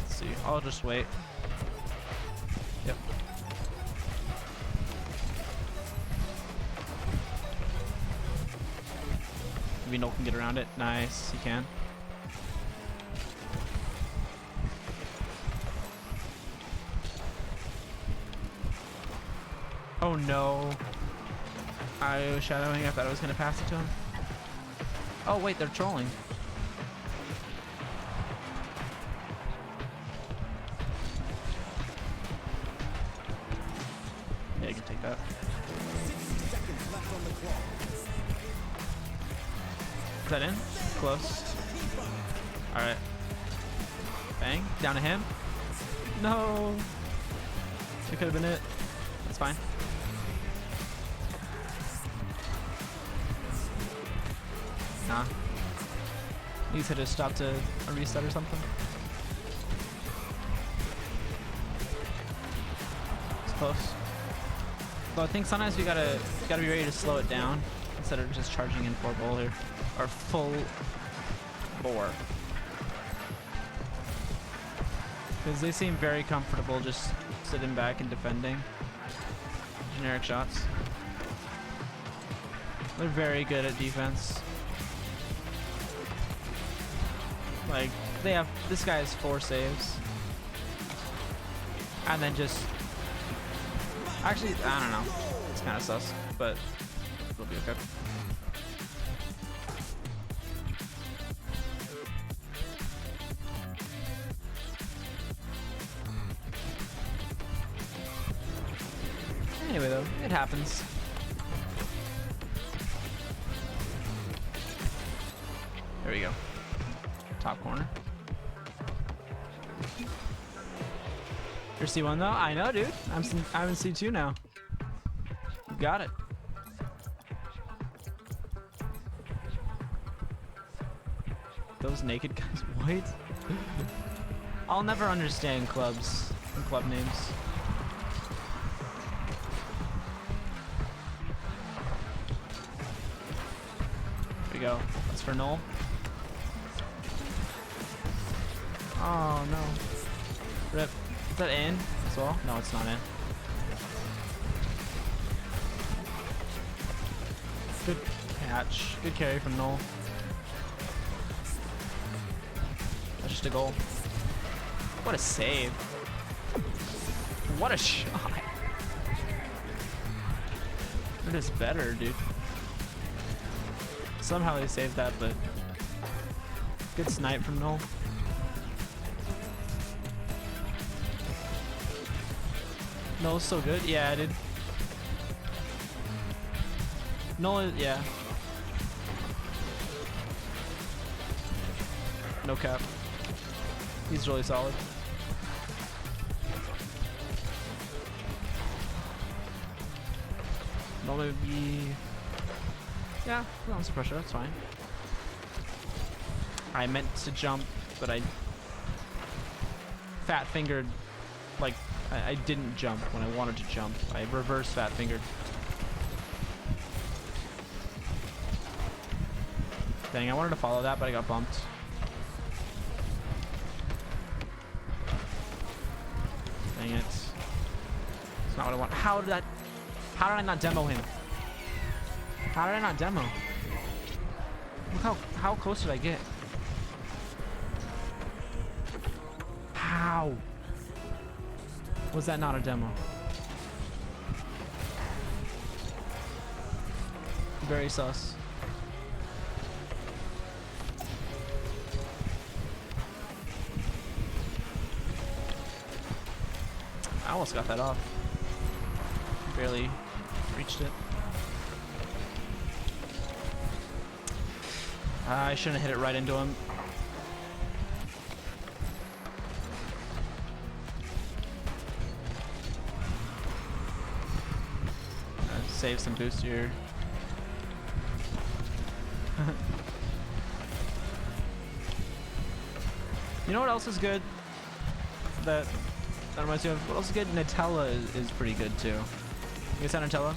Let's see, I'll just wait. Yep. Maybe Noel can get around it. Nice, he can. Oh no. I was shadowing. I thought I was gonna pass it to him. Oh wait, they're trolling. Yeah, you can take that. Is that in? Close. Alright. Bang. Down to him. No. It could have been it. That's fine. Nah. He could have stopped a reset or something. It's close. But I think sometimes we gotta be ready to slow it down instead of just charging in 4 ball here. Or full bore. Because they seem very comfortable just sitting back and defending generic shots. They're very good at defense. Like, they have, this guy has 4 saves. And then just, actually, I don't know. It's kind of sus, but it'll be okay. Anyway, though, it happens. There we go. Top corner. You're C1 though? I know, dude. I'm in C2 now. You got it. Those naked guys, what? I'll never understand clubs and club names. There we go. That's for Noel. Oh no. Rip. Is that in as well? No, it's not in. Good catch. Good carry from Null. That's just a goal. What a save. What a shot. It is better, dude. Somehow they saved that, but good snipe from Null. Null's so good. Yeah, dude. Null is, yeah. No cap. He's really solid. Null would be... Yeah, no pressure, that's fine. I meant to jump, but I fat fingered, like, I didn't jump when I wanted to jump. I reverse fat fingered. Dang, I wanted to follow that, but I got bumped. Dang it. It's not what I want. How did I not demo him? How did I not demo? Look how close did I get? How? Was that not a demo? Very sus. I almost got that off. Barely reached it. I shouldn't have hit it right into him. Save some boost here. You know what else is good? That reminds me of what else is good? Nutella is pretty good too. You guys have Nutella?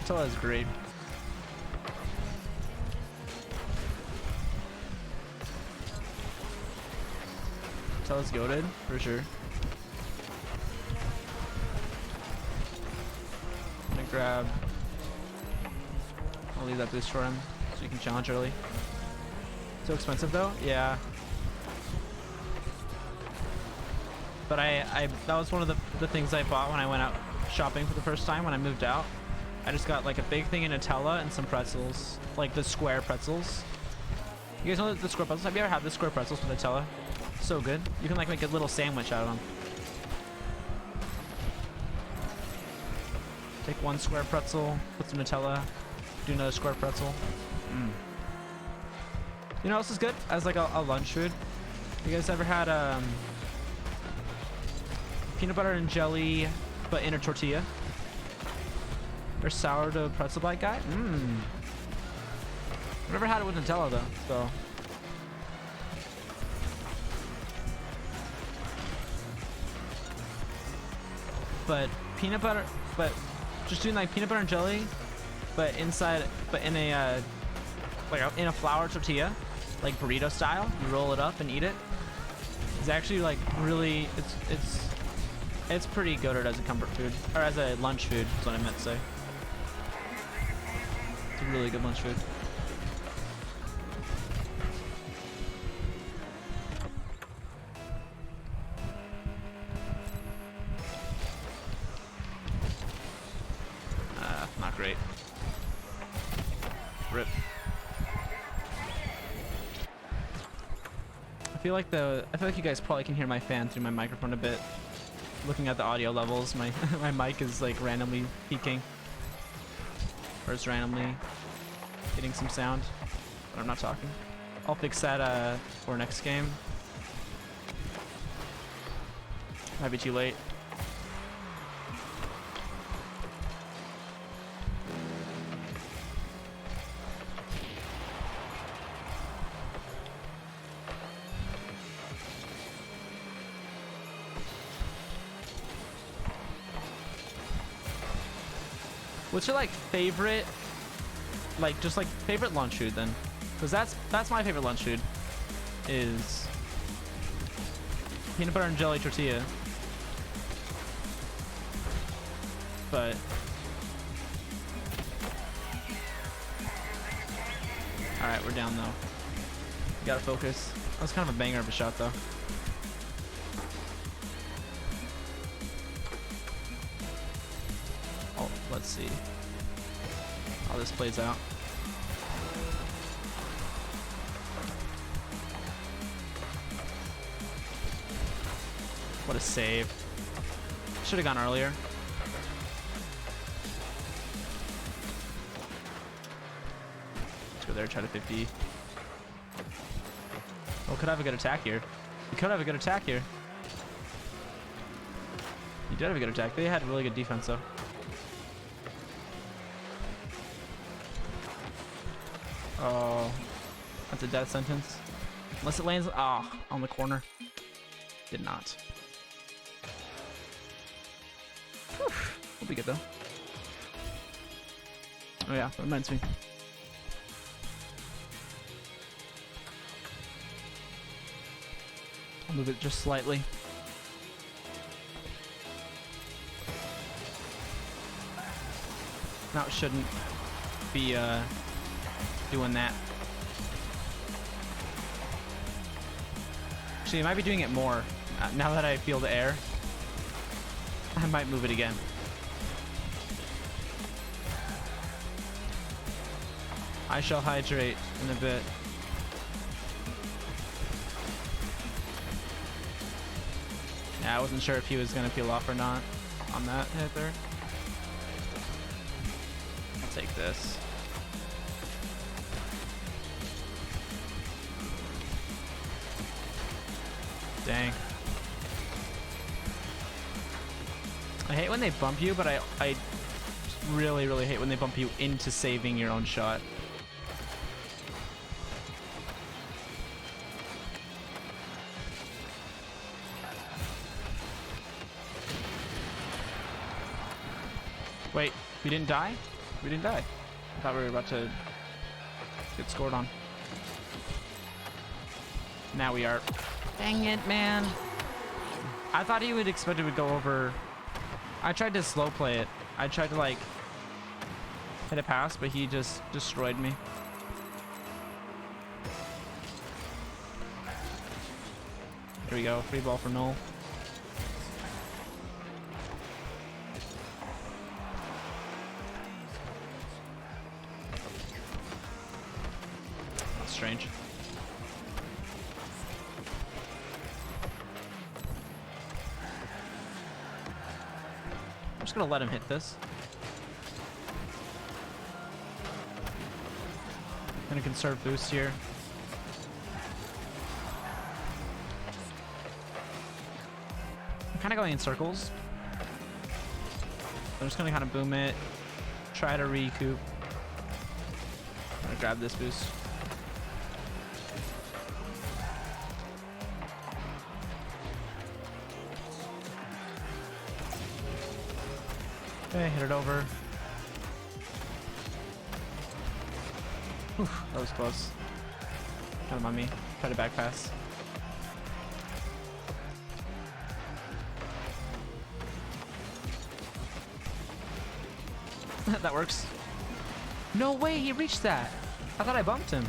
Nutella is great. Nutella's goated, for sure. I'm gonna grab... I'll leave that boost for him, so you can challenge early. So expensive though? Yeah. But that was one of the things I bought when I went out shopping for the first time when I moved out. I just got like a big thing of Nutella and some pretzels, like the square pretzels. You guys know the square pretzels? Have you ever had the square pretzels with Nutella? So good. You can like make a little sandwich out of them. Take one square pretzel, put some Nutella, do another square pretzel. You know what else is good? As like a lunch food. You guys ever had peanut butter and jelly, but in a tortilla? Or sourdough pretzel bite guy? I've never had it with Nutella though, so. But peanut butter, but just doing like peanut butter and jelly, but inside, but in a like in a flour tortilla, like burrito style. You roll it up and eat it. It's actually like really, it's pretty good as a comfort food or as a lunch food. Is what I meant to say. It's a really good lunch food. Not great. Rip. I feel like you guys probably can hear my fan through my microphone a bit. Looking at the audio levels, my my mic is like randomly peaking. Or it's randomly getting some sound, but I'm not talking. I'll fix that for next game. Might be too late. What's your like favorite, like just like favorite lunch food then? Because that's my favorite lunch food is peanut butter and jelly tortilla. But all right, we're down though. You gotta focus. That was kind of a banger of a shot though. Oh, let's see how this plays out. What a save. Should have gone earlier. Let's go there, try to 50. Oh, could have a good attack here. You could have a good attack here. You did have a good attack. They had really good defense though. Oh, that's a death sentence. Unless it lands on the corner. Did not. Whew. We'll be good though. Oh yeah, that reminds me. I'll move it just slightly. Now it shouldn't be doing that. Actually, I might be doing it more. Now that I feel the air, I might move it again. I shall hydrate in a bit. Yeah, I wasn't sure if he was gonna peel off or not on that hit there. I'll take this. Dang. I hate when they bump you, but I really, really hate when they bump you into saving your own shot. Wait, we didn't die? We didn't die. I thought we were about to get scored on. Now we are. Dang it, man. I thought he would expect it would go over. I tried to slow play it. I tried to like hit a pass, but he just destroyed me. There we go. Free ball for Null. That's strange. I'm just gonna let him hit this. Gonna conserve boost here. I'm kind of going in circles. I'm just gonna kind of boom it, try to recoup. I'm gonna grab this boost. Okay, hit it over. Whew, that was close. Kind of on me. Try to back pass. That works. No way, he reached that. I thought I bumped him.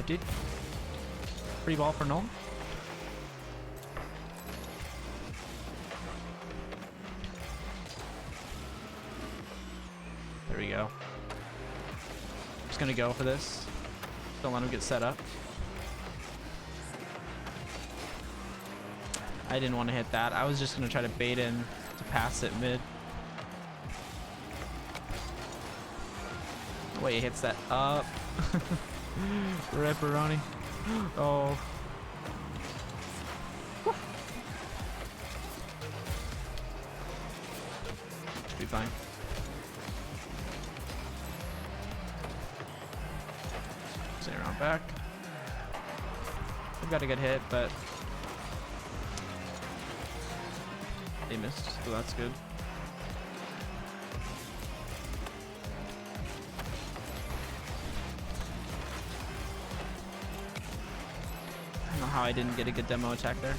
Dude. Free ball for Null. There we go. Just gonna go for this. Don't let him get set up. I didn't want to hit that. I was just gonna try to bait in to pass it mid. Wait, he hits that up. Ripperoni. Oh. Should be fine. Stay around back. We've got a good hit, but they missed, so that's good. I didn't get a good demo attack there.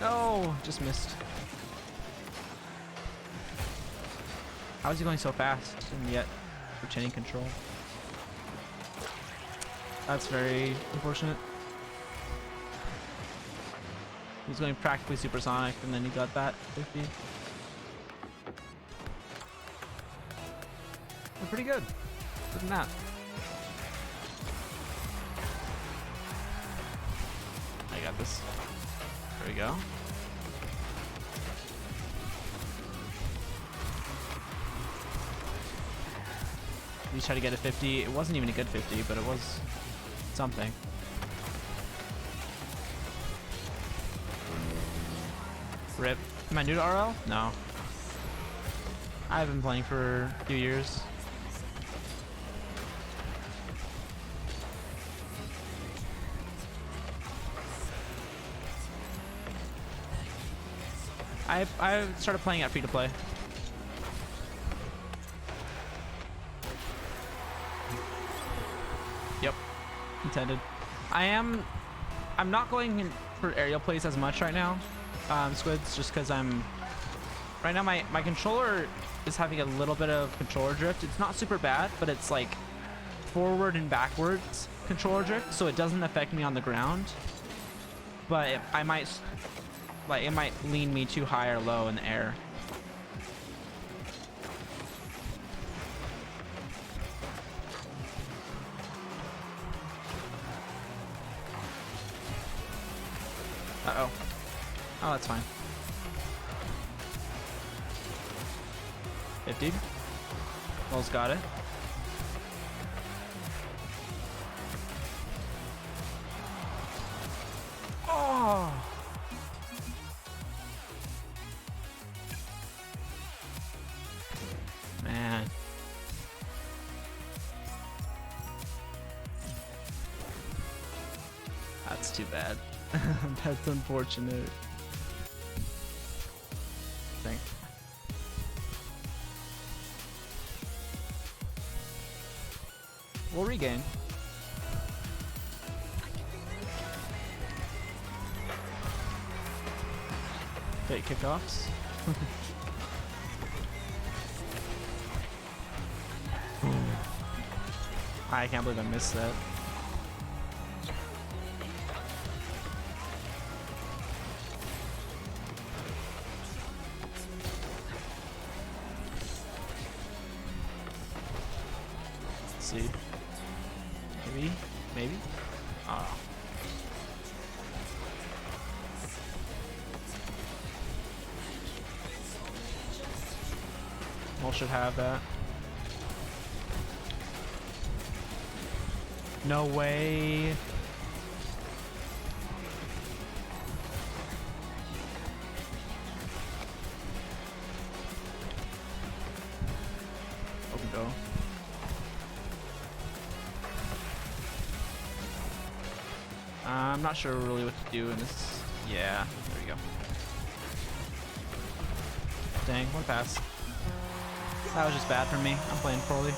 No, just missed. How is he going so fast and yet retaining control? That's very unfortunate. He's going practically supersonic and then he got that 50. We're pretty good. Good than that. I got this. There we go. We tried to get a 50. It wasn't even a good 50, but it was something. Rip. Am I new to RL? No. I've been playing for a few years. I started playing at free to play. Yep. Intended. I'm not going in for aerial plays as much right now, Squids, just because right now my controller is having a little bit of controller drift. It's not super bad, but it's like forward and backwards controller drift, so it doesn't affect me on the ground. But it might lean me too high or low in the air. Uh-oh. Oh, that's fine. 50. Wells got it. Oh! Man. That's too bad. That's unfortunate. Thanks. We'll regain. Fake kickoffs. I can't believe I missed that. Let's see. Maybe? Oh. All should have that. No way. Open go. I'm not sure really what to do in this. Yeah, there we go. Dang, what a pass. That was just bad for me. I'm playing poorly.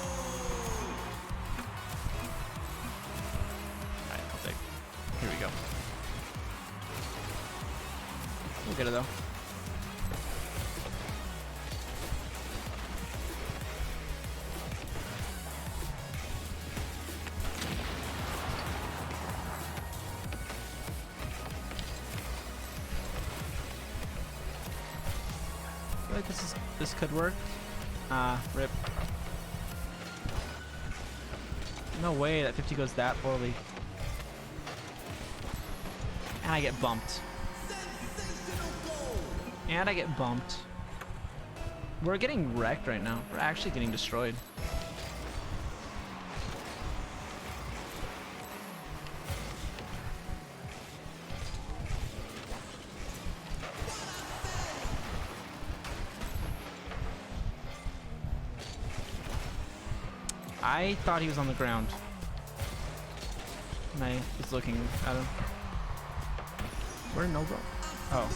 Alright, I'll take. Here we go. We'll get it though. I feel like this could work. Rip. No way that 50 goes that poorly. And I get bumped. And I get bumped. We're getting wrecked right now. We're actually getting destroyed. I thought he was on the ground. And I was looking at him. Where Nova? Oh.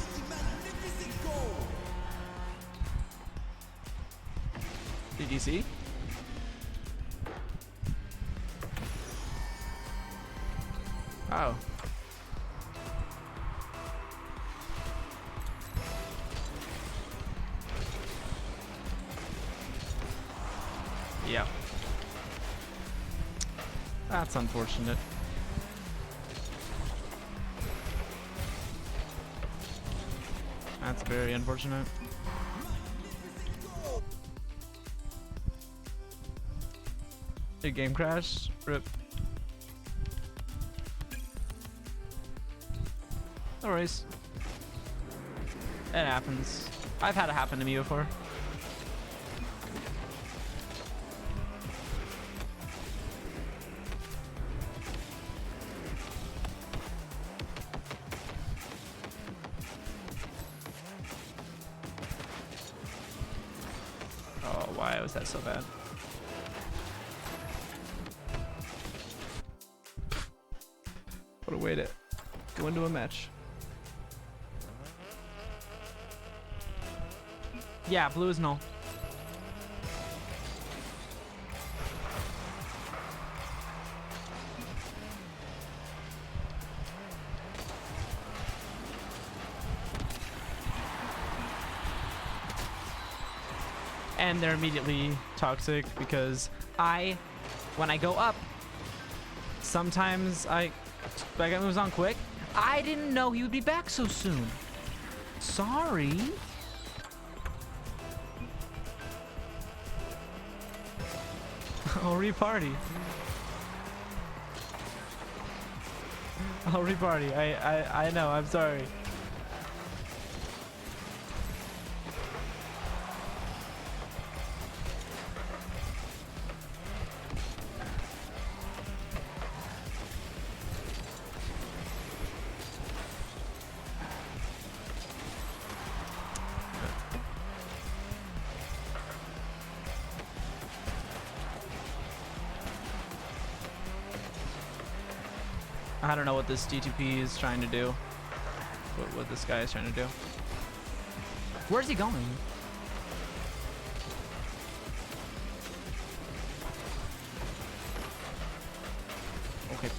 Did you see? Oh. Yeah. That's unfortunate. That's very unfortunate. The game crashed. Rip. No worries. It happens. I've had it happen to me before. Oh, why was that so bad? What a way to go into a match. Yeah, blue is null. And they're immediately toxic because when I go up, sometimes I get moves on quick. I didn't know he would be back so soon. Sorry. I'll reparty. I'll reparty. I know. I'm sorry. I don't know what this D2P is trying to do. What this guy is trying to do. Where's he going? Okay.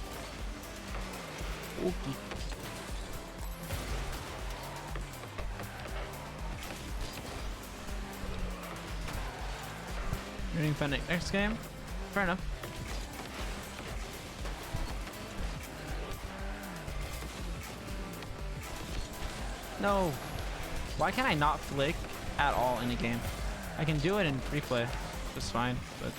Okay. You're doing Fennec next game? Fair enough. No. Why can't I not flick at all in a game? I can do it in free play just fine, but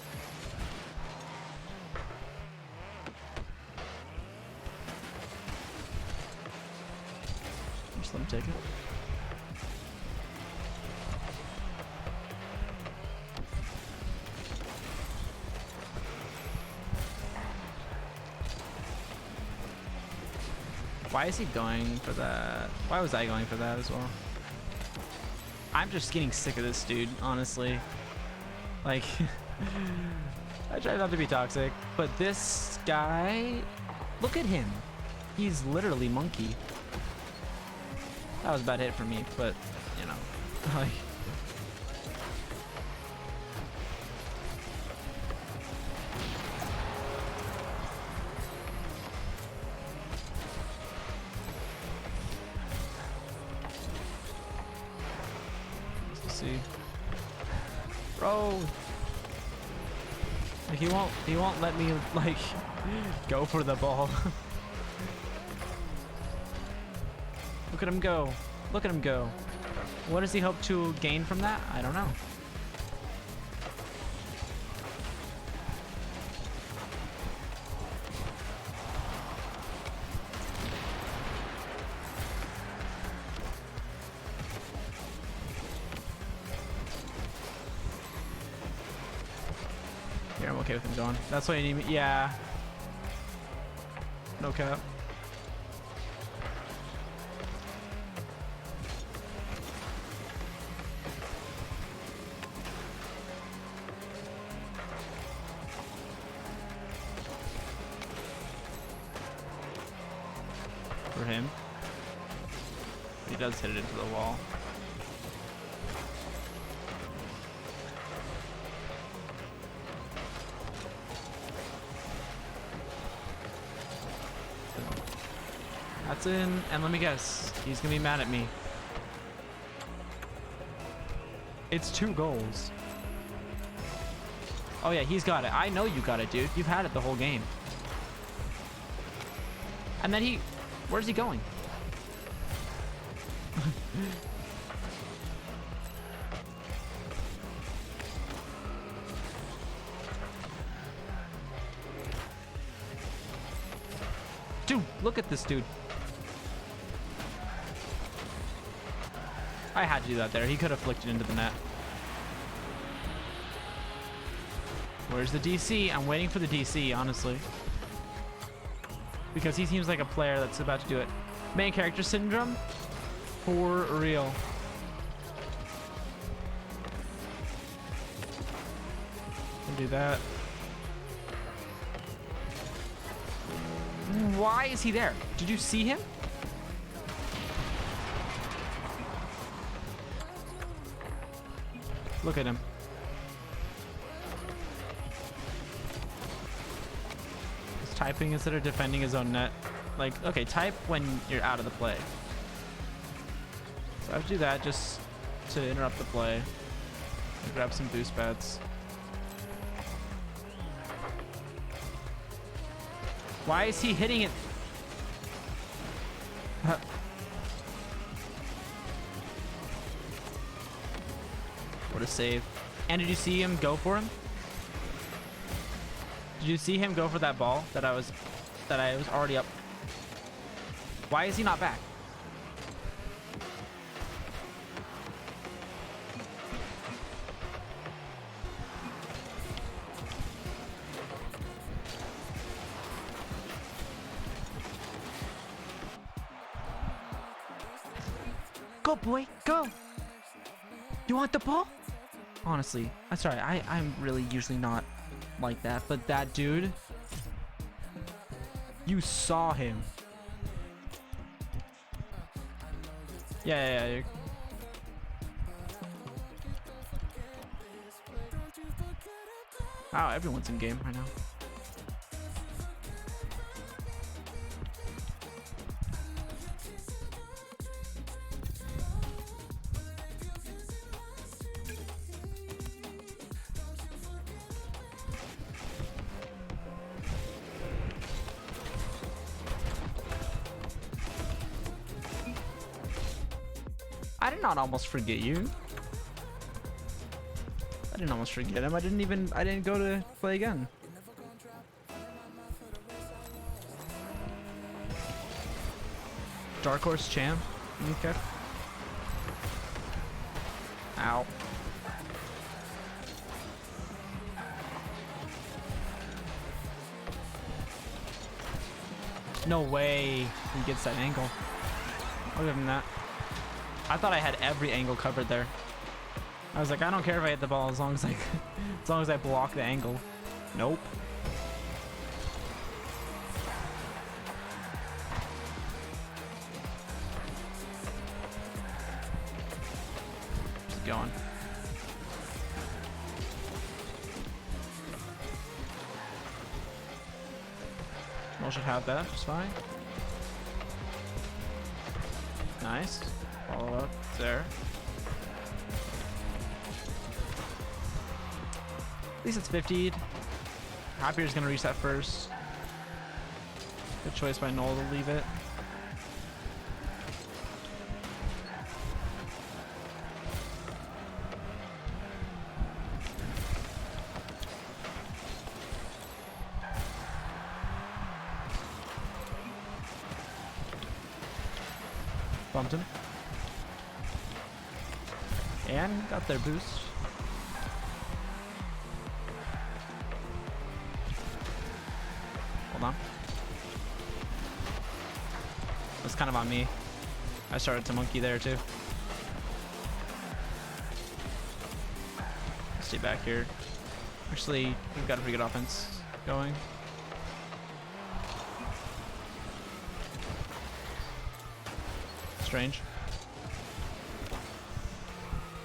just let him take it. Why is he going for that? Why was I going for that as well? I'm just getting sick of this dude, honestly. Like, I try not to be toxic, but this guy, look at him. He's literally monkey. That was a bad hit for me, but, you know, like. See, bro, like he won't let me like go for the ball. Look at him go. Look at him go. What does he hope to gain from that? I don't know. Here, I'm okay with him going. That's what you need me. Yeah. No cap. For him. He does hit it into the wall. That's in, and let me guess, he's gonna be mad at me. It's 2 goals. Oh yeah, he's got it. I know you got it, dude. You've had it the whole game. And then where's he going? Dude, look at this dude. I had to do that there. He could have flicked it into the net. Where's the DC? I'm waiting for the DC, honestly. Because he seems like a player that's about to do it. Main character syndrome? For real. Can do that. Why is he there? Did you see him? Look at him. He's typing instead of defending his own net. Like, okay, type when you're out of the play. So I have to do that just to interrupt the play. Grab some boost bets. Why is he hitting it? What a save. And did you see him go for him? Did you see him go for that ball that I was already up? Why is he not back? Go, boy, go! You want the ball? Honestly, I'm sorry. I'm really usually not like that, but that dude, you saw him. Yeah. Wow, everyone's in game right now. I did not almost forget you. I didn't almost forget him. I didn't go to play again. Dark Horse champ. Okay. Ow. No way he gets that angle. I'll give him that. I thought I had every angle covered there. I was like, I don't care if I hit the ball as long as I block the angle. Nope. Just going. We'll should have that, just fine. Nice. Follow up there. At least it's 50'd. Happier's gonna reach that first. Good choice by Noel to leave it. Bumped him. And got their boost. Hold on. That's kind of on me. I started to monkey there too. Stay back here. Actually, we've got a pretty good offense going. Strange.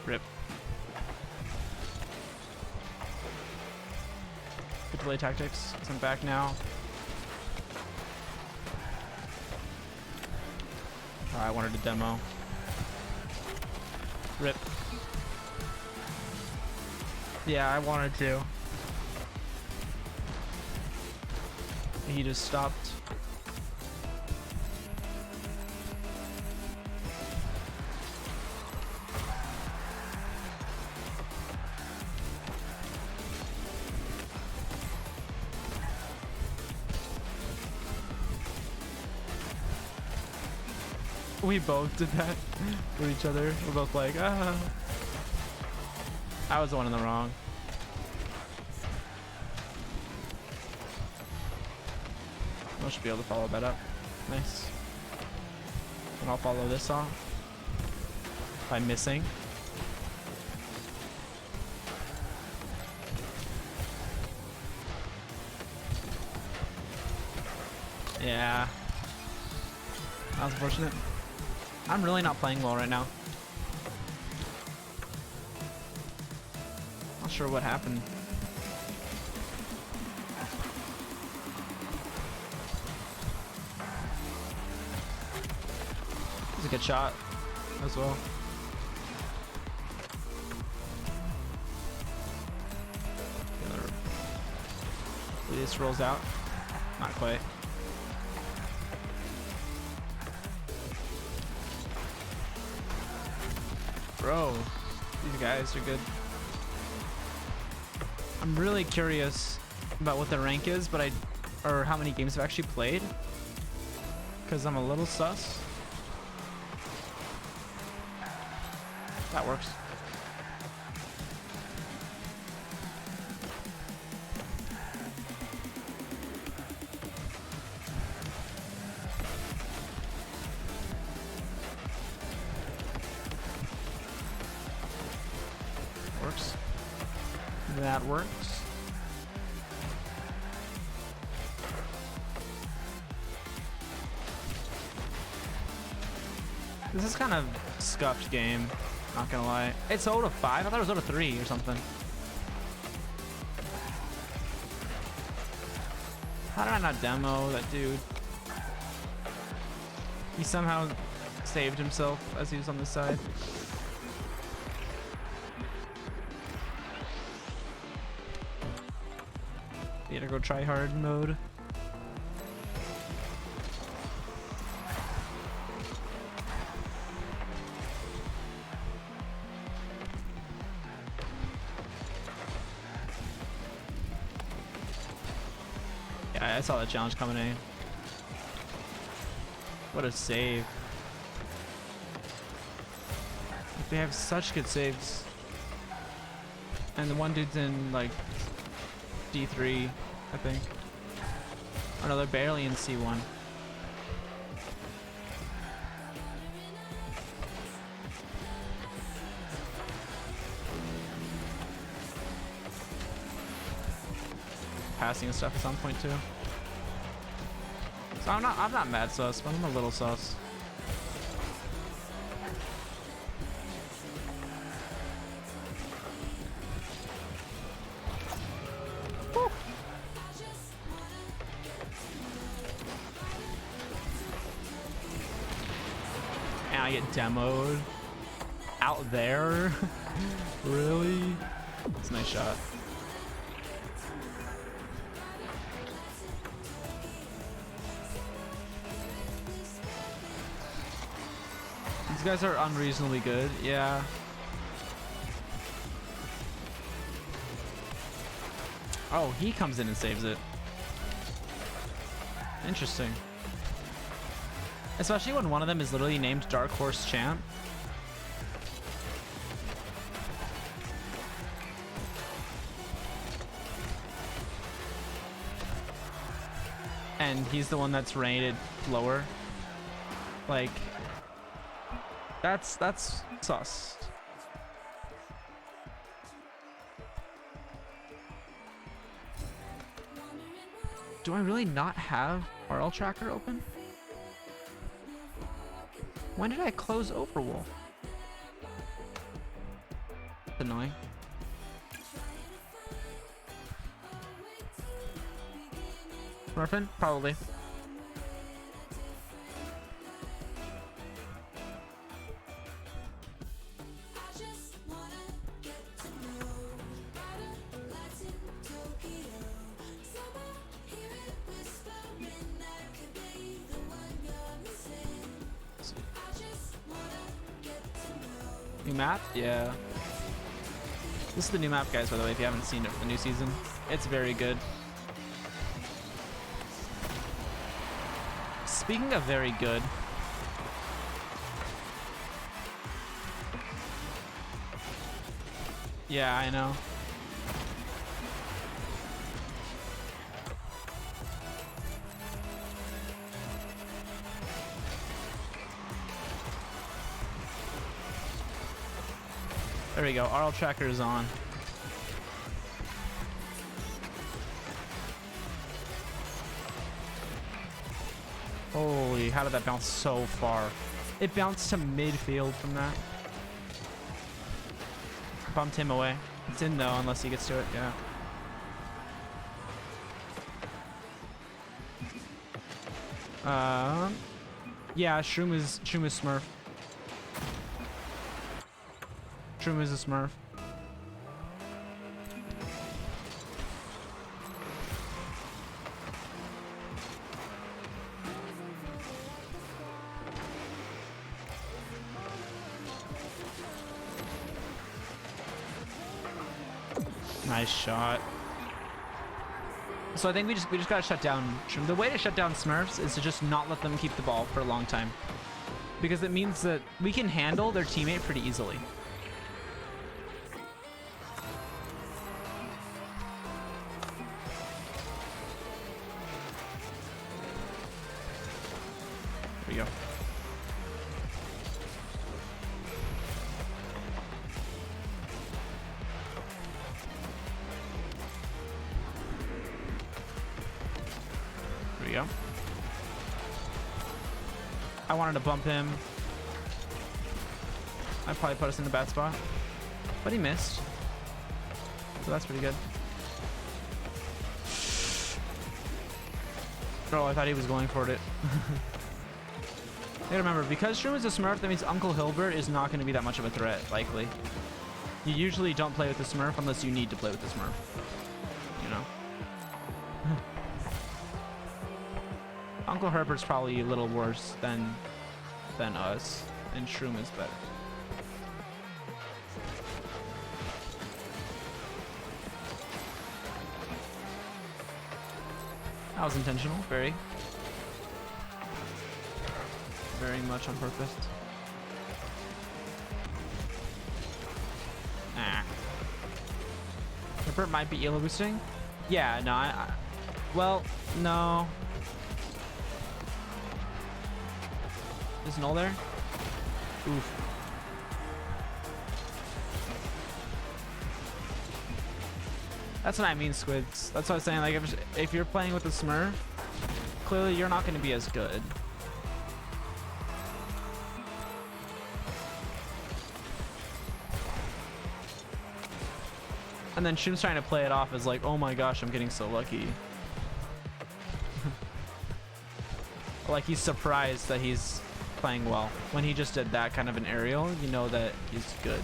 Rip. Good delay tactics. So I'm back now. Oh, I wanted to demo. Rip. Yeah, I wanted to. He just stopped. We both did that with each other. We're both like, ah. I was the one in the wrong. I should be able to follow that up. Nice. And I'll follow this off by missing. Yeah. That was unfortunate. I'm really not playing well right now. Not sure what happened. It was a good shot as well. This rolls out. Not quite. Bro, these guys are good. I'm really curious about what the rank is, but or how many games I've actually played, because I'm a little sus. That works. That works. This is kind of scuffed game, not gonna lie. It's 0-5. I thought it was 0-3 or something. How did I not demo that dude? He somehow saved himself as he was on the side. You gotta go try hard mode. Yeah, I saw that challenge coming in. What a save. They have such good saves. And the one dude's in like D3, I think. Oh no, they're barely in C1. Passing and stuff is on point too. So I'm not mad sus, but I'm a little sus. Woo. And I get demoed out there. Really? It's a nice shot. These guys are unreasonably good, yeah. Oh, he comes in and saves it. Interesting. Especially when one of them is literally named Dark Horse Champ. And he's the one that's rated lower. Like, that's sus. Do I really not have RL Tracker open? When did I close Overwolf? That's annoying. Smurfing? Probably. New map? Yeah. This is the new map, guys, by the way, if you haven't seen it for the new season. It's very good. Speaking of very good, yeah, I know. There we go. RL tracker is on. Holy, how did that bounce so far? It bounced to midfield from that. Bumped him away. It's in though, unless he gets to it. Yeah. Yeah, Shroom is Smurf. Shroom is a Smurf. Nice shot. So I think we just gotta shut down Shroom. The way to shut down Smurfs is to just not let them keep the ball for a long time, because it means that we can handle their teammate pretty easily. There we go. There we go. I wanted to bump him. I probably put us in a bad spot, but he missed. So that's pretty good. Oh, I thought he was going for it. You gotta remember, because Shroom is a Smurf, that means Uncle Hilbert is not going to be that much of a threat, likely. You usually don't play with the Smurf unless you need to play with the Smurf. You know? Uncle Herbert's probably a little worse than us, and Shroom is better. That was intentional, very much on purpose. Ah. Herbert might be elo boosting. Yeah, no, well, no. Is Null there? Oof. That's what I mean, Squids. That's what I was saying. Like, if you're playing with the Smurf, clearly you're not going to be as good. And then Shroom's trying to play it off as like, oh my gosh, I'm getting so lucky. Like he's surprised that he's playing well. When he just did that kind of an aerial, you know that he's good.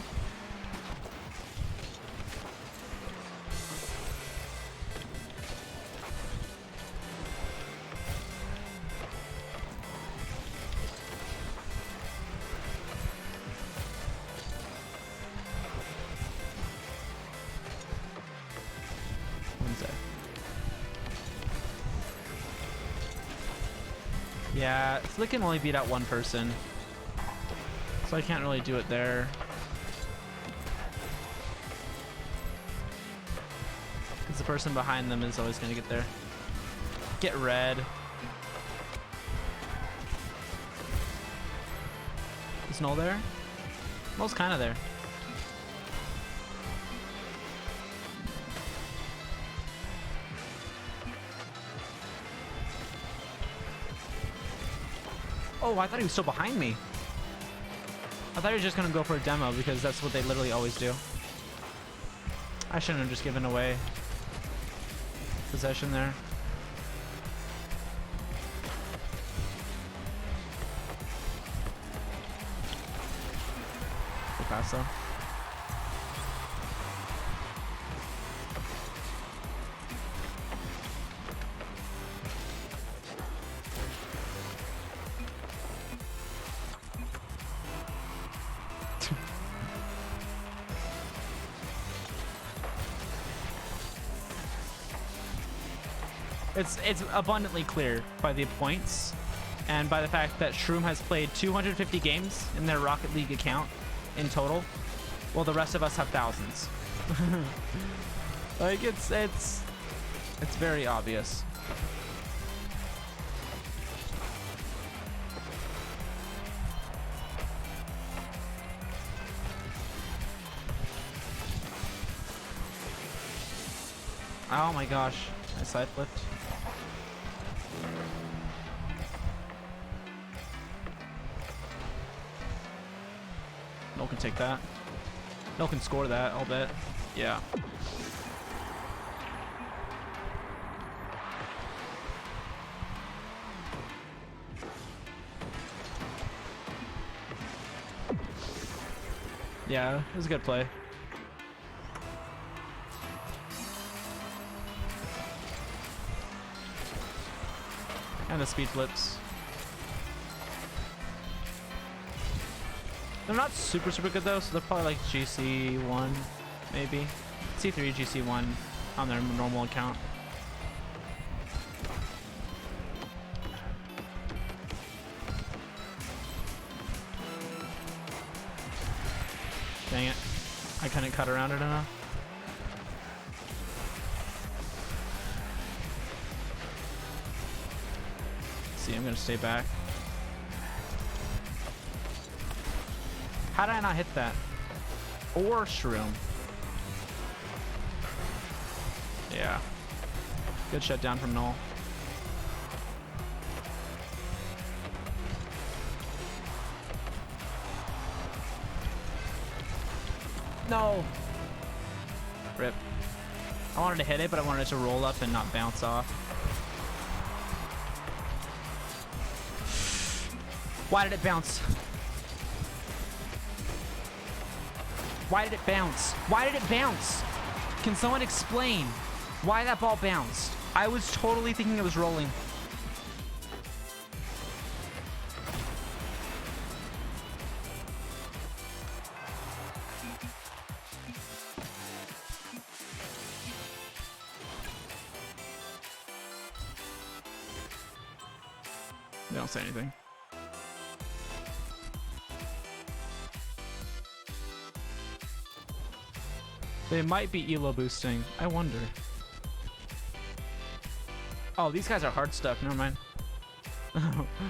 Yeah, Flick can only beat out one person, so I can't really do it there. Because the person behind them is always going to get there. Get red. Is Null there? Null's kind of there. Oh, I thought he was still behind me. I thought he was just going to go for a demo because that's what they literally always do. I shouldn't have just given away possession there. Good pass though. It's abundantly clear by the points and by the fact that Shroom has played 250 games in their Rocket League account in total, while the rest of us have thousands. Like it's very obvious. Oh my gosh, I side flipped. No can take that. No can score that, I'll bet. Yeah. Yeah, it was a good play. And the speed flips. They're not super good though, so they're probably like GC1, maybe. C3, GC1 on their normal account. Dang it. I couldn't cut around it enough. See, I'm gonna stay back. How did I not hit that? Or Shroom. Yeah. Good shutdown from Null. No! Rip. I wanted to hit it, but I wanted it to roll up and not bounce off. Why did it bounce? Why did it bounce? Why did it bounce? Can someone explain why that ball bounced? I was totally thinking it was rolling. They don't say anything. They might be elo boosting. I wonder. Oh, these guys are hard stuck. Never mind.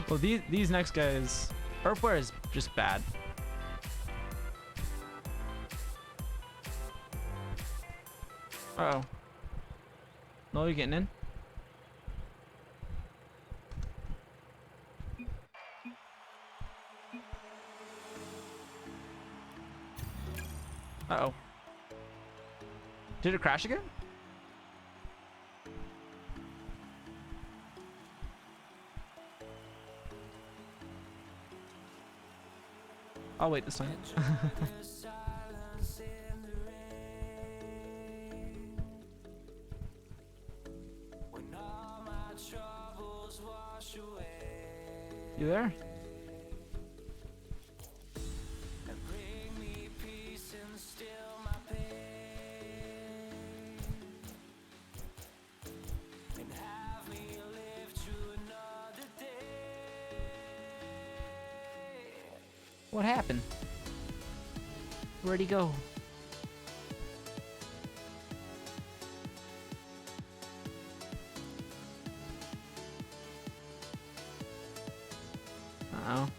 Well, these next guys, Earthware is just bad. Uh oh. No, you're getting in. Uh oh. Did it crash again? I'll wait this time. You there? What happened? Where'd he go? Uh-oh.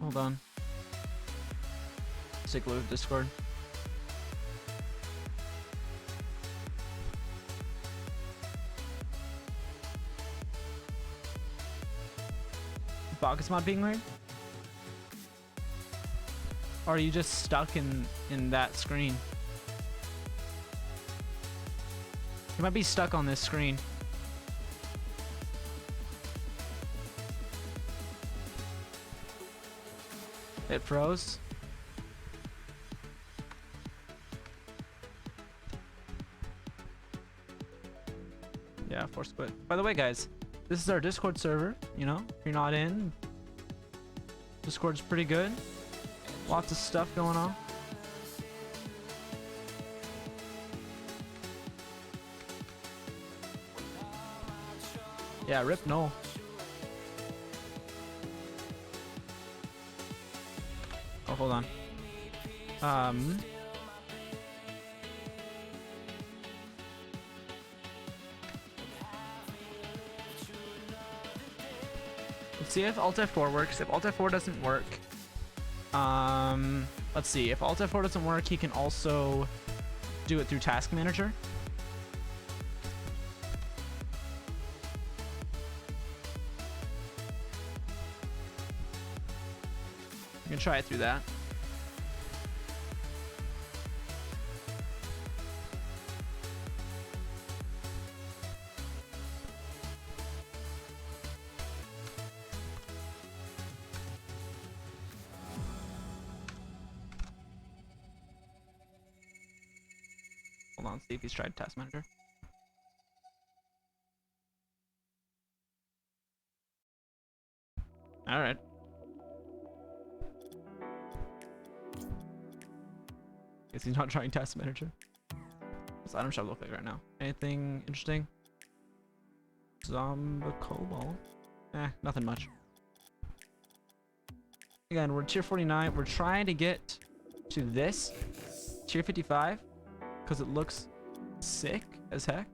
Hold on. Let's take a look at Discord. Is mod being weird? Or are you just stuck in that screen? You might be stuck on this screen. It froze. Yeah, force quit. By the way, guys, this is our Discord server. You know, if you're not in, Discord's pretty good. Lots of stuff going on. Yeah, rip Null. Oh, hold on. Let's see if Alt F4 works. If Alt F4 doesn't work, let's see. If Alt F4 doesn't work, he can also do it through Task Manager. You can try it through that. Hold on, see if he's tried Task Manager. All right. Guess he's not trying Task Manager. What's the item shop look like right now? Anything interesting? Zomba Cobalt? Nothing much. Again, we're tier 49. We're trying to get to this tier 55 because it looks sick as heck.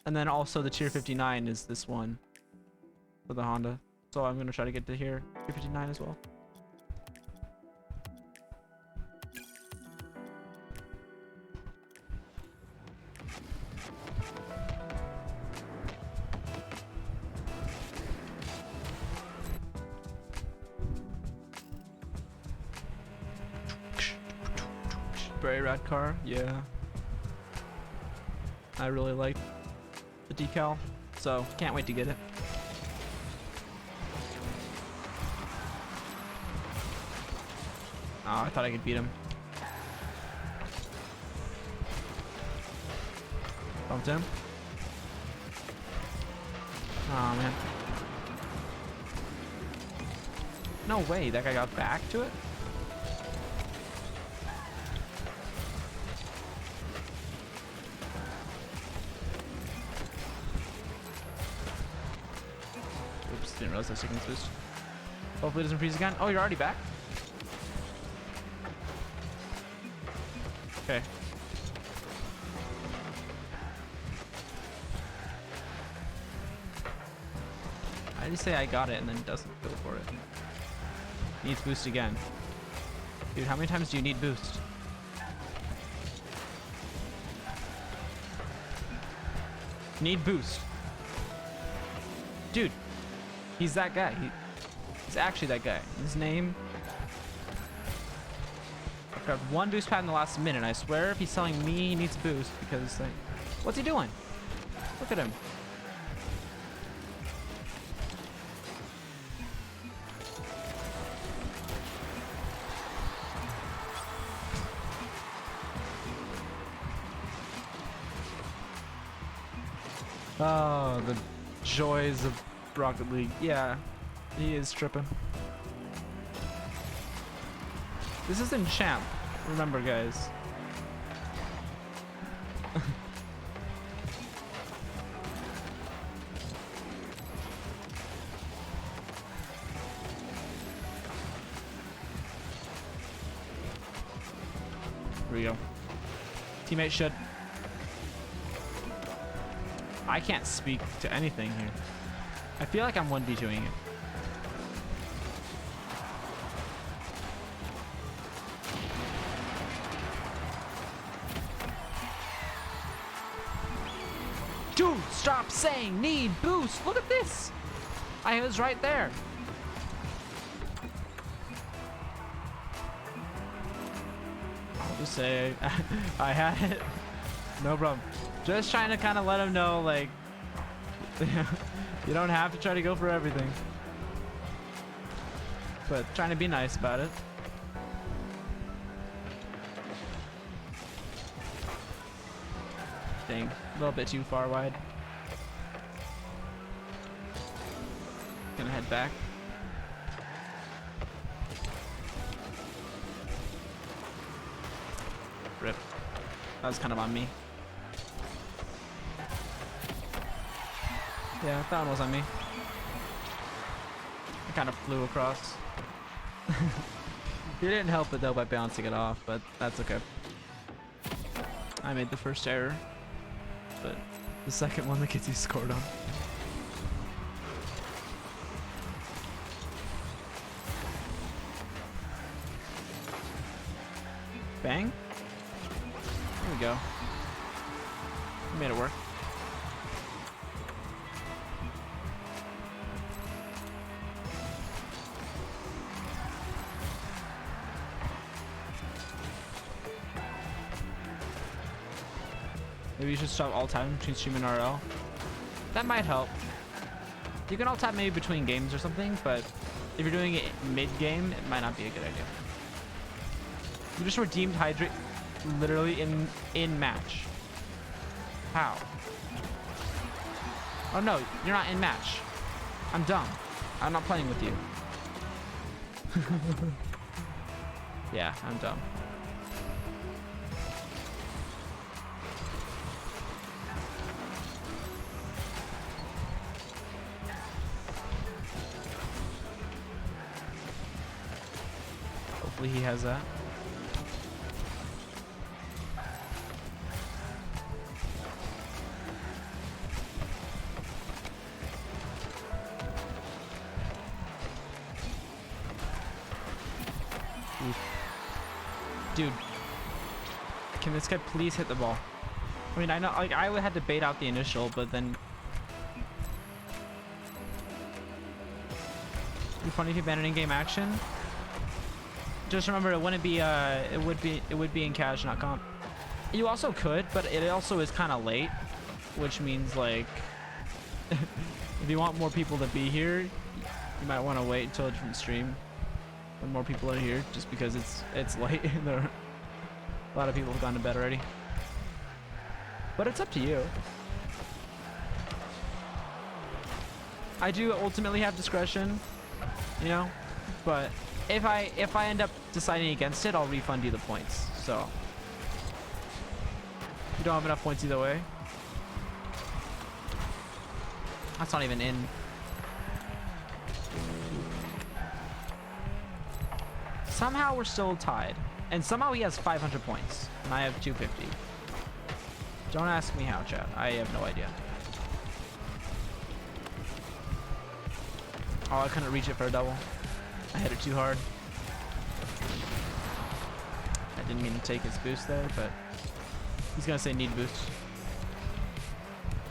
And then also the tier 59 is this one for the Honda. So I'm gonna try to get to here tier 59 as well. Very rad car, yeah. I really like the decal, so can't wait to get it. Oh, I thought I could beat him. Bumped him. Oh man. No way, that guy got back to it? Didn't realize that sequence boost. Hopefully it doesn't freeze again. Oh, you're already back? Okay. I just say I got it and then doesn't go for it. Needs boost again. Dude, how many times do you need boost? Need boost. Dude. He's that guy. He's actually that guy. His name. I've got one boost pad in the last minute. I swear, if he's telling me he needs boost, because like, what's he doing? Look at him. Oh, the joys of Rocket League. Yeah, he is tripping. This isn't champ. Remember, guys. Here we go. Teammate should. I can't speak to anything here. I feel like I'm 1v2ing it. Dude, stop saying need boost. Look at this. I was right there. I'll just say I had it. No problem. Just trying to kind of let him know, like, you don't have to try to go for everything. But trying to be nice about it. Dang, a little bit too far wide. Gonna head back. Rip. That was kind of on me. Yeah, that one was on me. I kind of flew across. You didn't help it though by bouncing it off, but that's okay. I made the first error, but the second one that gets you scored on. Bang. There we go. We made it work. Maybe you should stop alt tabbing between stream and RL. That might help. You can alt tab maybe between games or something, but if you're doing it mid-game, it might not be a good idea. You just redeemed Hydrate literally in match. How? Oh no, you're not in match. I'm dumb. I'm not playing with you. Yeah, I'm dumb. Hopefully he has that. Dude, can this guy please hit the ball? I mean, I know, like, I would have to bait out the initial, but then it'd be funny if you banned in-game action. Just remember, it wouldn't be it would be in cash, not comp. You also could, but it also is kind of late, which means like if you want more people to be here, you might want to wait until a different stream when more people are here, just because it's late. There are a lot of people have gone to bed already. But it's up to you. I do ultimately have discretion, you know, but if I end up deciding against it, I'll refund you the points. So you don't have enough points either way. That's not even in. Somehow we're still tied, and somehow he has 500 points and I have 250. Don't ask me how, chat. I have no idea. Oh, I couldn't reach it for a double. I hit it too hard. I didn't mean to take his boost there, but he's gonna say need boost.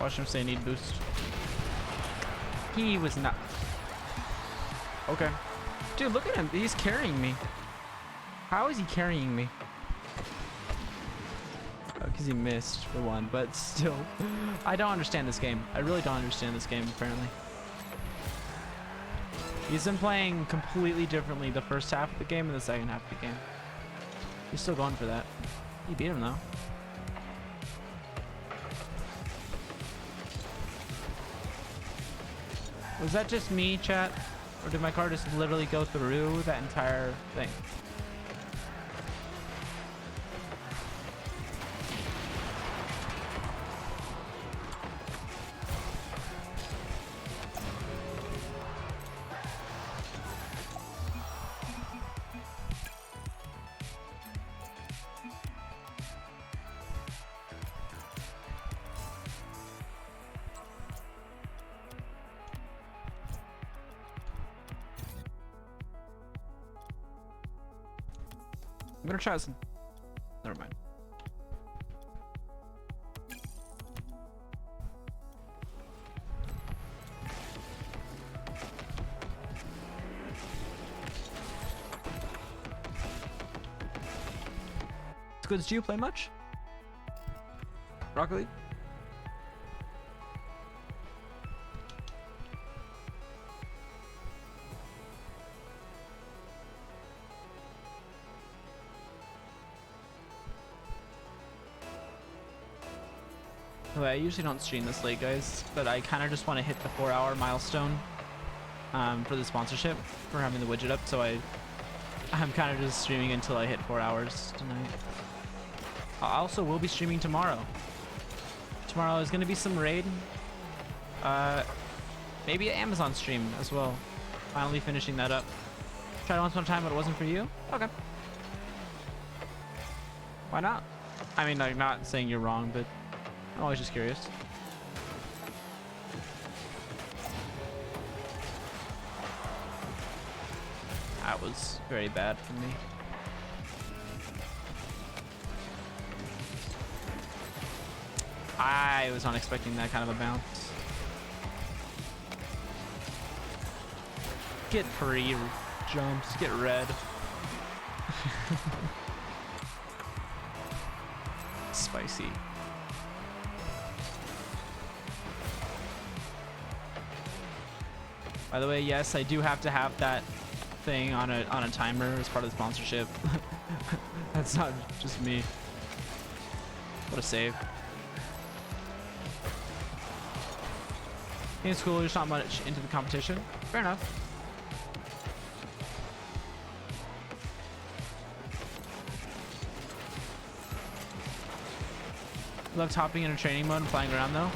Watch him say need boost. He was not. Okay. Dude, look at him. He's carrying me. How is he carrying me? Because he missed for one, but still. I don't understand this game. I really don't understand this game, apparently. He's been playing completely differently the first half of the game and the second half of the game. He's still going for that. He beat him, though. Was that just me, chat? Or did my car just literally go through that entire thing? I'm gonna try some. Never mind. Squids, do you play much? Rocket League? I usually don't stream this late, guys, but I kind of just want to hit the 4-hour milestone for the sponsorship for having the widget up, so I'm kind of just streaming until I hit 4 hours tonight. I also will be streaming tomorrow. Tomorrow is going to be some raid. Maybe an Amazon stream as well. Finally finishing that up. Tried it once one time, but it wasn't for you? Okay. Why not? I mean, like, not saying you're wrong, but I'm always just curious. That was very bad for me. I was not expecting that kind of a bounce. Get free jumps, get red. Spicy. By the way, yes, I do have to have that thing on a timer as part of the sponsorship. That's not just me. What a save. In school, you're just not much into the competition. Fair enough. Love hopping in a training mode and flying around though.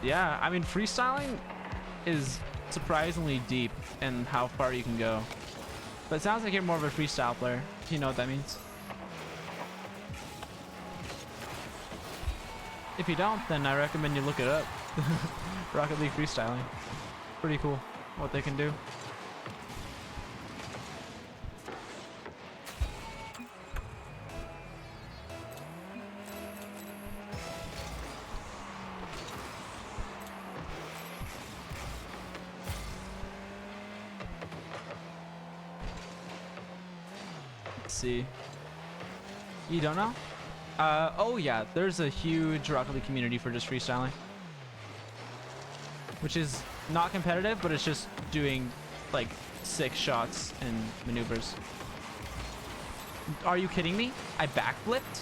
Yeah, I mean freestyling is surprisingly deep in how far you can go. But it sounds like you're more of a freestyle player, if you know what that means. If you don't, then I recommend you look it up. Rocket League freestyling. Pretty cool what they can do. Let's see. You don't know? Oh yeah, there's a huge Rocket League community for just freestyling. Which is not competitive, but it's just doing like sick shots and maneuvers. Are you kidding me? I backflipped?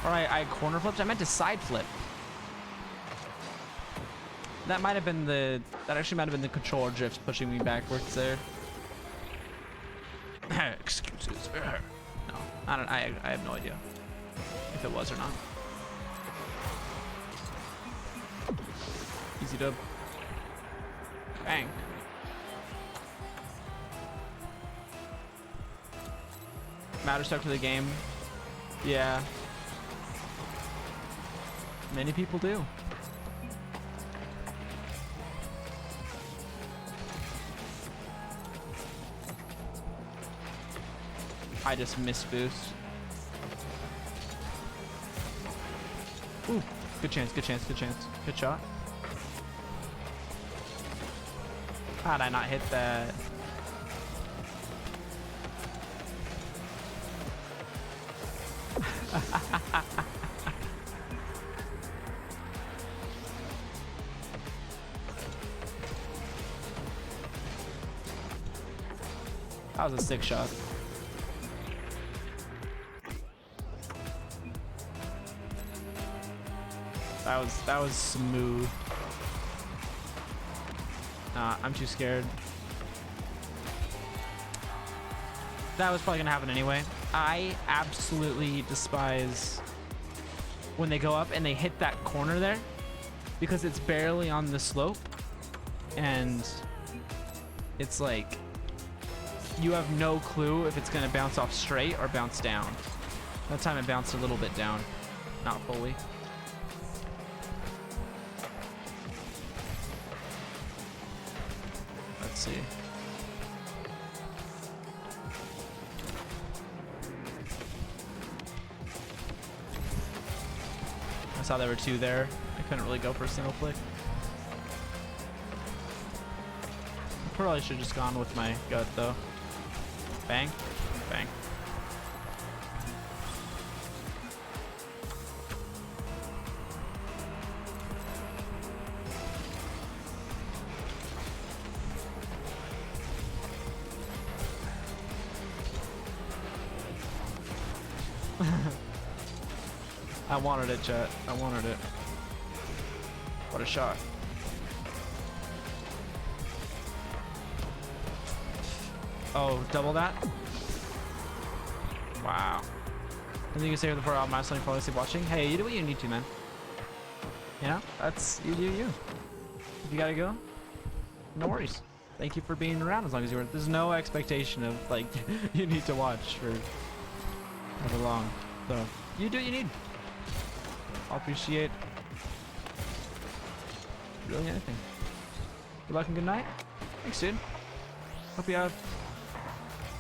Or I corner flipped? I meant to side flip. That might have been that actually might have been the controller drift pushing me backwards there. Excuses. No, I have no idea if it was or not. Easy dub. Bang. Matter stuck to the game. Yeah. Many people do. I just missed boost. Ooh, good chance, good chance, good chance. Good shot. How did I not hit that? That was a sick shot. That was smooth. Nah, I'm too scared. That was probably gonna happen anyway. I absolutely despise when they go up and they hit that corner there because it's barely on the slope and it's like you have no clue if it's gonna bounce off straight or bounce down. That time it bounced a little bit down, not fully. Let's see. I saw there were two there. I couldn't really go for a single flick. I probably should have just gone with my gut though. Bang, bang. I wanted it, chat. I wanted it. What a shot. Oh, double that? Wow. I think you can say before I'm actually falling asleep watching. Hey, you do what you need to, man. You know? That's you do you. If you gotta go, no worries. Thank you for being around as long as you were. There's no expectation of like you need to watch for however long. So you do what you need. I'll appreciate really anything. Good luck and good night. Thanks, dude. Hope you have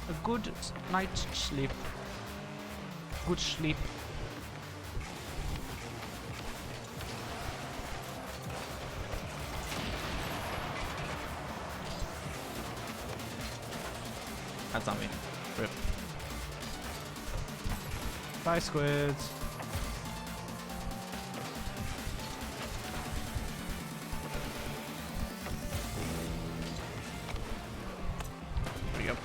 a good night's sleep. Good sleep. That's on me. Rip. Bye, squids. There we go.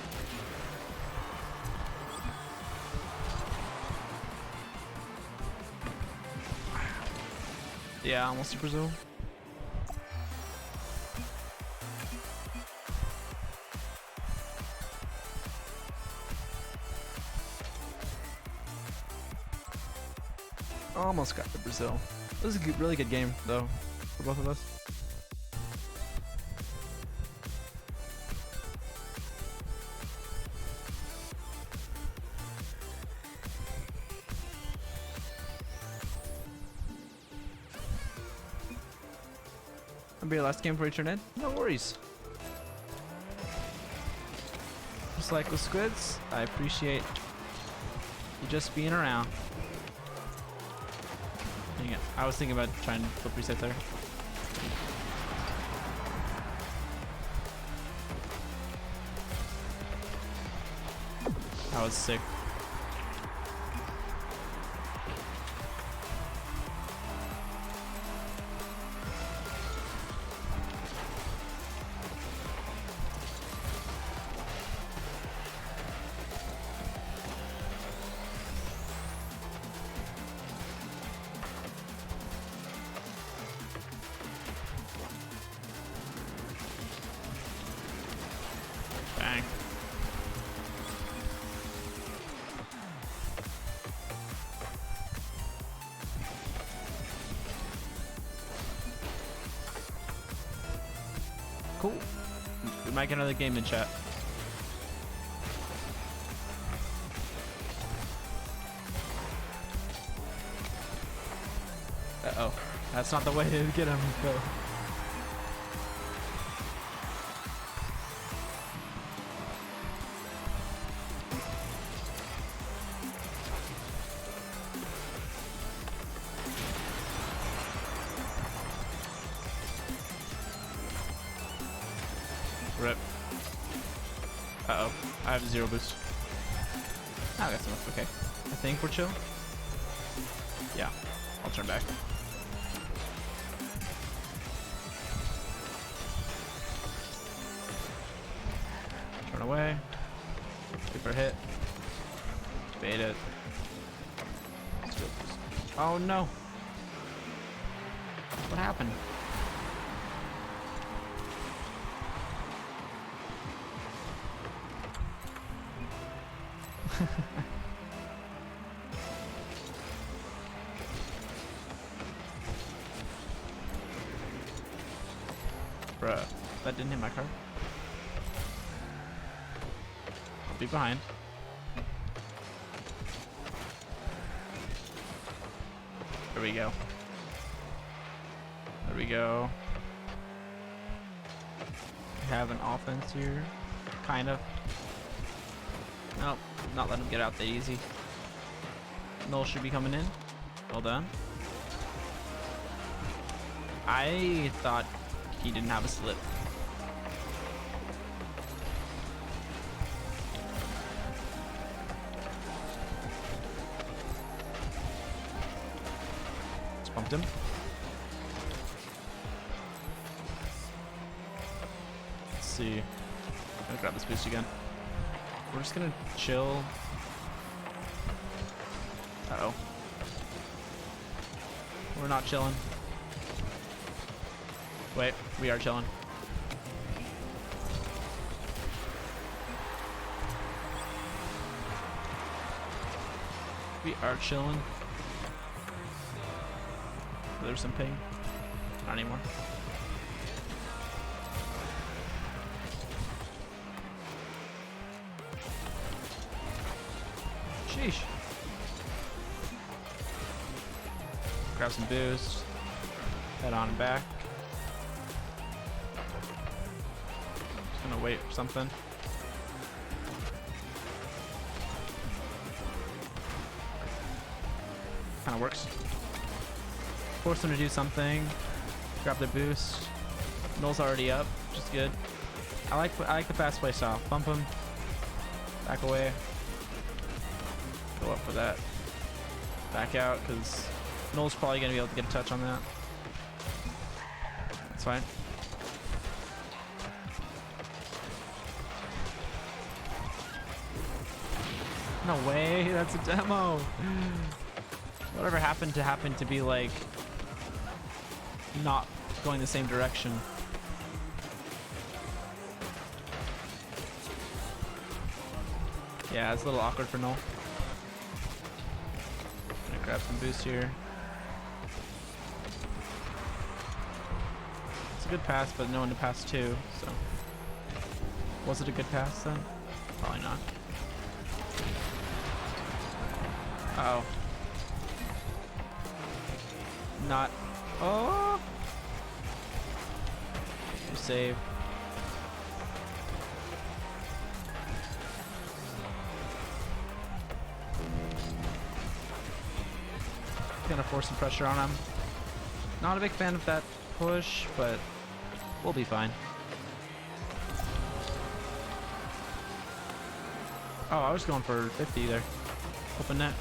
Yeah, almost Super Zoo. Almost got to Brazil. It was a really good game, though, for both of us. That'll be your last game before you turn in? No worries. Just like with squids, I appreciate you just being around. Dang it. I was thinking about trying to flip reset there. That was sick. Bang. Cool. We might get another game in chat. Uh-oh. That's not the way to get him, though. Rip. Uh-oh. I have 0 boost. Oh, that's enough. Okay. I think we're chill. Yeah. I'll turn back. Turn away. Wait for a hit. Bait it. Oh no. What happened? Bruh, that didn't hit my car. I'll be behind. There we go. There we go. We have an offense here. Kind of. Nope, not letting him get out that easy. Null should be coming in. Well done. I thought he didn't have a slip. Just bumped him. Let's see. I'm gonna grab this boost again. We're just gonna chill. Uh-oh. We're not chilling. Wait, we are chilling. We are chilling. There's some ping. Not anymore. Sheesh. Grab some boost. Head on back. Just gonna wait for something. Kinda works. Force them to do something. Grab the boost. Null's already up, which is good. I like the fast play style. Bump him. Back away. Go up for that. Back out, because Null's probably gonna be able to get a touch on that. That's fine. No way, that's a demo. Whatever happened to be like not going the same direction. Yeah, it's a little awkward for Null. Gonna grab some boost here. It's a good pass, but no one to pass to, so. Was it a good pass then? Probably not. Uh oh. Not. Oh! You save. Gonna force some pressure on him. Not a big fan of that push, but we'll be fine. Oh, I was going for 50 there. Open net.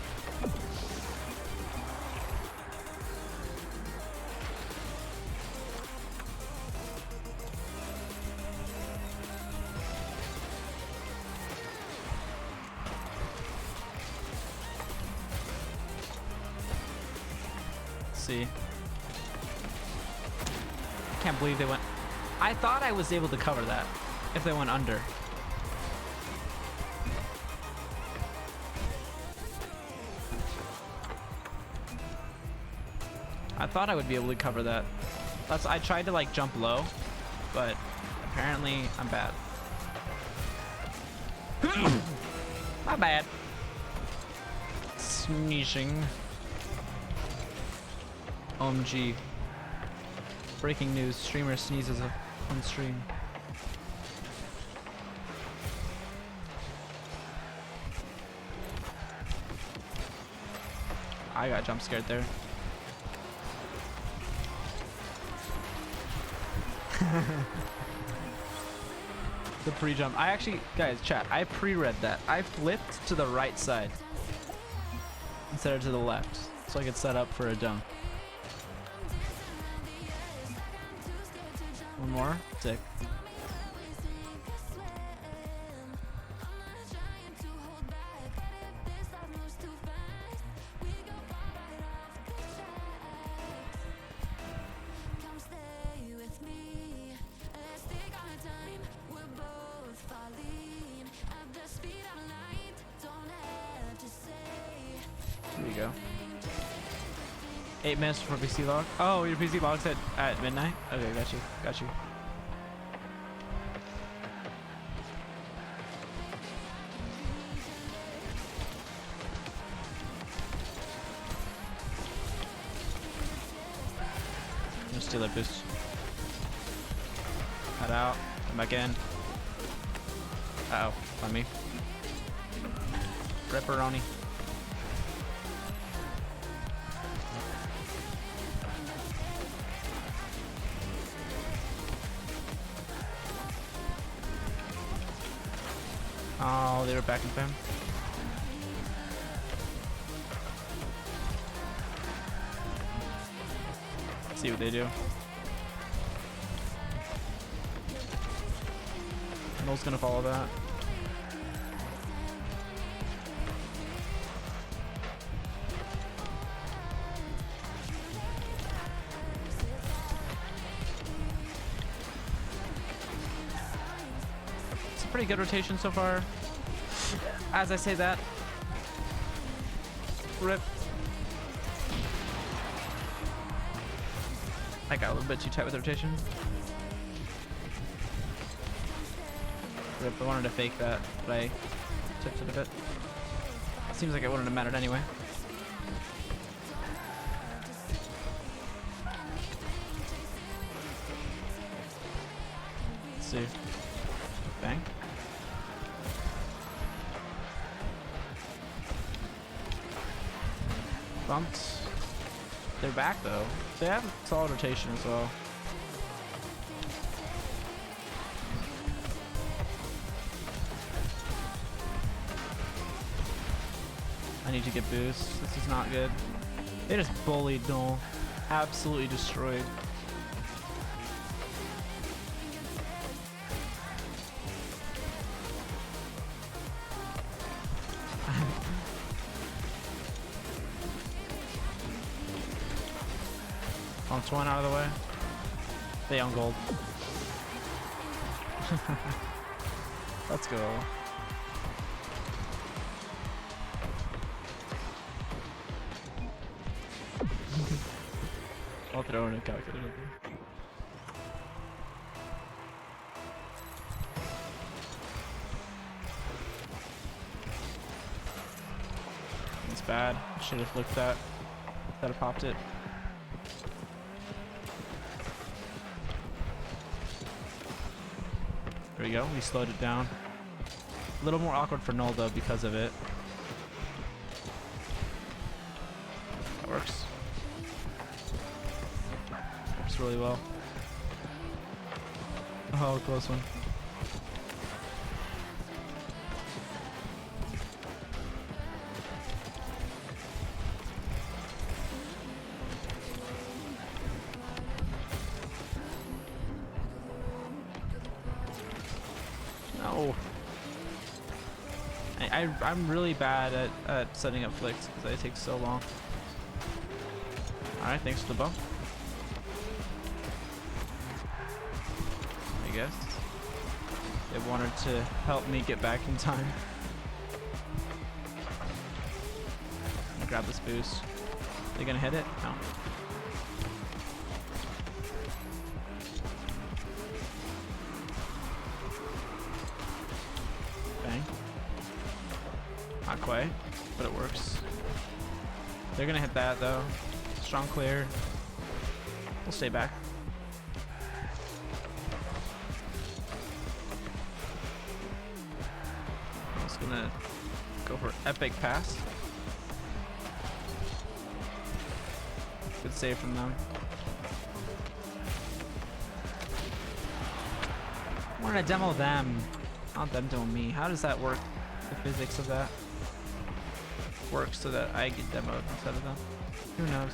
See. I can't believe they went. I thought I was able to cover that if they went under. I thought I would be able to cover that. I tried to like jump low, but apparently I'm bad. My bad. Sneezing. OMG. Breaking news. Streamer sneezes on stream. I got jump scared there. The pre-jump. I actually, guys, chat, I pre-read that. I flipped to the right side instead of to the left, so I could set up for a dunk. One more. Sick. Here we go. 8 minutes for PC log. Oh, your PC log's at midnight? Okay, got you. Got you. Just steal that boost. Head out. Come back in. Uh oh, on me. Ripperoni. Oh, they were back in fam. Let's see what they do. Null's gonna follow that. It's a pretty good rotation so far. As I say that, Rip. I got a little bit too tight with rotation. Rip, I wanted to fake that, but I tipped it a bit. Seems like it wouldn't have mattered anyway. Let's see. Bang. Bumped. They're back though. They have solid rotation as well. I need to get boost. This is not good. They just bullied Null. Absolutely destroyed. On Twin out of the way. They own gold. Let's go. I'll throw in a calculator. It's bad. Should have flicked that. That have popped it. There we go. We slowed it down. A little more awkward for Null though because of it. That works. Works really well. Oh, close one. No. I'm really bad at setting up flicks because they take so long. Alright, thanks for the bump. I guess. They wanted to help me get back in time. I'm gonna grab this boost. Are they gonna hit it? No. Bang. Not quite, but it works. They're gonna hit that though. Strong clear. We'll stay back. I'm just gonna go for epic pass. Good save from them. I wanted to demo them, not them doing me. How does that work? The physics of that works so that I get demoed instead of them. Who knows?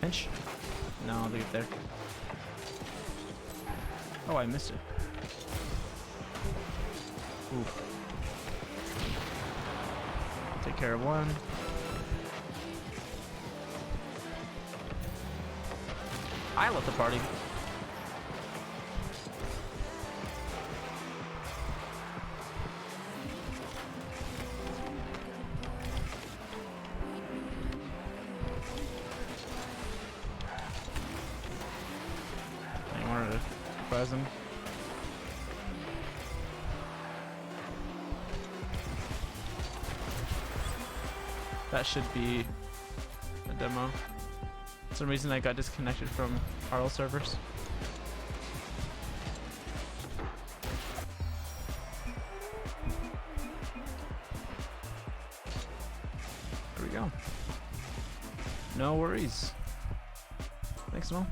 Pinch? No, I'll leave it there. Oh, I missed it. Ooh. Take care of one. I left the party. I wanted to surprise him. That should be a demo. For some reason I got disconnected from RL servers. There we go. No worries. Thanks, Mo.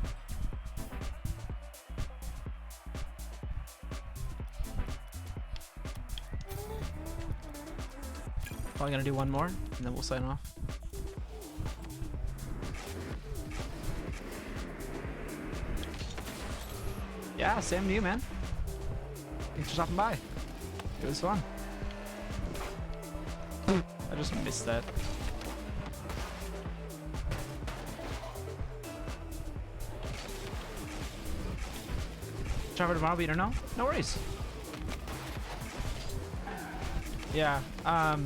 Probably gonna do one more and then we'll sign off. Yeah, same to you, man. Thanks for stopping by. It was fun. I just missed that. driver tomorrow, but you don't know? No worries. Yeah. I'll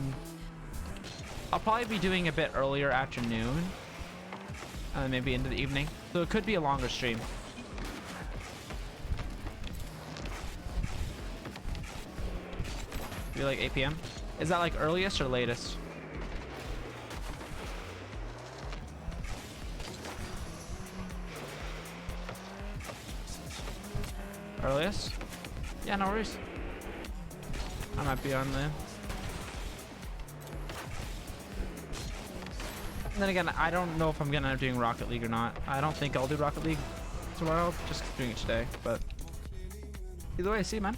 probably be doing a bit earlier afternoon. Maybe into the evening. So it could be a longer stream. Maybe like 8 p.m. Is that like earliest or latest? Earliest? Yeah, no worries. I might be on there. And then again, I don't know if I'm gonna end up doing Rocket League or not. I don't think I'll do Rocket League tomorrow. Just doing it today. But either way, see you, man.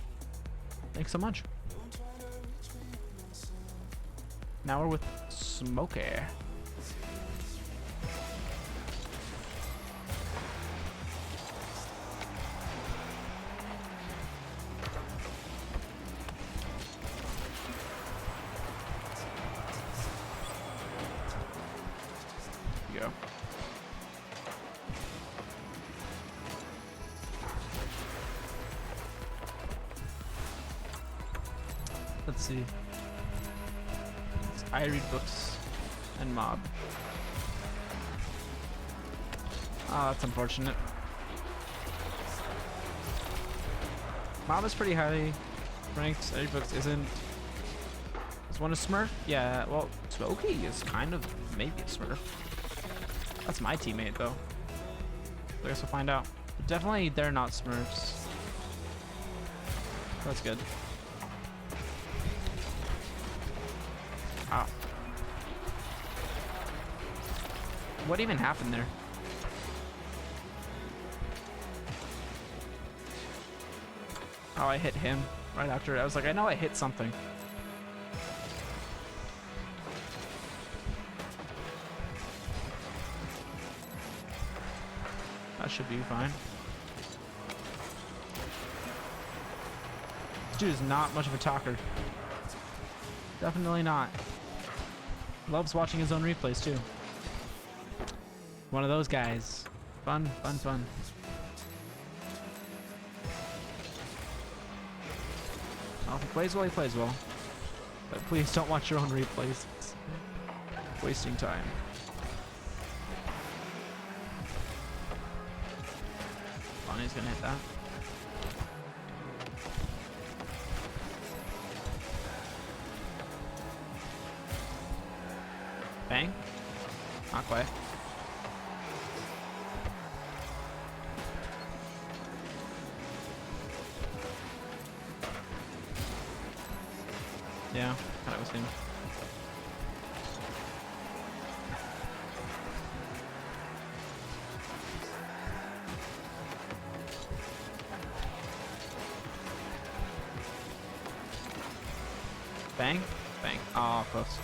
Thanks so much. Now we're with Smokey. Go. Let's see. I read books and mob. Oh, that's unfortunate. Mob is pretty highly ranked. I read books isn't. Is one a Smurf? Yeah, well, Smokey is kind of maybe a Smurf. That's my teammate, though. I guess we'll find out. But definitely, they're not Smurfs. That's good. Oh. What even happened there? Oh, I hit him right after. I was like, I know I hit something. That should be fine. This dude is not much of a talker. Definitely not. Loves watching his own replays too. One of those guys. Fun, fun, fun. Well, if he plays well, he plays well. But please don't watch your own replays. It's wasting time. Bonnie's gonna hit that. Bang. Not quite. Yeah, thought it was him. Bang. Bang. Oh, close.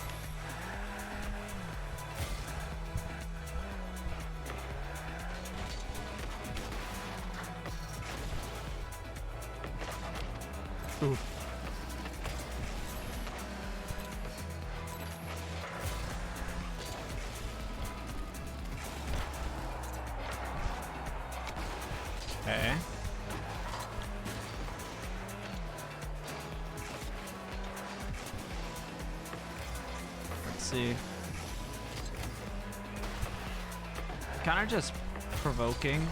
Ooh. Okay. Let's see. Kind of just provoking.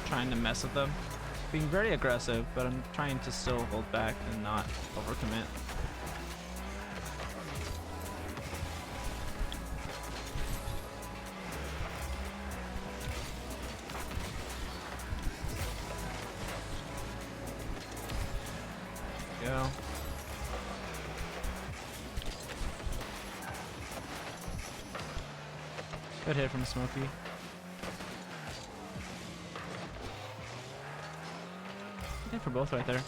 Trying to mess with them. Being very aggressive, but I'm trying to still hold back and not overcommit. Go. Good hit from Smokey. Hit for both right there.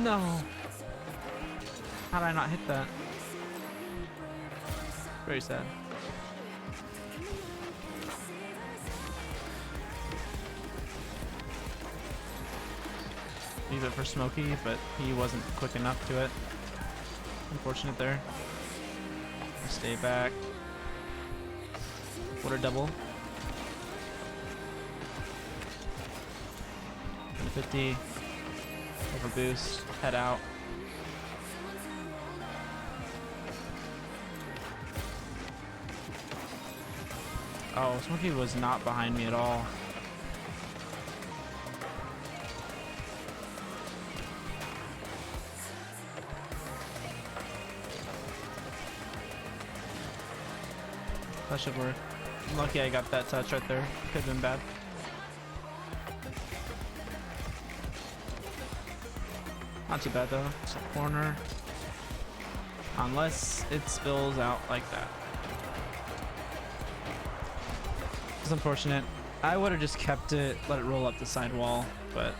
No. How did I not hit that? Very sad. leave it for Smokey, but he wasn't quick enough to it. Unfortunate there. Stay back. Water double. 150. Over boost. Head out. Oh, Smokey was not behind me at all. That should work. I'm lucky I got that touch right there. Could have been bad. Not too bad though. It's a corner. Unless it spills out like that. It's unfortunate. I would have just kept it, let it roll up the side wall, but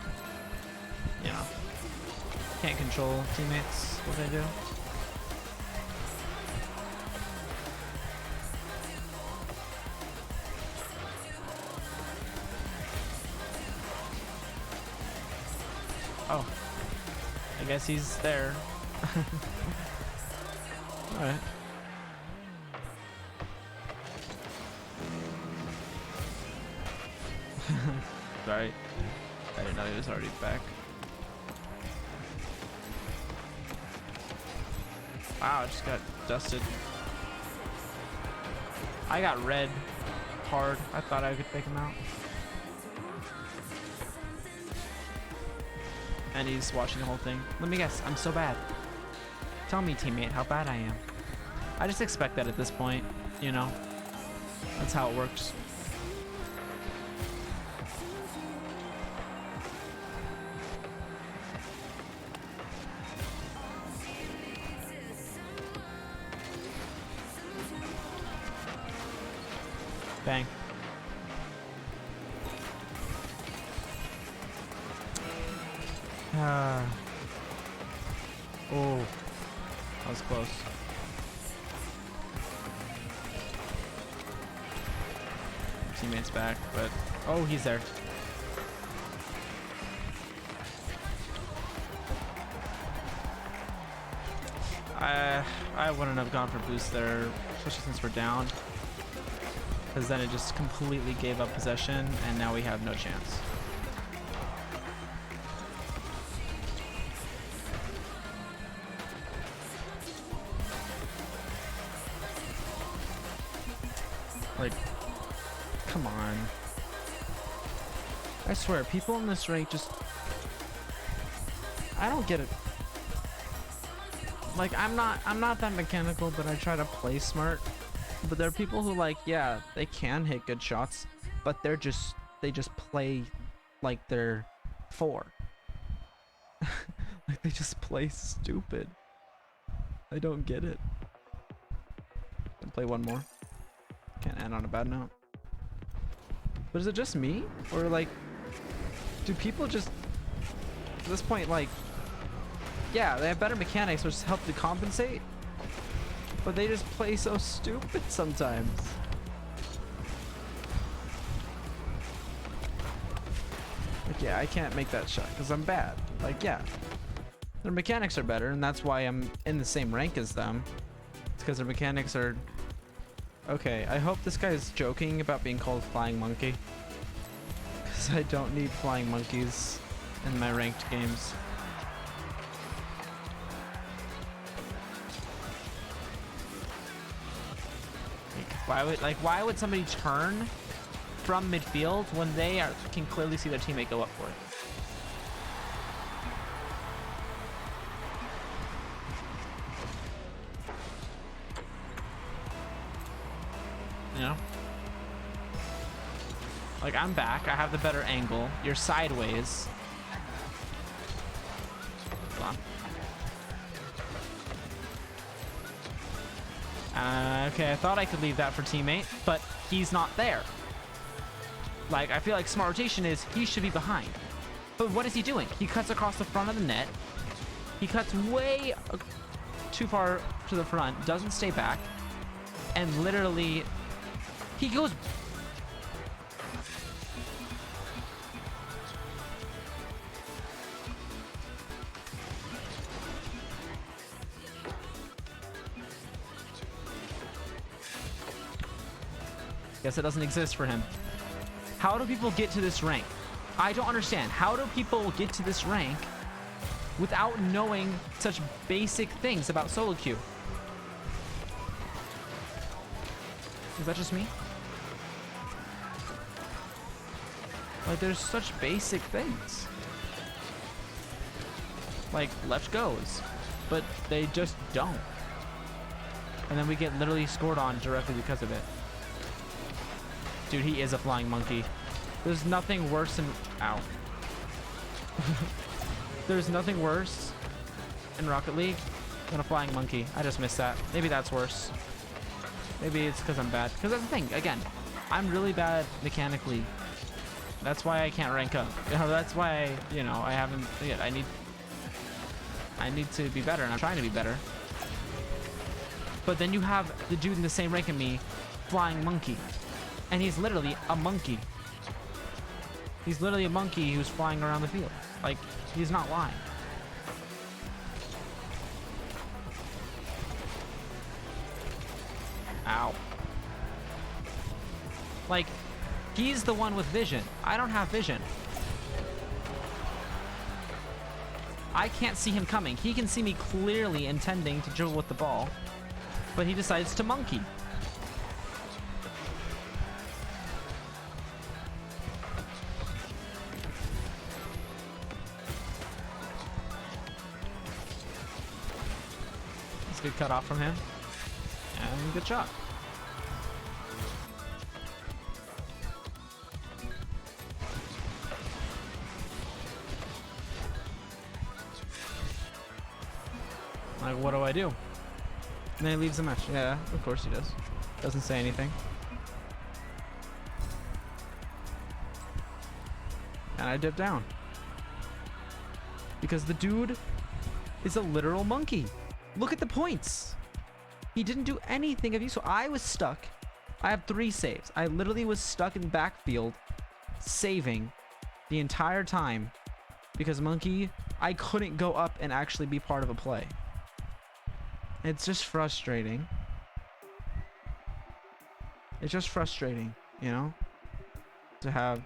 you know, can't control teammates what they do. Oh, I guess he's there. All right. Sorry, I didn't know he was already back. Wow, I just got dusted. I got red hard. I thought I could take him out. And he's watching the whole thing. Let me guess, I'm so bad. Tell me, teammate, how bad I am. I just expect that at this point, you know. That's how it works. Bang. Oh, that was close. Teammate's back, but oh, he's there. I wouldn't have gone for boost there, especially since we're down, because then it just completely gave up possession, and now we have no chance. Like, come on. I swear, people in this rank just... I don't get it. Like, I'm not that mechanical, but I try to play smart. But there are people who, like, yeah, they can hit good shots, but they just play like they're 4. Like, they just play stupid. I don't get it. I'll play one more. Can't end on a bad note. But is it just me? Or, like, do people just, at this point, like, yeah, they have better mechanics, which help to compensate, but they just play so stupid sometimes. Like, yeah, I can't make that shot because I'm bad. Like, yeah, their mechanics are better, and that's why I'm in the same rank as them. It's because their mechanics are... Okay, I hope this guy is joking about being called Flying Monkey, because I don't need flying monkeys in my ranked games. Why would somebody turn from midfield when they can clearly see their teammate go up for it? You know? Like, I'm back. I have the better angle. You're sideways. Hold on. Okay, I thought I could leave that for teammate, but he's not there. Like, I feel like smart rotation is he should be behind. But what is he doing? He cuts across the front of the net. He cuts way too far to the front, doesn't stay back, and literally he goes... Guess it doesn't exist for him. How do people get to this rank? I don't understand. How do people get to this rank without knowing such basic things about solo queue? Is that just me? Like, there's such basic things. Like, left goes. But they just don't. And then we get literally scored on directly because of it. Dude, he is a flying monkey. There's nothing worse than... Ow. There's nothing worse in Rocket League than a flying monkey. I just missed that. Maybe that's worse. Maybe it's because I'm bad. Because that's the thing. Again, I'm really bad mechanically. That's why I can't rank up. You know, that's why, you know, I haven't... Yeah, I need to be better, and I'm trying to be better. But then you have the dude in the same rank as me, flying monkey. And he's literally a monkey. He's literally a monkey who's flying around the field. Like, he's not lying. Ow. Like, he's the one with vision. I don't have vision. I can't see him coming. He can see me clearly intending to dribble with the ball, but he decides to monkey. Let's get cut off from him. And good shot. Like, what do I do? And then he leaves the match. Yeah, of course he does. Doesn't say anything. And I dip down. Because the dude is a literal monkey. Look at the points. He didn't do anything of use. So I was stuck. I have 3 saves. I literally was stuck in the backfield saving the entire time because monkey, I couldn't go up and actually be part of a play. It's just frustrating. It's just frustrating, you know, to have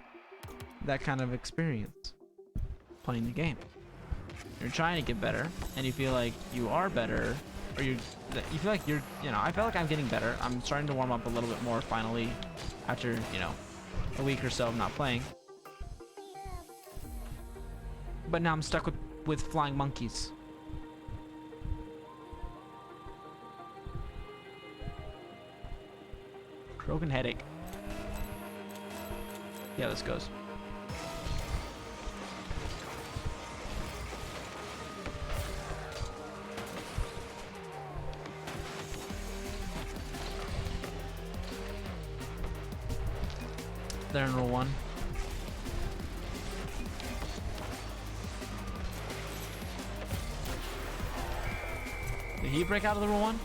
that kind of experience playing the game. You're trying to get better, and you feel like you are better, or you feel like you're, you know, I feel like I'm getting better. I'm starting to warm up a little bit more finally after, you know, a week or so of not playing. But now I'm stuck with flying monkeys. Broken headache. Yeah, this goes. They're in row 1. Did he break out of the row 1?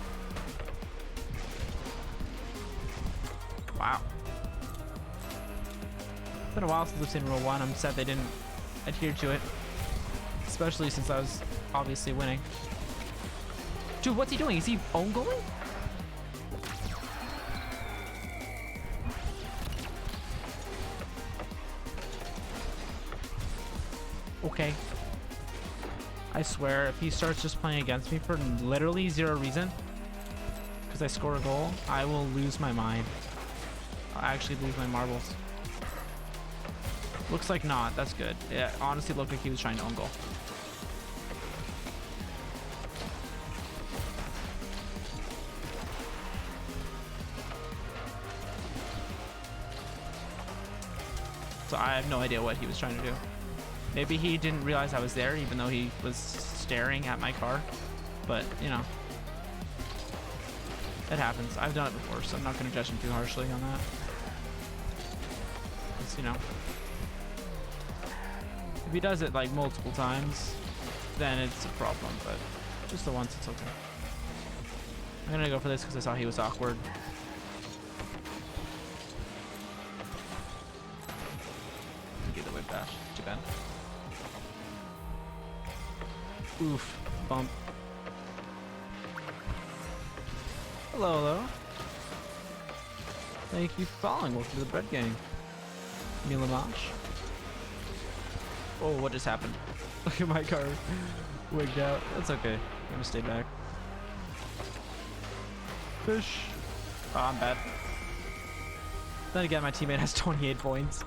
Wow. It's been a while since I've seen row 1. I'm sad they didn't adhere to it. Especially since I was obviously winning. Dude, what's he doing? Is he own goaling? Okay. I swear, if he starts just playing against me for literally 0 reason, because I score a goal, I will lose my mind. I'll actually lose my marbles. Looks like not. That's good. Yeah, honestly looked like he was trying to own goal. So I have no idea what he was trying to do. Maybe he didn't realize I was there, even though he was staring at my car. But, you know, it happens. I've done it before, so I'm not going to judge him too harshly on that. It's, you know, if he does it like multiple times, then it's a problem. But just the once, it's okay. I'm going to go for this because I saw he was awkward. Get the whip dash. Too bad. Oof. Bump. Hello, hello. Thank you for following. Welcome to the Bread Gang. Milamash. Oh, what just happened? Look at my car wigged out. That's okay. I'm gonna stay back. Fish. Oh, I'm bad. Then again, my teammate has 28 points.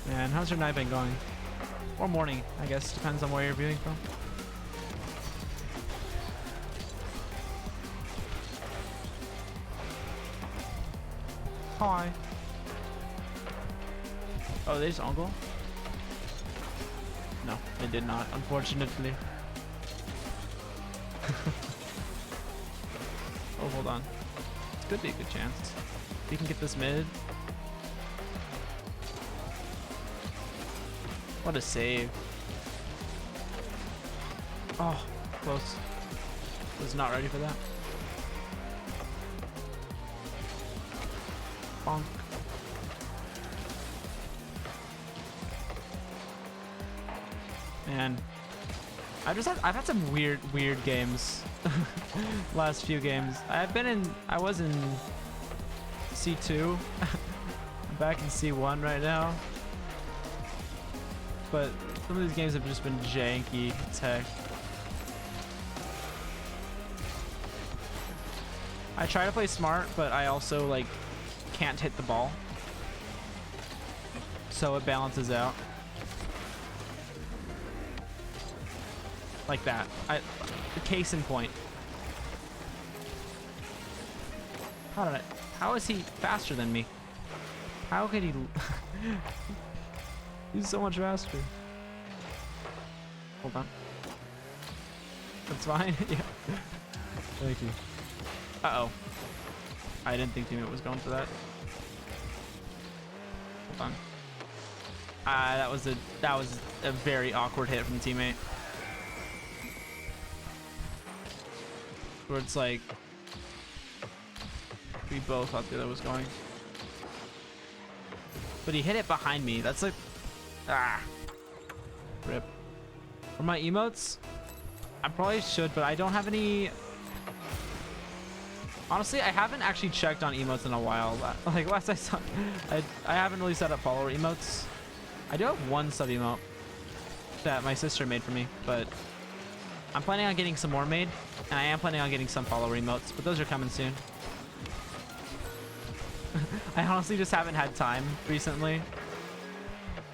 Man, how's your night been going? Or morning, I guess. Depends on where you're viewing from. Hi. Oh, they just uncle? No, they did not, unfortunately. Oh, hold on. This could be a good chance. If we can get this mid. What a save. Oh, close. Was not ready for that. Bonk. Man, I've had some weird games. Last few games. I was in C2. I'm back in C1 right now. But some of these games have just been janky as heck. I try to play smart, but I also like can't hit the ball. So it balances out. Like that. The case in point. How is he faster than me? How could he? He's so much faster. Hold on. That's fine. Yeah. Thank you. Uh-oh. I didn't think teammate was going for that. Hold on. That was a very awkward hit from the teammate. Where it's like we both thought the other was going. But he hit it behind me. That's like rip. For my emotes, I probably should, but I don't have any. Honestly, I haven't actually checked on emotes in a while. Like last I saw, I haven't really set up follower emotes. I do have one sub emote that my sister made for me, but I'm planning on getting some more made, and I am planning on getting some follower emotes, but those are coming soon. I honestly just haven't had time recently.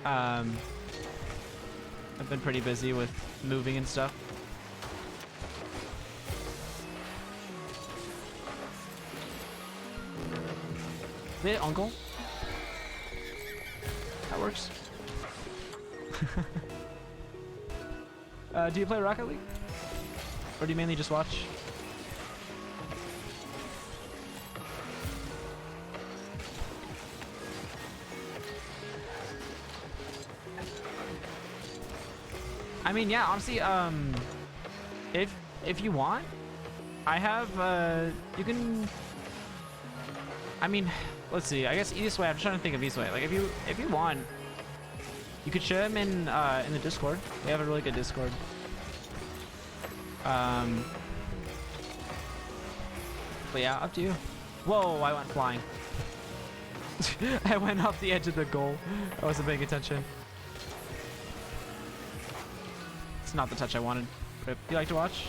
I've been pretty busy with moving and stuff. Hey, uncle. That works. Do you play Rocket League? Or do you mainly just watch? I mean, yeah, honestly, if you want, I have, you can, I mean, let's see, I guess easiest way, I'm trying to think of easiest way. Like, if you want, you could share him in the Discord. We have a really good Discord. But yeah, up to you. Whoa, I went flying. I went off the edge of the goal. I wasn't paying attention. It's not the touch I wanted. Rip. You like to watch?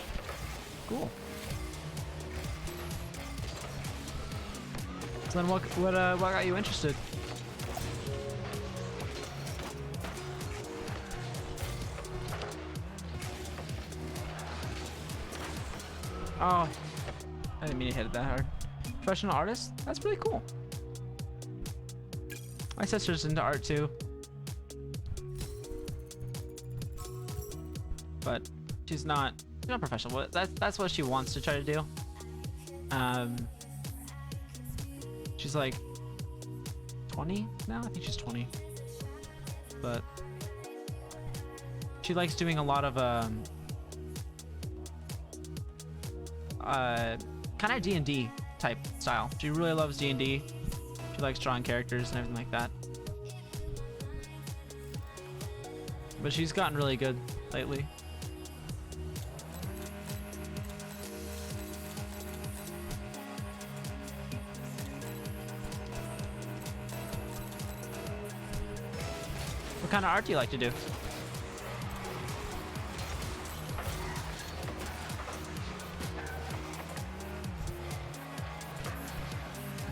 Cool. So then what got you interested? Oh, I didn't mean to hit it that hard. Professional artist? That's really cool. My sister's into art too. But she's not professional. That's what she wants to try to do. She's like 20 now? I think she's 20. But she likes doing a lot of kind of D&D type style. She really loves D&D. She likes drawing characters and everything like that. But she's gotten really good lately. What kind of art do you like to do?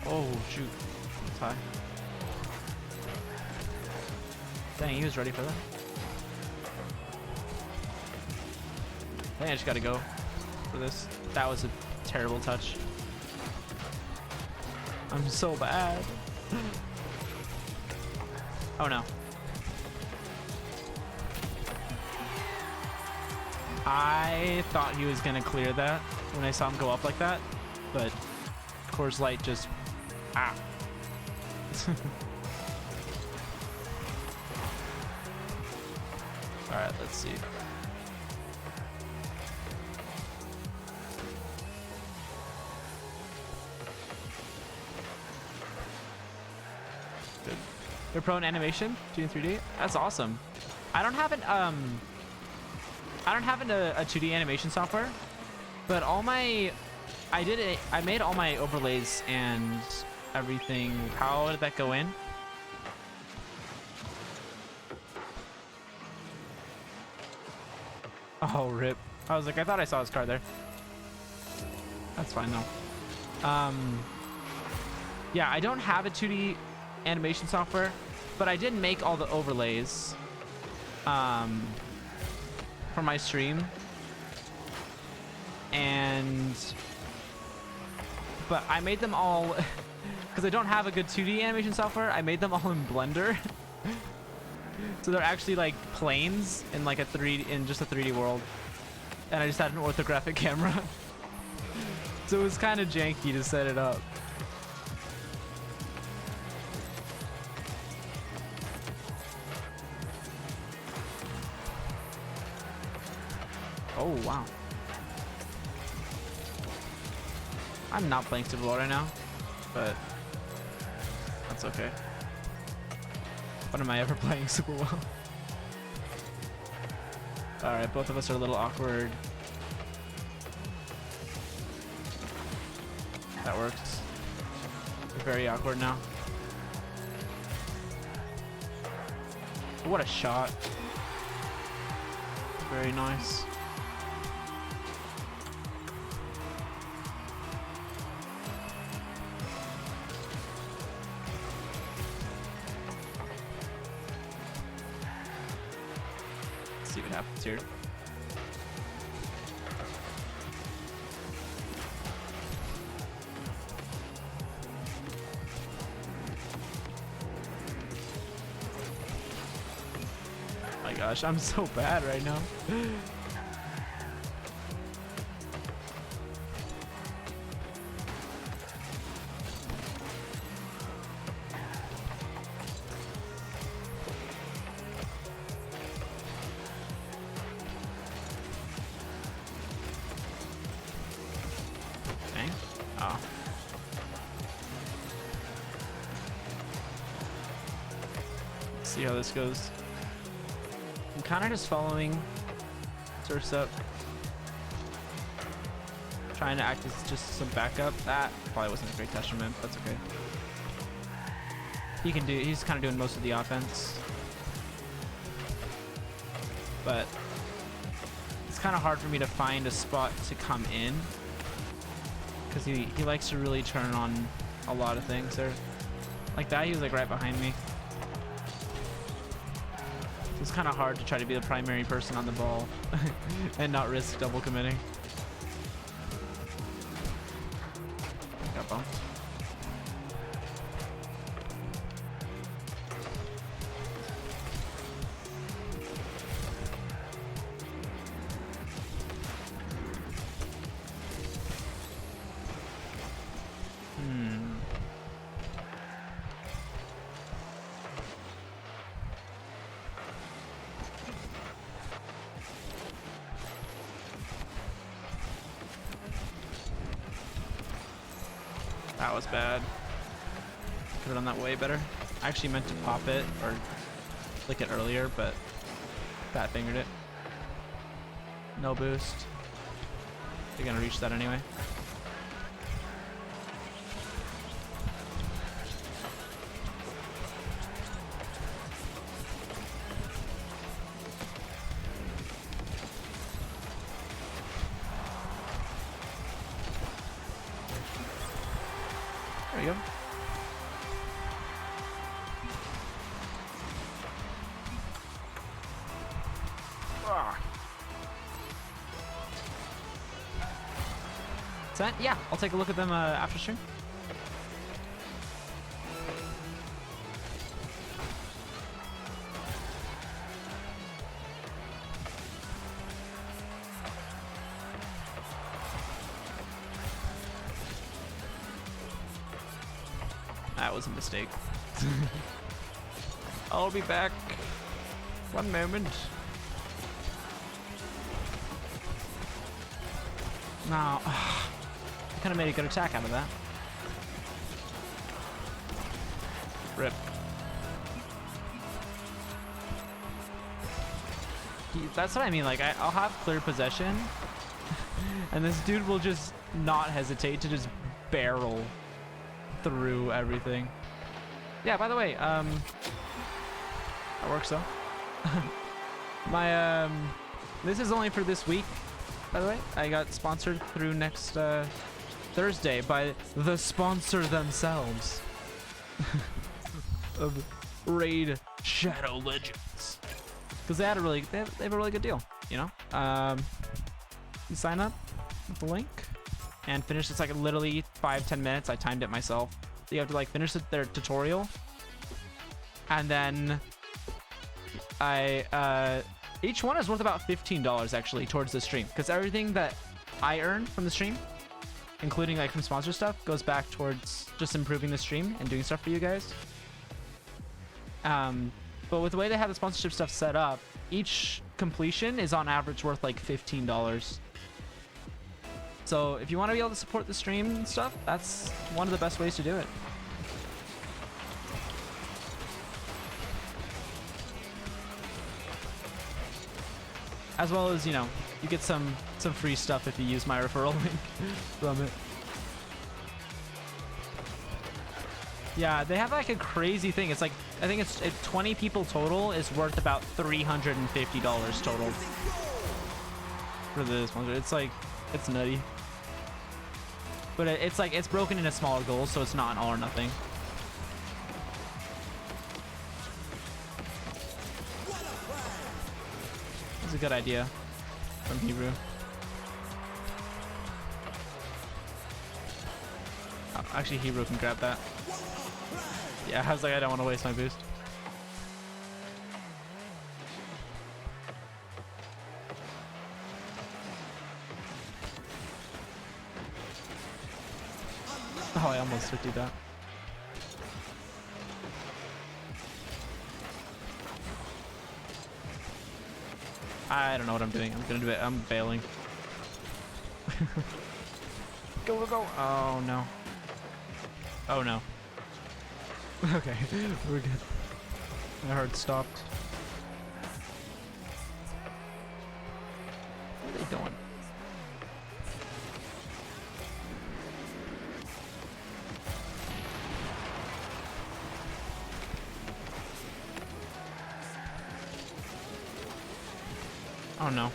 Oh, shoot. That's high. Dang, he was ready for that. I think I just gotta go for this. That was a terrible touch. I'm so bad. Oh no. I thought he was gonna clear that when I saw him go up like that, but Coors Light just... Ah. Alright, let's see. Good. They're pro in animation, doing 3D. That's awesome. I don't have a 2D animation software, but all my I made all my overlays and everything. How did that go in? Oh, rip. I was like, I thought I saw his car there. That's fine though. Yeah, I don't have a 2D animation software, but I did make all the overlays for my stream. But I made them all because I don't have a good 2D animation software. I made them all in Blender. So they're actually like planes in like a 3D, in just a 3D world. And I just had an orthographic camera. So it was kind of janky to set it up. Oh, wow. I'm not playing Civil War right now, but that's okay. When am I ever playing Civil War? Alright, both of us are a little awkward. That works. We're very awkward now. What a shot. Very nice. Let's see what happens here. Oh my gosh, I'm so bad right now. Dang. Oh. Let's see how this goes. I'm kind of just following Sursup, trying to act as just some backup. That probably wasn't a great touch from him. That's okay. He's kind of doing most of the offense, but it's kind of hard for me to find a spot to come in because he likes to really turn on a lot of things there. Like that, he was like right behind me. It's kind of hard to try to be the primary person on the ball and not risk double committing. Got bumped. That was bad. Could have done that way better. I actually meant to pop it or flick it earlier, but fat fingered it. No boost. You're gonna reach that anyway. Ah. Sent? Yeah, I'll take a look at them after stream. That was a mistake. I'll be back. One moment. No. I kind of made a good attack out of that. Rip. That's what I mean. Like, I'll have clear possession, and this dude will just not hesitate to just barrel through everything. Yeah, by the way, that works though. My this is only for this week, by the way. I got sponsored through next Thursday by the sponsor themselves of Raid Shadow Legends, because they had a really they have a really good deal, you know. You sign up with the link and finish. It's like literally 5-10 minutes. I timed it myself. You have to like finish their tutorial, and then each one is worth about $15 actually towards the stream, because everything that I earn from the stream, including like from sponsor stuff, goes back towards just improving the stream and doing stuff for you guys. But with the way they have the sponsorship stuff set up, each completion is on average worth like $15. So if you want to be able to support the stream and stuff, that's one of the best ways to do it. As well as, you know, you get some free stuff if you use my referral link from it. Yeah, they have like a crazy thing. It's like, I think it's 20 people total is worth about $350 total for the sponsor. It's like, it's nutty. But it's like, it's broken into smaller goals, so it's not an all or nothing. That's a good idea from Hebrew. Oh, actually, Hebrew can grab that. Yeah, I was like, I don't want to waste my boost. Oh, I almost 50'd that. I don't know what I'm doing. I'm gonna do it. I'm bailing. Go, go, go. Oh, no. Oh, no. Okay, we're good. My heart stopped. What are they doing? Oh no.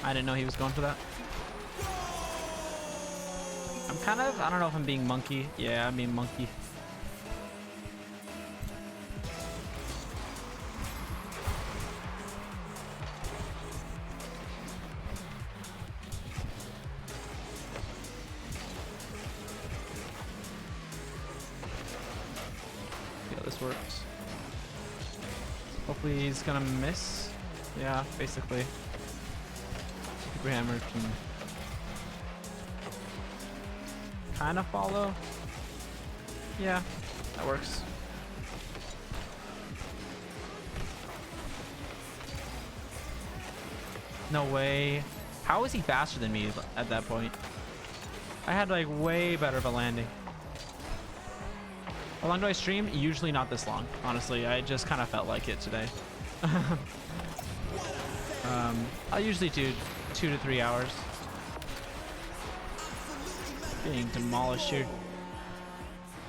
I didn't know he was going for that. I'm kind of, I don't know if I'm being monkey. Yeah, I'm being monkey. Yeah, this works. Hopefully he's gonna miss. Yeah, basically. Super Hammer can kind of follow. Yeah, that works. No way. How is he faster than me at that point? I had like way better of a landing. How long do I stream? Usually not this long, honestly. I just kind of felt like it today. I'll usually do 2 to 3 hours. Being demolished here.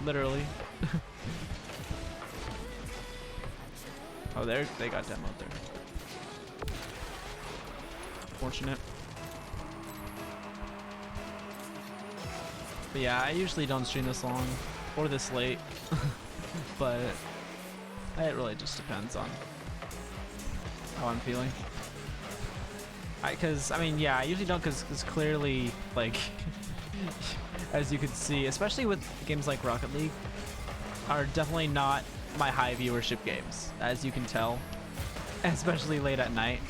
Literally. Oh, they got demoed there. Fortunate. But yeah, I usually don't stream this long or this late. But it really just depends on how I'm feeling. Because I mean, yeah, I usually don't, because clearly, like, as you can see, especially with games like Rocket League, are definitely not my high viewership games, as you can tell, especially late at night.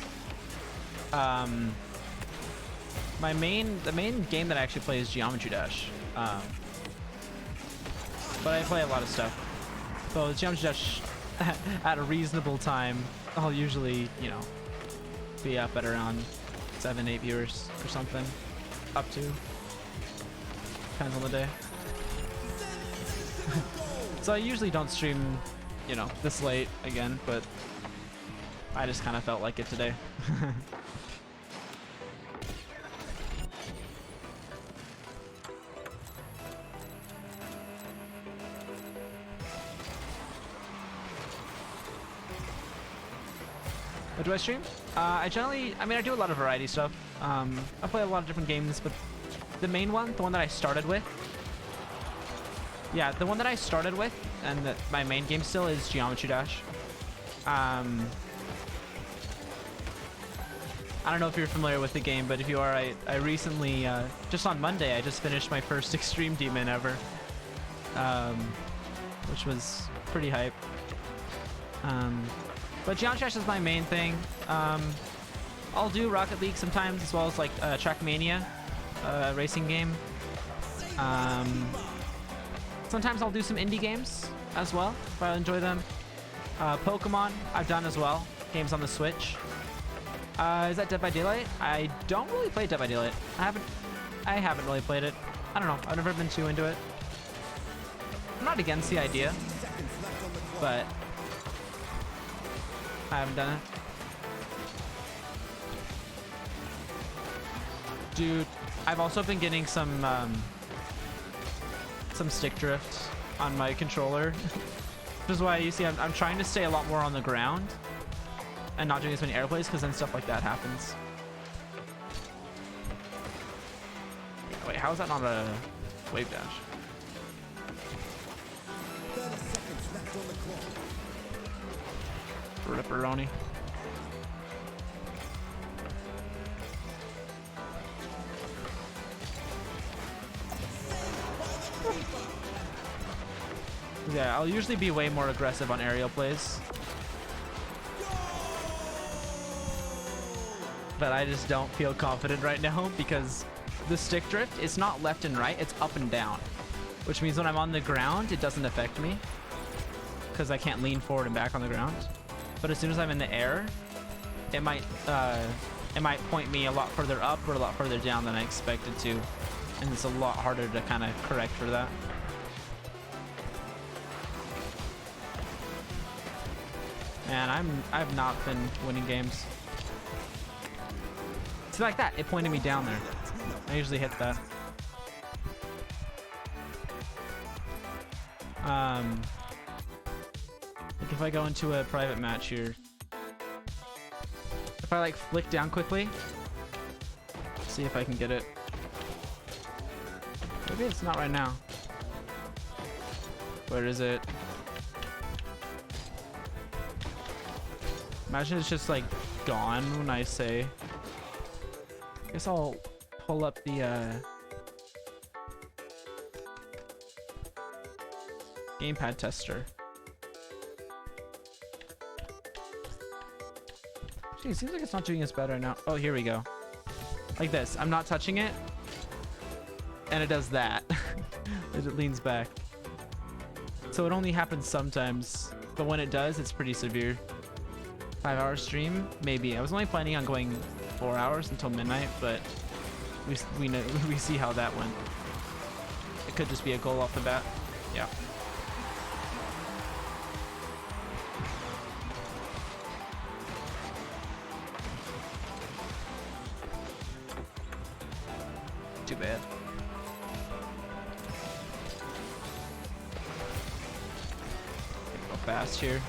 The main game that I actually play is Geometry Dash, but I play a lot of stuff. So Geometry Dash, at a reasonable time, I'll usually, you know, be up at around 7-8 viewers or something, up to. Depends on the day. So I usually don't stream, you know, this late again, but I just kind of felt like it today. What do I stream? I mean, I do a lot of variety stuff. I play a lot of different games, but the main one, the one that I started with, yeah, the one that I started with, and that my main game still is Geometry Dash. I don't know if you're familiar with the game, but if you are, I recently, just on Monday, I just finished my first Extreme Demon ever, which was pretty hype. But Geometry Dash is my main thing. I'll do Rocket League sometimes, as well as like Trackmania, racing game. Sometimes I'll do some indie games as well, if I enjoy them. Pokemon, I've done as well. Games on the Switch. Is that Dead by Daylight? I don't really play Dead by Daylight. I haven't really played it. I don't know. I've never been too into it. I'm not against the idea, but I haven't done it. Dude, I've also been getting some stick drift on my controller. Which is why you see I'm trying to stay a lot more on the ground and not doing as many airplays, because then stuff like that happens. Wait, how is that not a wave dash? Ripperoni. Yeah, I'll usually be way more aggressive on aerial plays. But I just don't feel confident right now because the stick drift, it's not left and right, it's up and down. Which means when I'm on the ground, it doesn't affect me because I can't lean forward and back on the ground. But as soon as I'm in the air, it might point me a lot further up or a lot further down than I expected to. And it's a lot harder to kind of correct for that. Man, I've not been winning games. See, like that, it pointed me down there. I usually hit that. Like if I go into a private match here, if I like flick down quickly, see if I can get it. Maybe it's not right now. Where is it? Imagine it's just like gone when I say. I guess I'll pull up the gamepad tester. Gee, it seems like it's not doing as bad right now. Oh, here we go. Like this. I'm not touching it. And it does that. It leans back. So it only happens sometimes. But when it does, it's pretty severe. 5-hour stream? Maybe. I was only planning on going 4 hours until midnight, but we know, we see how that went. It could just be a goal off the bat. Yeah. Too bad. Go fast here.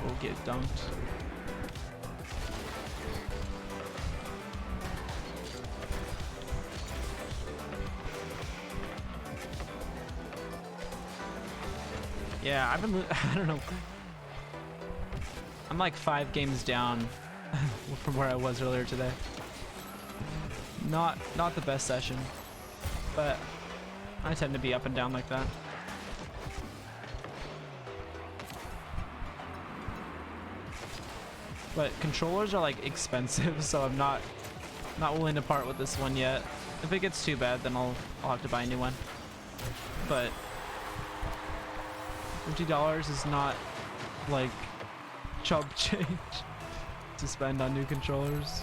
We'll get dunked. Yeah, I've been, I don't know. I'm like 5 games down from where I was earlier today. Not the best session, but I tend to be up and down like that. But controllers are like expensive, so I'm not willing to part with this one yet. If it gets too bad, then I'll have to buy a new one. But $50 is not like chump change to spend on new controllers.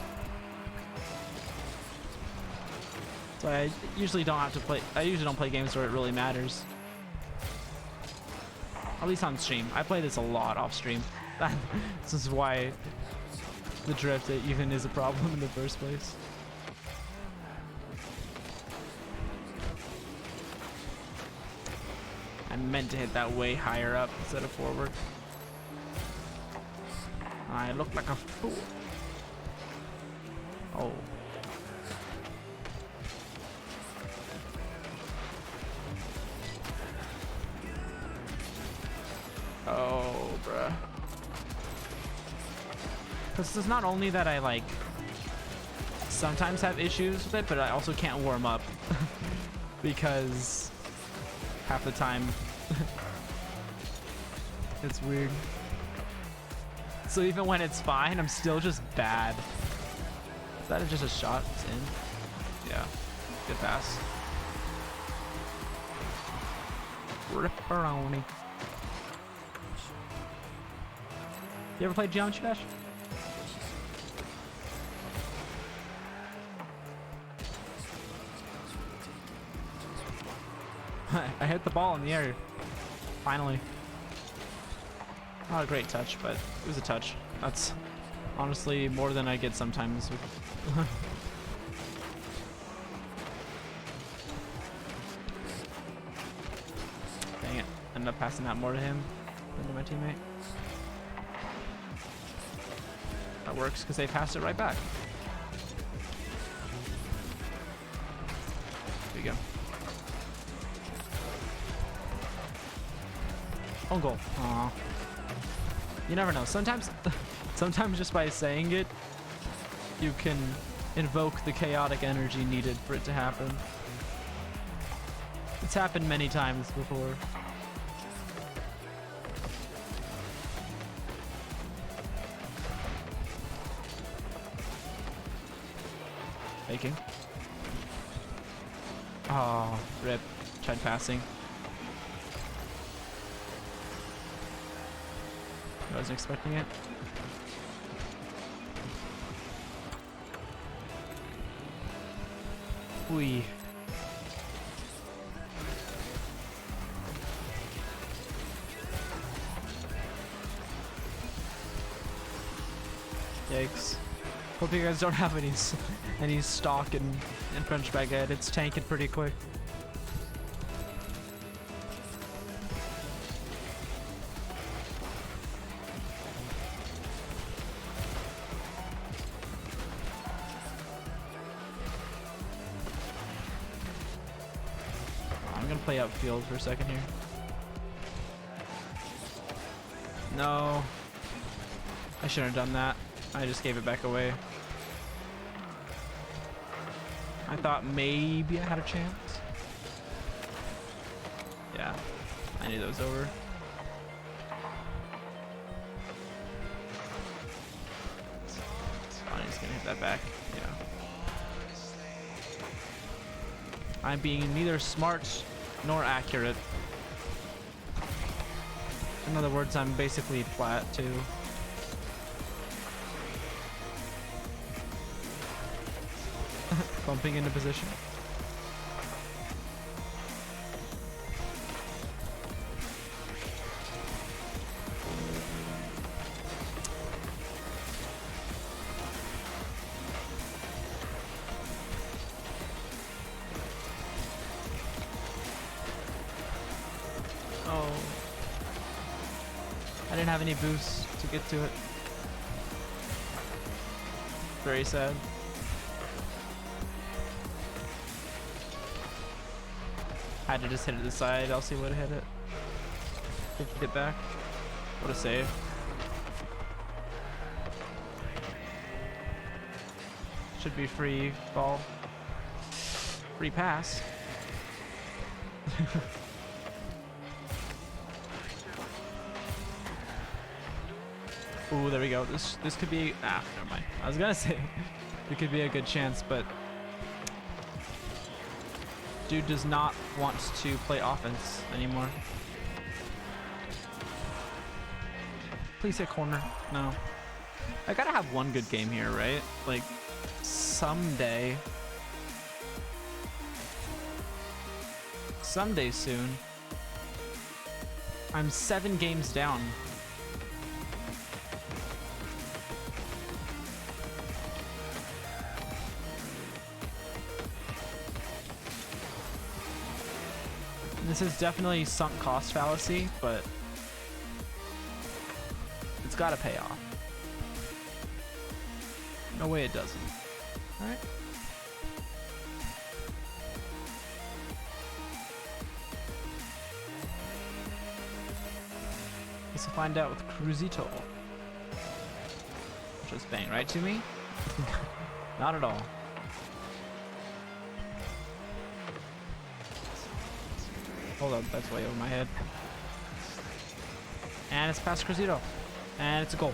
So I usually don't have to play. I usually don't play games where it really matters. At least on stream. I play this a lot off stream. This is why the drift even is a problem in the first place. I meant to hit that way higher up instead of forward. I look like a fool. Oh. Oh, bruh. Because it's not only that I like sometimes have issues with it, but I also can't warm up because half the time it's weird. So even when it's fine, I'm still just bad. Is that just a shot? It's in. Yeah. Good pass. Ripperoni. You ever played Geometry Dash? I hit the ball in the air. Finally. Not a great touch, but it was a touch. That's honestly more than I get sometimes with Dang it. Ended up passing that more to him than to my teammate. That works because they passed it right back. There you go. Own goal. Aww. You never know. Sometimes just by saying it, you can invoke the chaotic energy needed for it to happen. It's happened many times before. Faking. Oh, rip. Tried passing. I wasn't expecting it. Whee. Yikes. Hope you guys don't have any stock in French Baguette. It's tanking pretty quick. I'm gonna play outfield for a second here. No. I shouldn't have done that. I just gave it back away. I thought maybe I had a chance. Yeah, I knew that was over. I'm just gonna hit that back. Yeah. I'm being neither smart nor accurate. In other words, I'm basically flat too. Bumping into position. Oh. I didn't have any boosts to get to it. Very sad. Had to just hit it to the side. I'll see what hit it. Get back. What a save. Should be free ball. Free pass. Ooh, there we go. This could be never mind. I was gonna say it could be a good chance, but dude does not want to play offense anymore. Please hit corner. No. I gotta have one good game here, right? Like someday. Someday soon. I'm 7 games down. This is definitely sunk cost fallacy, but it's gotta pay off. No way it doesn't. Alright. Let's find out with Cruzito. Just bang right to me? Not at all. Hold up, that's way over my head. And it's past Cruzito. And it's a goal.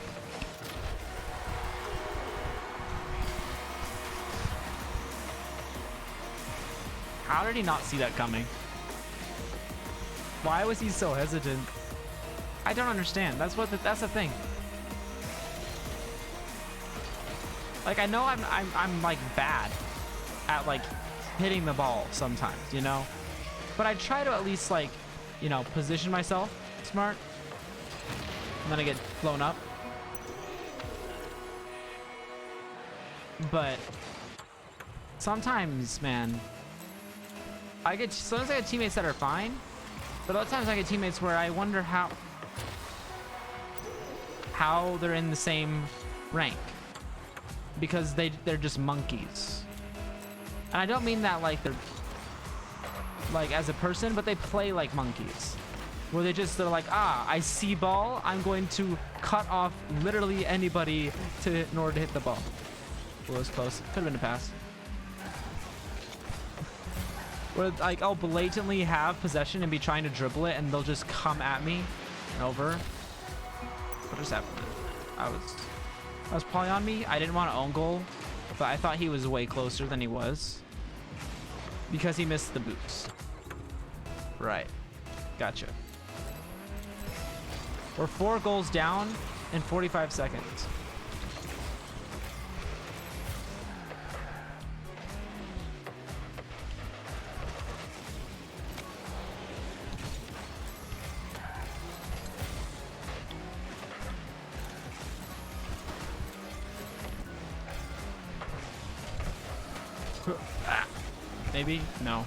How did he not see that coming? Why was he so hesitant? I don't understand. That's the thing. Like, I know I'm like bad at like hitting the ball sometimes, you know? But I try to at least like, you know, position myself smart. And then I get blown up. But sometimes, man, sometimes I get teammates that are fine, but other times I get teammates where I wonder how they're in the same rank, because they're just monkeys. And I don't mean that like they're like as a person, but they play like monkeys, where they're like, I see ball, I'm going to cut off literally anybody in order to hit the ball. Well, it was close. Could have been a pass. Where like I'll blatantly have possession and be trying to dribble it, and they'll just come at me and over. What just happened? I was probably on me. I didn't want to own goal, but I thought he was way closer than he was because he missed the boots. Right. Gotcha. We're 4 goals down in 45 seconds. Maybe? No.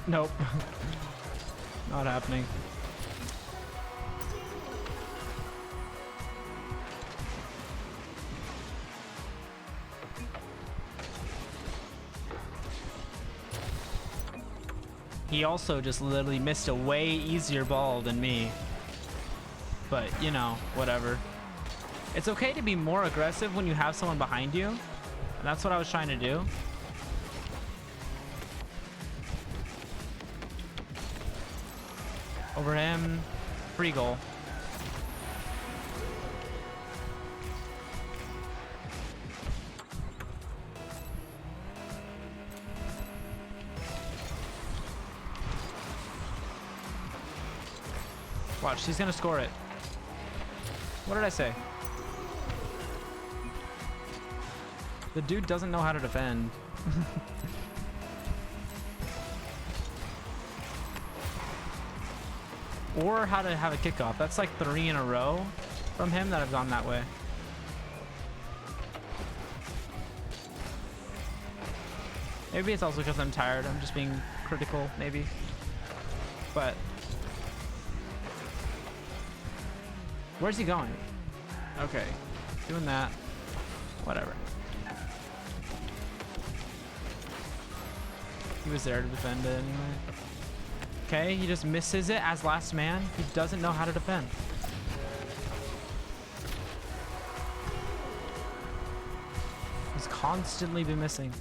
Nope. Not happening. He also just literally missed a way easier ball than me. But, you know, whatever. It's okay to be more aggressive when you have someone behind you. And that's what I was trying to do. Over him, free goal. Watch, he's gonna score it. What did I say? The dude doesn't know how to defend. Or how to have a kickoff. That's like 3 in a row from him that have gone that way. Maybe it's also because I'm tired. I'm just being critical, maybe. But where's he going? Okay, doing that. Whatever. He was there to defend it anyway. Okay, he just misses it as last man. He doesn't know how to defend. He's constantly been missing.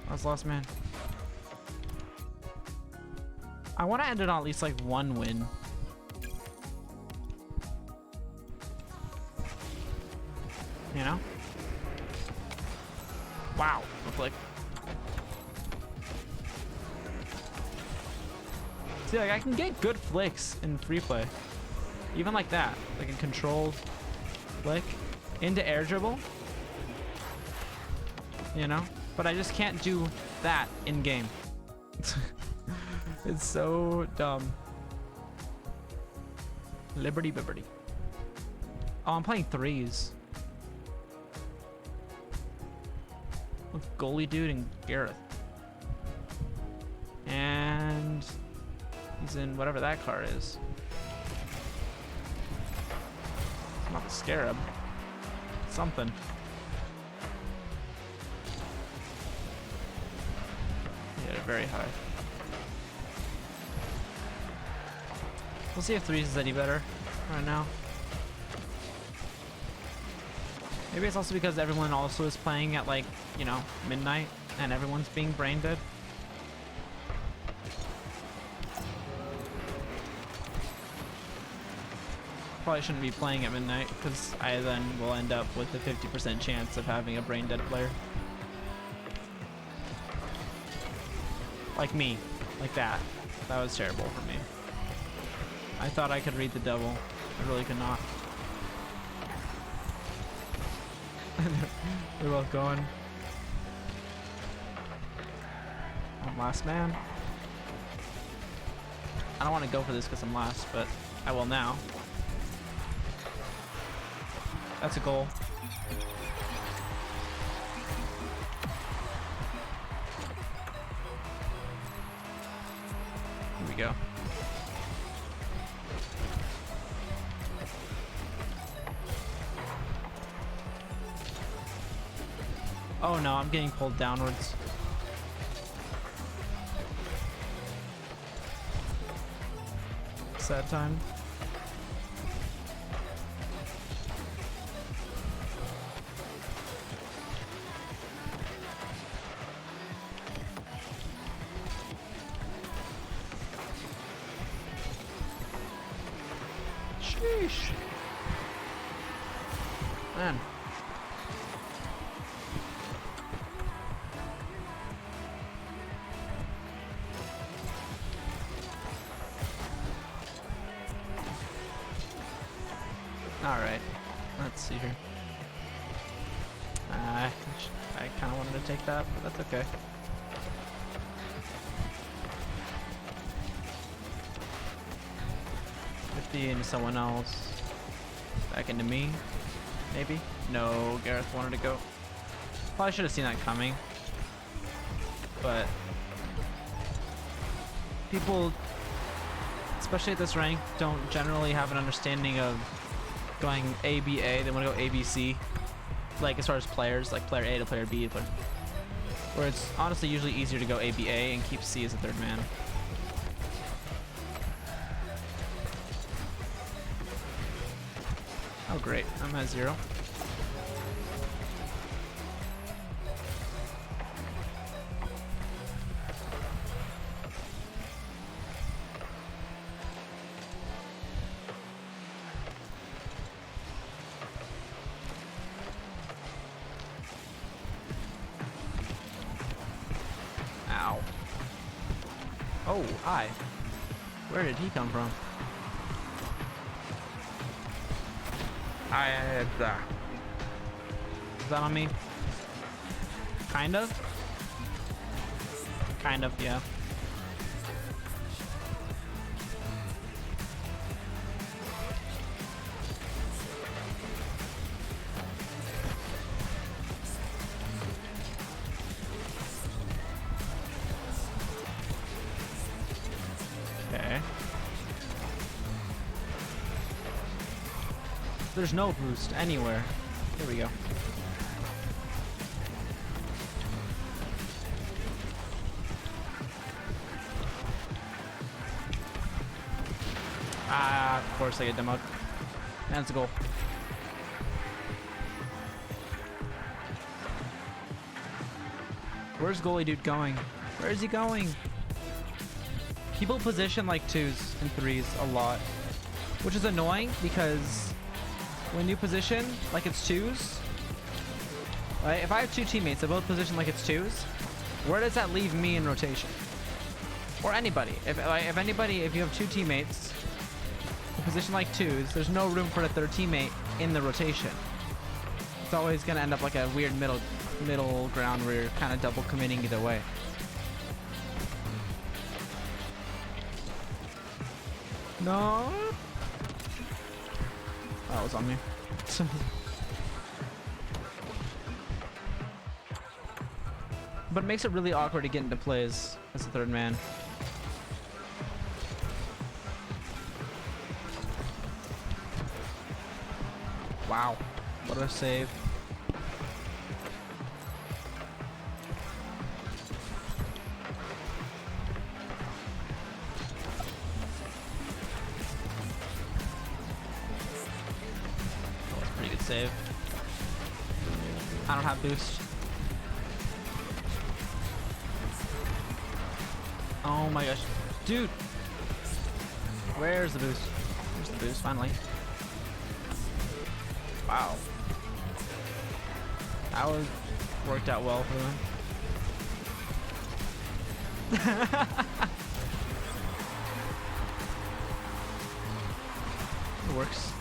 That's last man. I want to end it on at least like one win. You know? Wow. Look like. See, like I can get good flicks in free play. Even like that. Like a controlled flick into air dribble. You know? But I just can't do that in game. It's so dumb. Liberty Bibberty. Oh, I'm playing threes. With goalie dude and Gareth. And he's in whatever that car is. It's not the Scarab. Something. He hit it very high. We'll see if threes is any better right now. Maybe it's also because everyone also is playing at like, you know, midnight and everyone's being brain dead. Probably shouldn't be playing at midnight because I then will end up with a 50% chance of having a brain dead player. Like me. Like that. That was terrible for me. I thought I could read the devil. I really could not. We're both going. I'm last man. I don't want to go for this because I'm last, but I will now. That's a goal. Here we go. Oh no, I'm getting pulled downwards. Sad time. Sheesh. Man. Alright, let's see here. I kind of wanted to take that, but that's okay. Into someone else. Back into me. Maybe? No, Gareth wanted to go. Probably should have seen that coming. But people, especially at this rank, don't generally have an understanding of going ABA. They want to go ABC. Like as far as players, like player A to player B. Where it's honestly usually easier to go ABA and keep C as a third man. Oh great, I'm at 0. Ow. Oh, hi. Where did he come from? Is that on me? Kind of? Kind of, yeah. Okay. There's no boost anywhere. Here we go. Ah, of course I get demoed. And it's a goal. Where's goalie dude going? Where is he going? People position like 2s and 3s a lot, which is annoying because when you position like it's 2s, right? If I have 2 teammates that both position like it's 2s, where does that leave me in rotation? Or anybody. If you have 2 teammates who position like 2s, there's no room for the third teammate in the rotation. It's always gonna end up like a weird middle ground where you're kind of double committing either way. No. Oh, it was on me. But it makes it really awkward to get into plays as a third man. Wow, what a save. That was a pretty good save. I don't have boost. Oh my gosh. Dude! Where's the boost? Where's the boost, finally? Wow. That was worked out well for them. It works.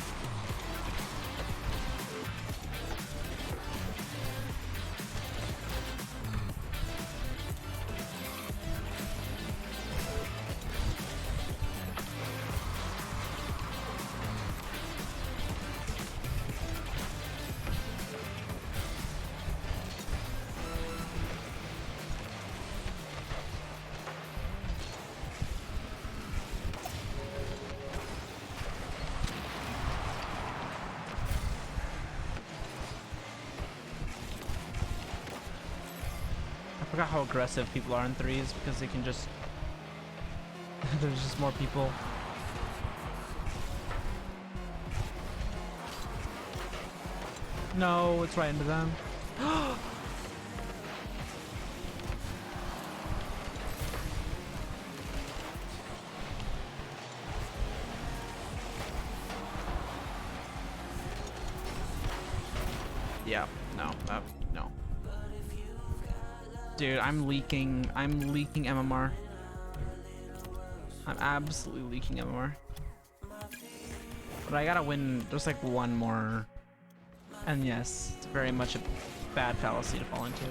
I forgot how aggressive people are in 3s because they can just... there's just more people. No, it's right into them. Yeah, no, no. Dude, I'm leaking MMR. I'm absolutely leaking MMR. But I gotta win just like one more. And yes, it's very much a bad fallacy to fall into.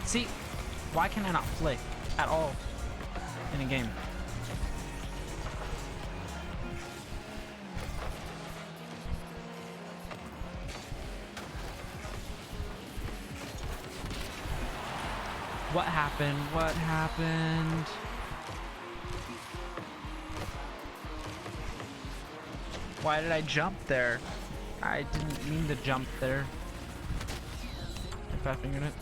See, why can I not flick at all in a game? What happened? What happened? Why did I jump there? I didn't mean to jump there. If I fingered it.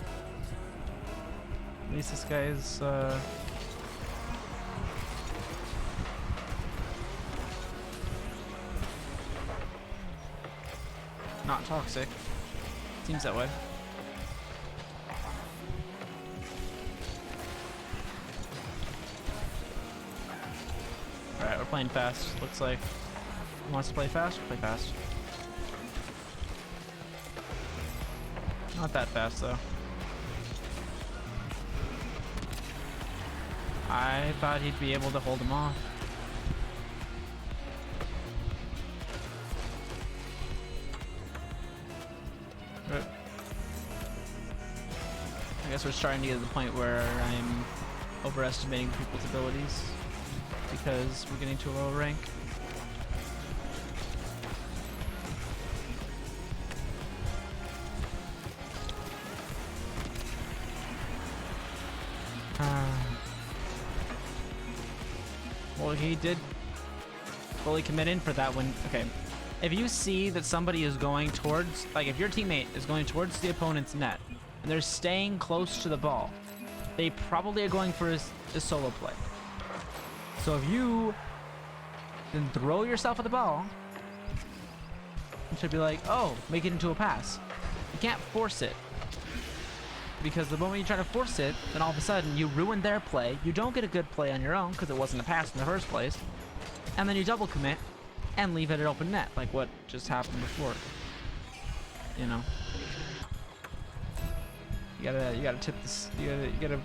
At least this guy is not toxic. Seems that way. Alright, we're playing fast, looks like. Who wants to play fast? Play fast. Not that fast though. I thought he'd be able to hold him off. I guess we're starting to get to the point where I'm overestimating people's abilities because we're getting to a lower rank. he did fully commit in for that when, okay. If you see that somebody is going towards, like if your teammate is going towards the opponent's net and they're staying close to the ball, they probably are going for a solo play. So if you then throw yourself at the ball, you should be like, oh, make it into a pass. You can't force it. Because the moment you try to force it, then all of a sudden you ruin their play. You don't get a good play on your own because it wasn't a pass in the first place. And then you double commit and leave it at open net, like what just happened before. You know. You gotta tip this. You gotta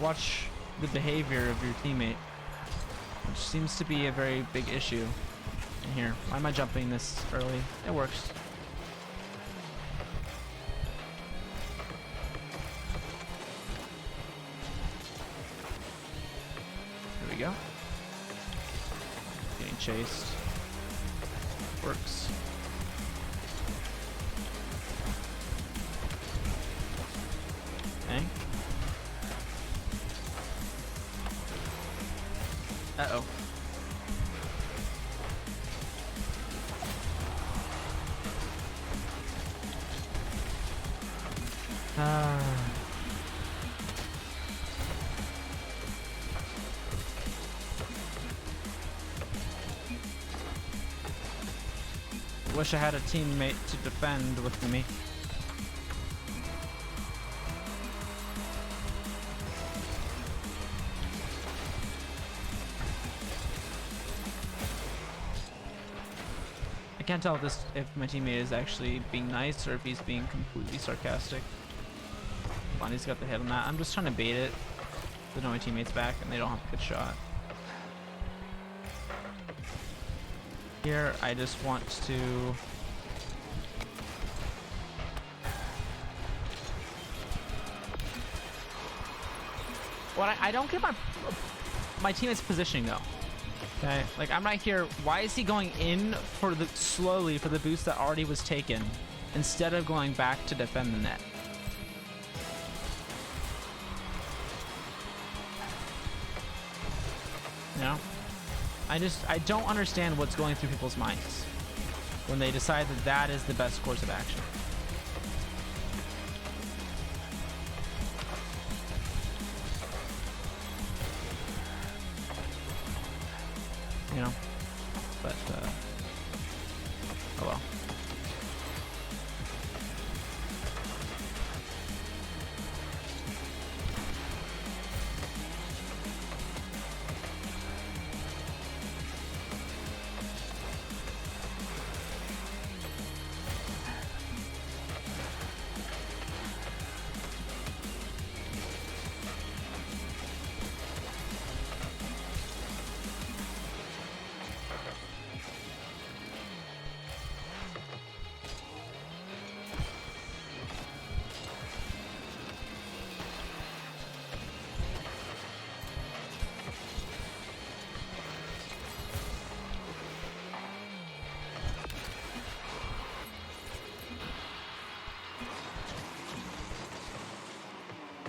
watch the behavior of your teammate, which seems to be a very big issue in here. Why am I jumping this early? It works. Here we go. Getting chased. Works. Okay. Uh-oh. Wish I had a teammate to defend with me. I can't tell if my teammate is actually being nice or if he's being completely sarcastic. Bonnie's got the hit on that. I'm just trying to bait it. So no, my teammate's back and they don't have a good shot. Here, I just want to... What I don't get my teammate's positioning though. Okay, like I'm right here. Why is he going in for the slowly for the boost that already was taken instead of going back to defend the net? You know? I don't understand what's going through people's minds when they decide that that is the best course of action. You know? But, oh well.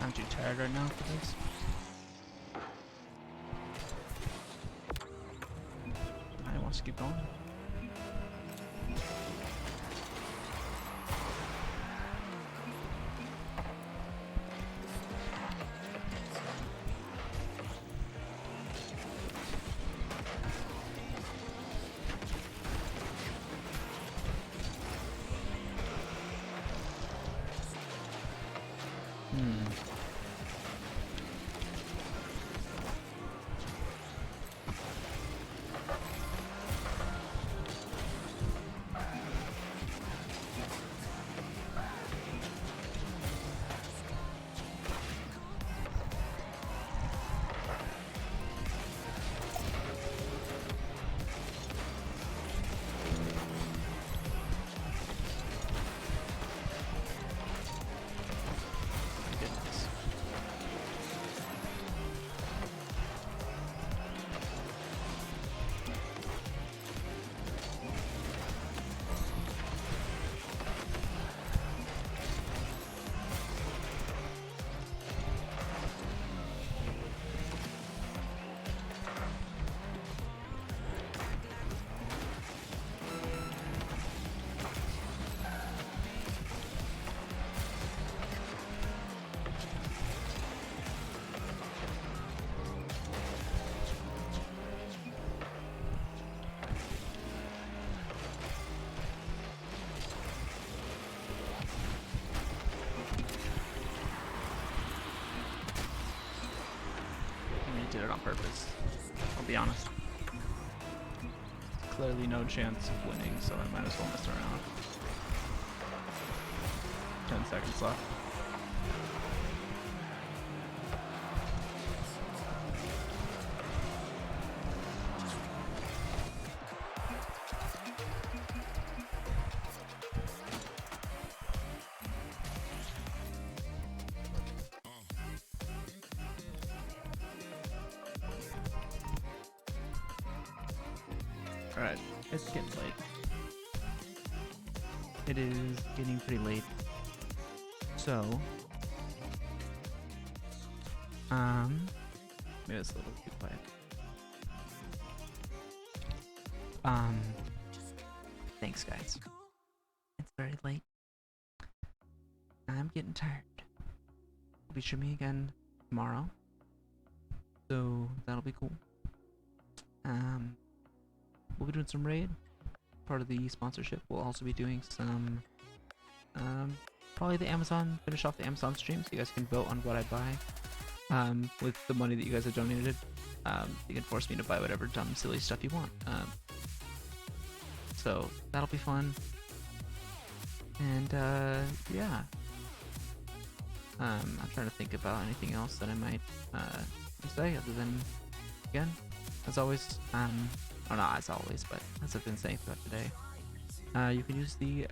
I'm too tired right now for this. I want to keep going. on purpose. I'll be honest. Clearly no chance of winning, so I might as well mess around. 10 seconds left. Alright, it's getting late. It is getting pretty late. So, maybe it's a little too quiet. Thanks guys. It's very late. I'm getting tired. We'll be streaming again tomorrow. So, that'll be cool. We'll be doing some raid, part of the sponsorship. We'll also be doing some, probably finish off the Amazon stream, so you guys can vote on what I buy, with the money that you guys have donated. You can force me to buy whatever dumb, silly stuff you want. So that'll be fun. And, yeah. I'm trying to think about anything else that I might, say other than, again, as always, or not as always, but as I've been saying throughout today, you can use the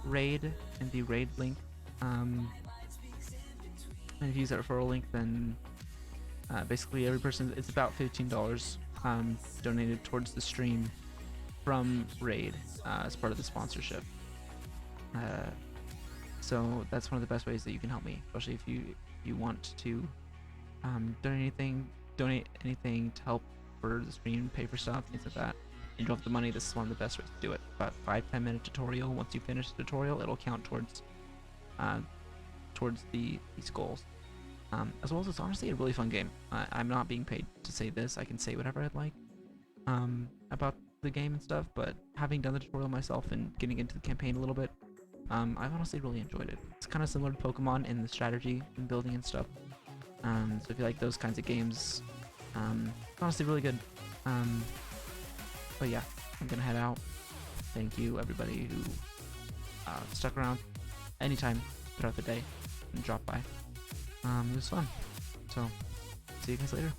!raid in the raid link. And if you use that referral link, then basically every person, it's about $15 donated towards the stream from raid as part of the sponsorship. So that's one of the best ways that you can help me, especially if you want to donate anything to help for the stream, pay for stuff, things like that. You don't have the money, this is one of the best ways to do it. About 5-10 minute tutorial. Once you finish the tutorial, it'll count towards these goals. As well as it's honestly a really fun game. I'm not being paid to say this. I can say whatever I'd like about the game and stuff, but having done the tutorial myself and getting into the campaign a little bit, I've honestly really enjoyed it. It's kind of similar to Pokemon in the strategy and building and stuff. So if you like those kinds of games, it's honestly really good. But yeah, I'm gonna head out. Thank you everybody who stuck around anytime throughout the day and dropped by. It was fun. So see you guys later.